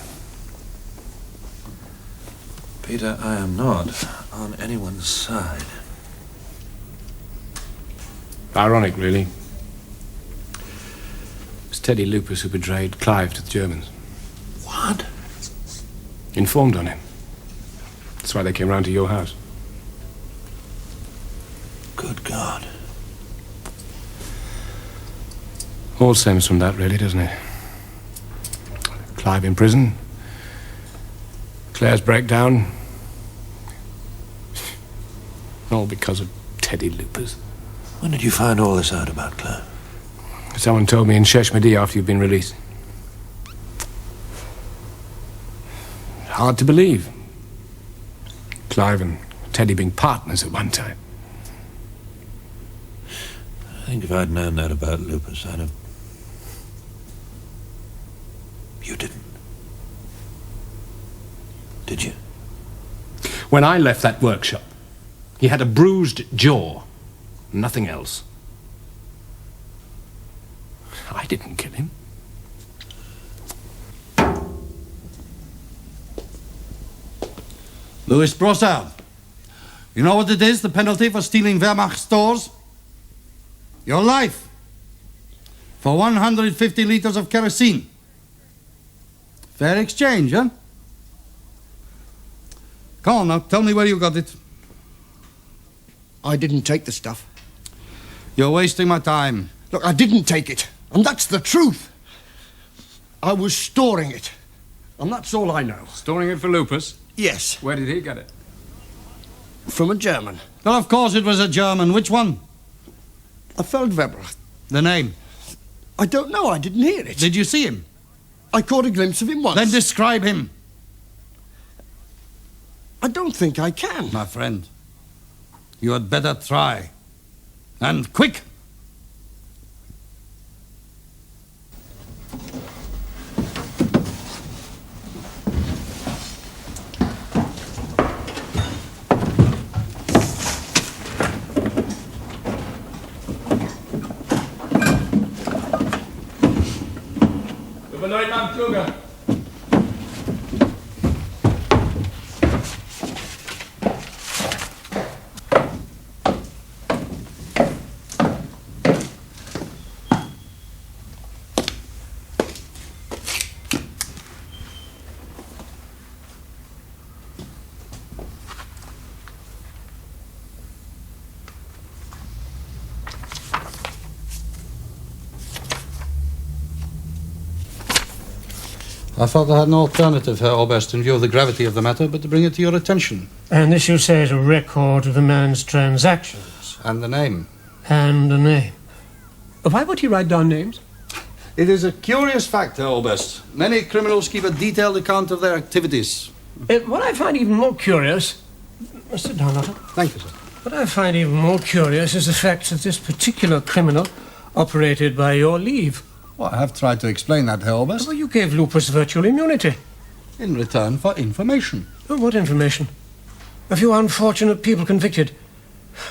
Peter, I am not on anyone's side. Ironic, really. It was Teddy Lupus who betrayed Clive to the Germans. Informed on him. That's why they came round to your house. Good God. All stems from that, really, doesn't it? Clive in prison. Claire's breakdown. All because of Teddy Loopers. When did you find all this out about Claire? Someone told me in Sheshmedi after you'd been released. Hard to believe. Clive and Teddy being partners at one time. I think if I'd known that about Lupus, I'd have... You didn't. Did you? When I left that workshop, he had a bruised jaw. Nothing else. I didn't kill him. Louis Brossard. You know what it is, the penalty for stealing Wehrmacht stores? Your life. For 150 liters of kerosene. Fair exchange, huh? Come on now, tell me where you got it. I didn't take the stuff. You're wasting my time. Look, I didn't take it, and that's the truth. I was storing it, and that's all I know. Storing it for Lupus? Yes. Where did he get it? From a German. Well, of course it was a German. Which one? A Feldweber. The name? I don't know, I didn't hear it. Did you see him? I caught a glimpse of him once. Then describe him. I don't think I can. My friend, you had better try. And quick! Leutnant Kluger. I thought I had no alternative, Herr Oberst, in view of the gravity of the matter, but to bring it to your attention. And this, you say, is a record of the man's transactions? And the name. And the name. Why would he write down names? It is a curious fact, Herr Oberst. Many criminals keep a detailed account of their activities. What I find even more curious... Sit down, Otto. Thank you, sir. What I find even more curious is the fact that this particular criminal operated by your leave. Well, I have tried to explain that, Herr Oberst. Well, you gave Lupus virtual immunity. In return for information. Oh, what information? A few unfortunate people convicted.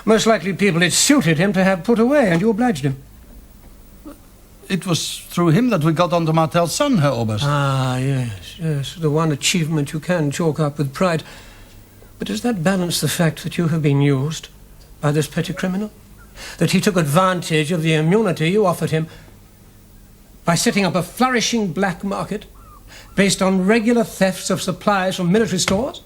Most likely people it suited him to have put away, and you obliged him. It was through him that we got onto Martel's son, Herr Oberst. Ah, yes, yes. The one achievement you can chalk up with pride. But does that balance the fact that you have been used by this petty criminal? That he took advantage of the immunity you offered him by setting up a flourishing black market based on regular thefts of supplies from military stores?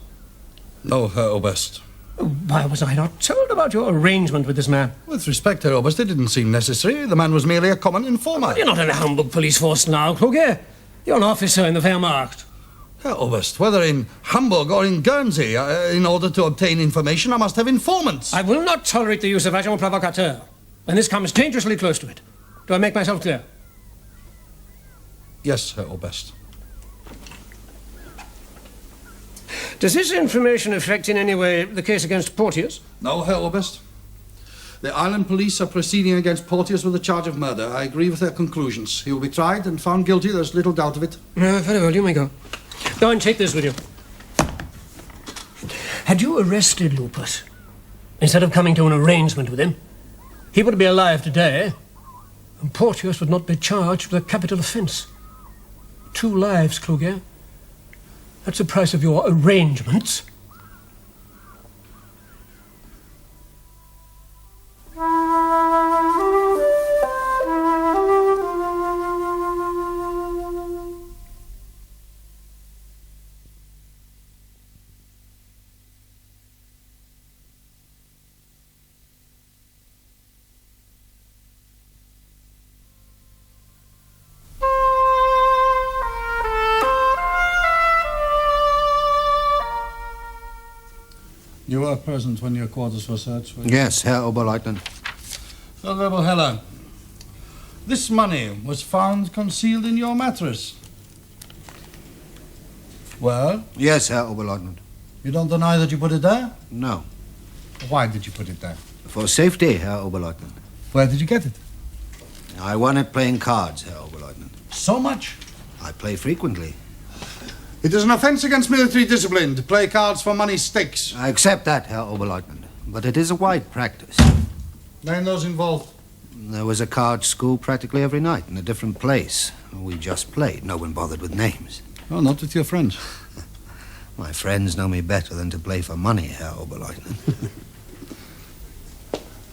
No, Herr Oberst. Why was I not told about your arrangement with this man? With respect, Herr Oberst, it didn't seem necessary. The man was merely a common informer. Well, you're not in a humble police force now, Kluge. You're an officer in the Wehrmacht. Herr Oberst, whether in Hamburg or in Guernsey, in order to obtain information, I must have informants. I will not tolerate the use of agent provocateur. And this comes dangerously close to it. Do I make myself clear? Yes, Herr Oberst. Does this information affect in any way the case against Porteous? No, Herr Oberst. The island police are proceeding against Porteous with a charge of murder. I agree with their conclusions. He will be tried and found guilty, there's little doubt of it. Very well, you may go. Go and take this with you. Had you arrested Lupus, instead of coming to an arrangement with him, he would be alive today, and Porteous would not be charged with a capital offence. 2 lives, Kluge. That's the price of your arrangements. You were present when your quarters were searched, were you? Yes, Herr Oberleutnant. Honorable Heller, this money was found concealed in your mattress. Well? Yes, Herr Oberleutnant. You don't deny that you put it there? No. Why did you put it there? For safety, Herr Oberleutnant. Where did you get it? I won it playing cards, Herr Oberleutnant. So much? I play frequently. It is an offense against military discipline to play cards for money stakes. I accept that, Herr Oberleutnant. But it is a wide practice. Name those involved. There was a card school practically every night in a different place. We just played. No one bothered with names. Oh, not with your friends. My friends know me better than to play for money, Herr Oberleutnant.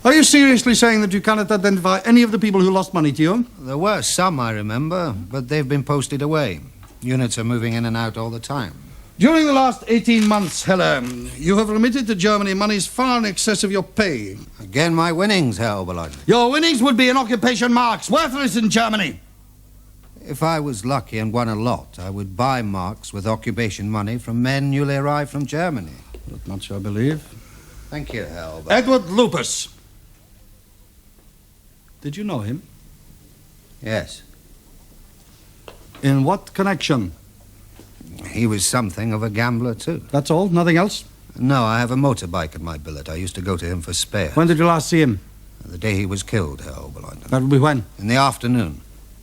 Are you seriously saying that you cannot identify any of the people who lost money to you? There were some, I remember, but they've been posted away. Units are moving in and out all the time. During the last 18 months, Heller, you have remitted to Germany monies far in excess of your pay. Again, my winnings, Herr Oberleutnant. Your winnings would be in occupation marks, worthless in Germany. If I was lucky and won a lot, I would buy marks with occupation money from men newly arrived from Germany. That much I believe. Thank you, Herr Oberleutnant. Edward Lupus. Did you know him? Yes. In what connection? He was something of a gambler, too. That's all? Nothing else? No, I have a motorbike at my billet. I used to go to him for spares. When did you last see him? The day he was killed, Herr Oberleutnant. That will be when? In the afternoon.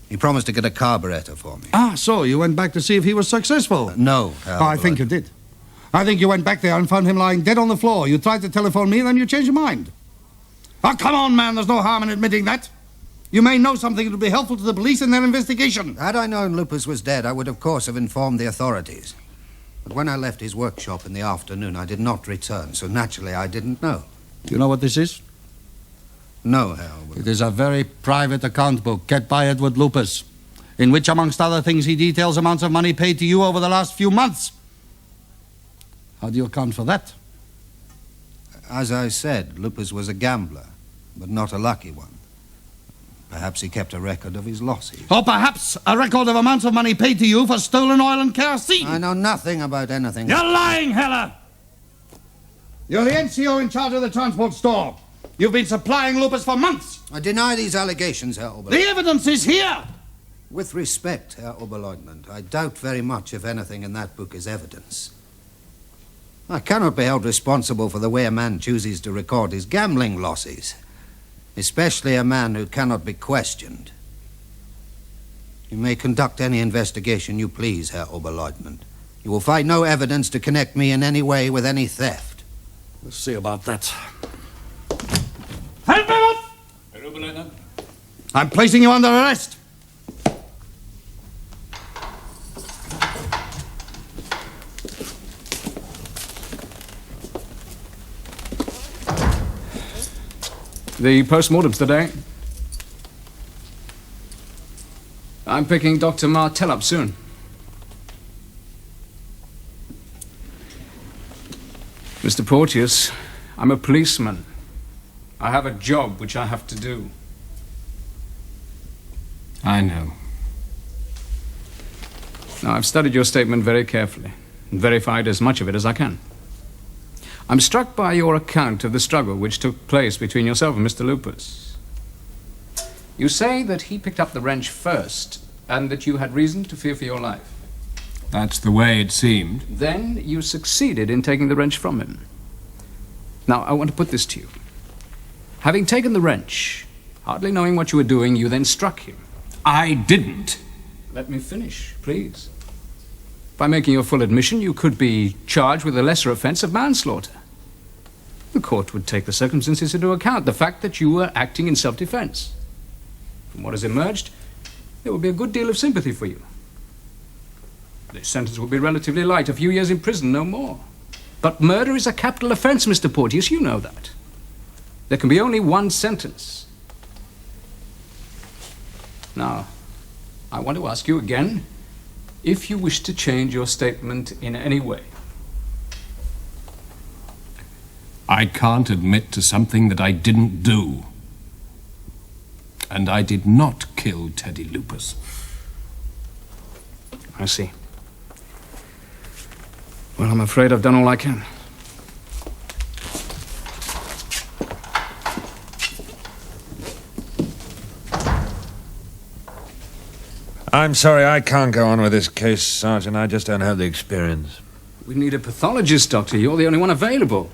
He promised to get a carburetor for me. Ah, so you went back to see if he was successful? No, Herr I think you did. I think you went back there and found him lying dead on the floor. You tried to telephone me, then you changed your mind. Oh, come on, man. There's no harm in admitting that. You may know something that would be helpful to the police in their investigation. Had I known Lupus was dead, I would, of course, have informed the authorities. But when I left his workshop in the afternoon, I did not return, so naturally I didn't know. Do you know what this is? No, Herr Oberleutnant. It is a very private account book kept by Edward Lupus, in which, amongst other things, he details amounts of money paid to you over the last few months. How do you account for that? As I said, Lupus was a gambler, but not a lucky one. Perhaps he kept a record of his losses. Or perhaps a record of amounts of money paid to you for stolen oil and kerosene. I know nothing about anything. You're lying, Heller! You're the NCO in charge of the transport store. You've been supplying Lupus for months. I deny these allegations, Herr Oberleutnant. The evidence is here! With respect, Herr Oberleutnant, I doubt very much if anything in that book is evidence. I cannot be held responsible for the way a man chooses to record his gambling losses, especially a man who cannot be questioned. You may conduct any investigation you please, Herr Oberleutnant. You will find no evidence to connect me in any way with any theft. We'll see about that. Herr Oberleutnant. I'm placing you under arrest. The postmortems today. I'm picking Dr. Martel up soon. Mr. Porteous, I'm a policeman. I have a job which I have to do. I know. Now, I've studied your statement very carefully and verified as much of it as I can. I'm struck by your account of the struggle which took place between yourself and Mr. Lupus. You say that he picked up the wrench first and that you had reason to fear for your life. That's the way it seemed. Then you succeeded in taking the wrench from him. Now, I want to put this to you. Having taken the wrench, hardly knowing what you were doing, you then struck him. I didn't. Let me finish, please. By making your full admission, you could be charged with a lesser offense of manslaughter. The court would take the circumstances into account, the fact that you were acting in self-defense. From what has emerged, there will be a good deal of sympathy for you. The sentence will be relatively light, a few years in prison, no more. But murder is a capital offense, Mr. Porteous, you know that. There can be only one sentence. Now, I want to ask you again, if you wish to change your statement in any way. I can't admit to something that I didn't do. And I did not kill Teddy Lupus. I see. Well, I'm afraid I've done all I can. I'm sorry, I can't go on with this case, Sergeant. I just don't have the experience. We need a pathologist, Doctor. You're the only one available.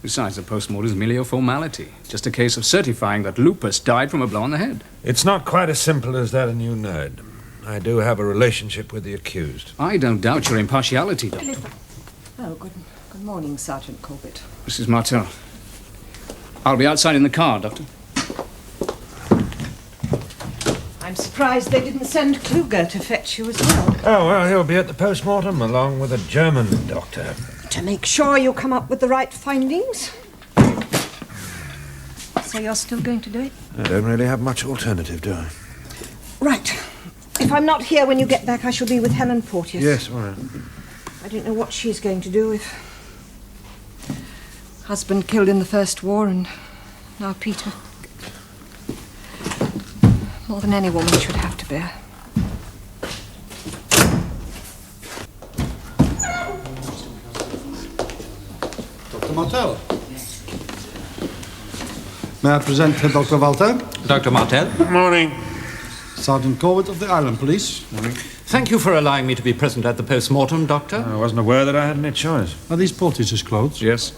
Besides, the post-mortem is merely a formality. Just a case of certifying that Lupus died from a blow on the head. It's not quite as simple as that, and you know it. I do have a relationship with the accused. I don't doubt your impartiality, Doctor. Oh, good morning, Sergeant Corbett. Mrs. Martell. I'll be outside in the car, Doctor. I'm surprised they didn't send Kluger to fetch you as well. Oh, well, he'll be at the post-mortem along with a German doctor. To make sure you come up with the right findings. So you're still going to do it? I don't really have much alternative, do I? Right. If I'm not here when you get back, I shall be with Helen Porteous. Yes, all right. I don't know what she's going to do with husband killed in the First War and now Peter. More than any woman should have to bear. Dr. Martel. May I present Dr. Walter? Dr. Martel. Good morning. Sergeant Corbett of the Island Police. Morning. Thank you for allowing me to be present at the post-mortem, Doctor. I wasn't aware that I had any choice. Are these Porteous' clothes? Yes.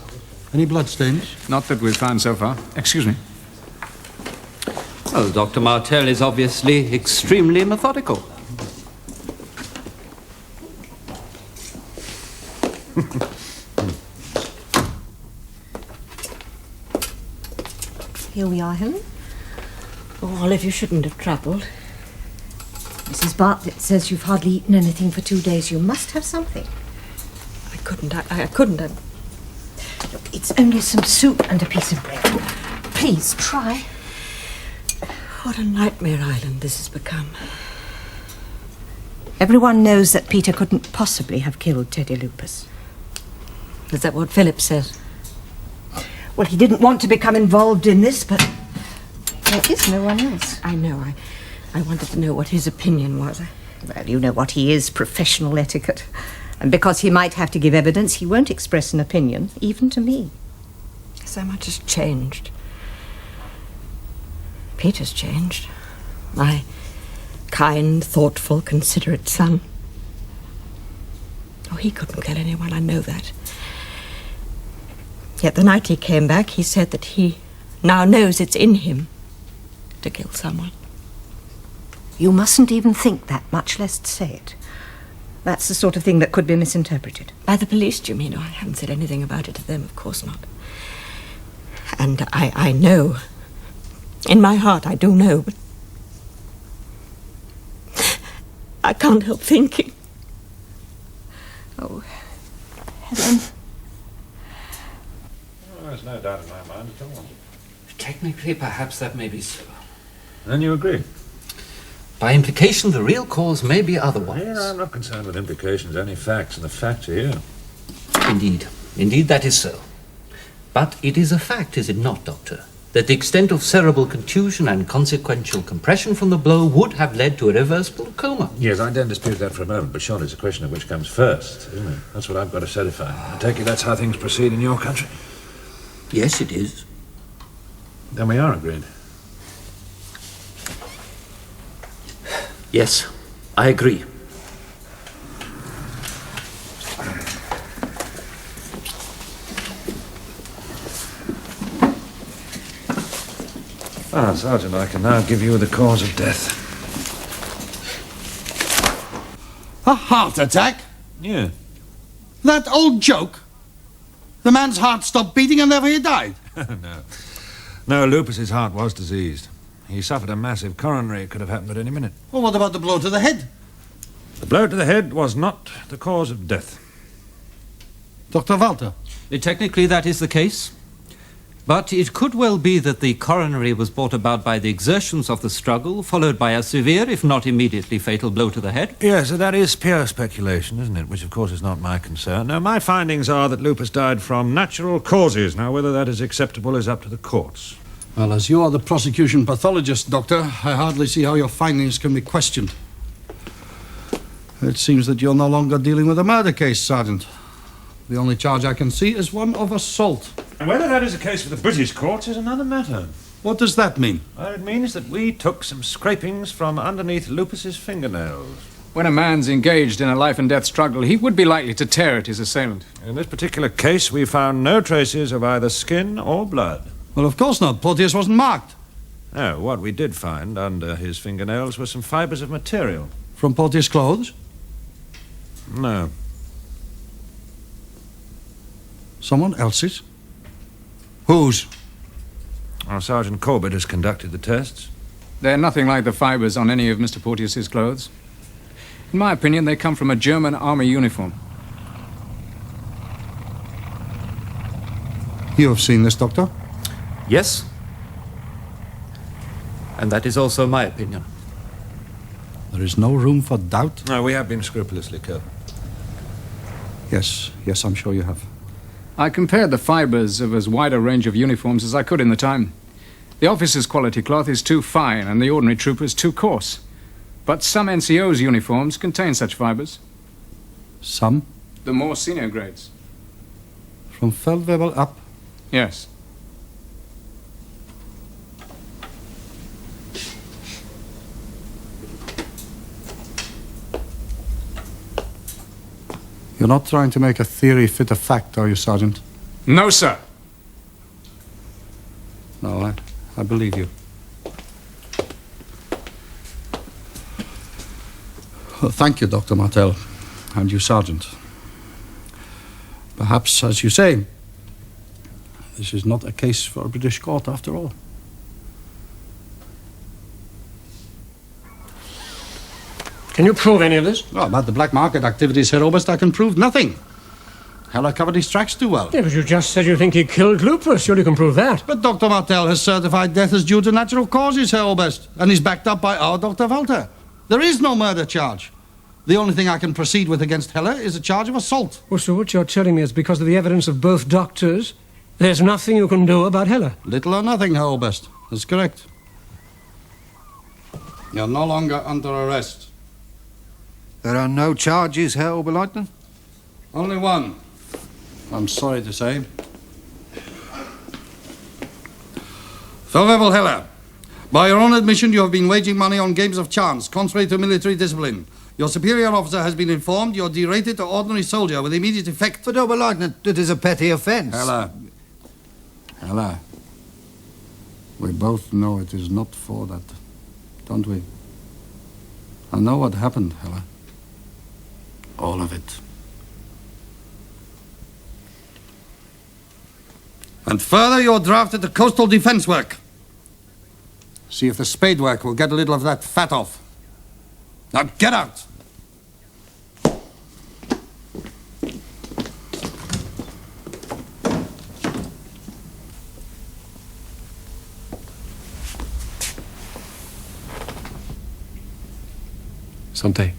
Any bloodstains? Not that we've found so far. Excuse me. Well, Dr. Martel is obviously extremely methodical. Here we are, Helen. Oh, Olive, you shouldn't have troubled. Mrs. Bartlett says you've hardly eaten anything for 2 days. You must have something. I couldn't. Look, it's only some soup and a piece of bread. Please, try. What a nightmare island this has become. Everyone knows that Peter couldn't possibly have killed Teddy Lupus. Is that what Philip says? Well, he didn't want to become involved in this, but there is no one else. I know. I wanted to know what his opinion was. Well, you know what he is, professional etiquette. And because he might have to give evidence, he won't express an opinion, even to me. So much has changed. Peter's changed. My kind, thoughtful, considerate son. Oh, he couldn't kill anyone, I know that. Yet the night he came back, he said that he now knows it's in him to kill someone. You mustn't even think that, much less say it. That's the sort of thing that could be misinterpreted. By the police, do you mean? Oh, I haven't said anything about it to them, of course not. And I know. In my heart, I do know, but I can't help thinking. Oh, Helen. Well, there's no doubt in my mind at all. Technically, perhaps that may be so. Then you agree? By implication, the real cause may be otherwise. Yeah, I'm not concerned with implications, only facts, and the facts are here. Indeed. Indeed, that is so. But it is a fact, is it not, Doctor, that the extent of cerebral contusion and consequential compression from the blow would have led to a reversible coma. Yes, I don't dispute that for a moment, but surely it's a question of which comes first, isn't it? That's what I've got to certify. I take it that's how things proceed in your country? Yes, it is. Then we are agreed. Yes, I agree. Ah, Sergeant, I can now give you the cause of death. A heart attack? Yeah. That old joke? The man's heart stopped beating and never he died. No. No, Lupus's heart was diseased. He suffered a massive coronary. It could have happened at any minute. Well, what about the blow to the head? The blow to the head was not the cause of death. Dr. Walter? Technically, that is the case. But it could well be that the coronary was brought about by the exertions of the struggle, followed by a severe, if not immediately fatal, blow to the head. Yes, that is pure speculation, isn't it? Which, of course, is not my concern. No, my findings are that Lupus died from natural causes. Now, whether that is acceptable is up to the courts. Well, as you are the prosecution pathologist, Doctor, I hardly see how your findings can be questioned. It seems that you're no longer dealing with a murder case, Sergeant. The only charge I can see is one of assault. And whether that is the case for the British courts is another matter. What does that mean? Well, it means that we took some scrapings from underneath Lupus's fingernails. When a man's engaged in a life-and-death struggle, he would be likely to tear at his assailant. In this particular case, we found no traces of either skin or blood. Well, of course not. Porteous wasn't marked. No, what we did find under his fingernails were some fibres of material. From Porteous' clothes? No. Someone else's? Whose? Our Sergeant Corbett has conducted the tests. They're nothing like the fibres on any of Mr. Porteous's clothes. In my opinion, they come from a German army uniform. You have seen this, Doctor? Yes. And that is also my opinion. There is no room for doubt? No, we have been scrupulously careful. Yes, I'm sure you have. I compared the fibres of as wide a range of uniforms as I could in the time. The officer's quality cloth is too fine and the ordinary trooper's too coarse. But some NCO's uniforms contain such fibres. Some? The more senior grades. From Feldwebel up? Yes. You're not trying to make a theory fit a fact, are you, Sergeant? No, sir. No, I believe you. Well, thank you, Dr. Martel, and you, Sergeant. Perhaps, as you say, this is not a case for a British court after all. Can you prove any of this? Oh, about the black market activities, Herr Oberst, I can prove nothing. Heller covered his tracks too well. Yeah, but you just said you think he killed Lupus. Surely you can prove that. But Dr. Martel has certified death as due to natural causes, Herr Oberst, and is backed up by our Dr. Walter. There is no murder charge. The only thing I can proceed with against Heller is a charge of assault. Well, so what you're telling me is because of the evidence of both doctors, there's nothing you can do about Heller? Little or nothing, Herr Oberst. That's correct. You're no longer under arrest. There are no charges, Herr Oberleutnant? Only one, I'm sorry to say. Feldwebel Heller, by your own admission, you have been waging money on games of chance, contrary to military discipline. Your superior officer has been informed you're derated to ordinary soldier with immediate effect. But, Oberleutnant, it is a petty offence. Heller, we both know it is not for that, don't we? I know what happened, Heller. All of it. And further, you're drafted to coastal defense work. See if the spade work will get a little of that fat off. Now get out! Santé.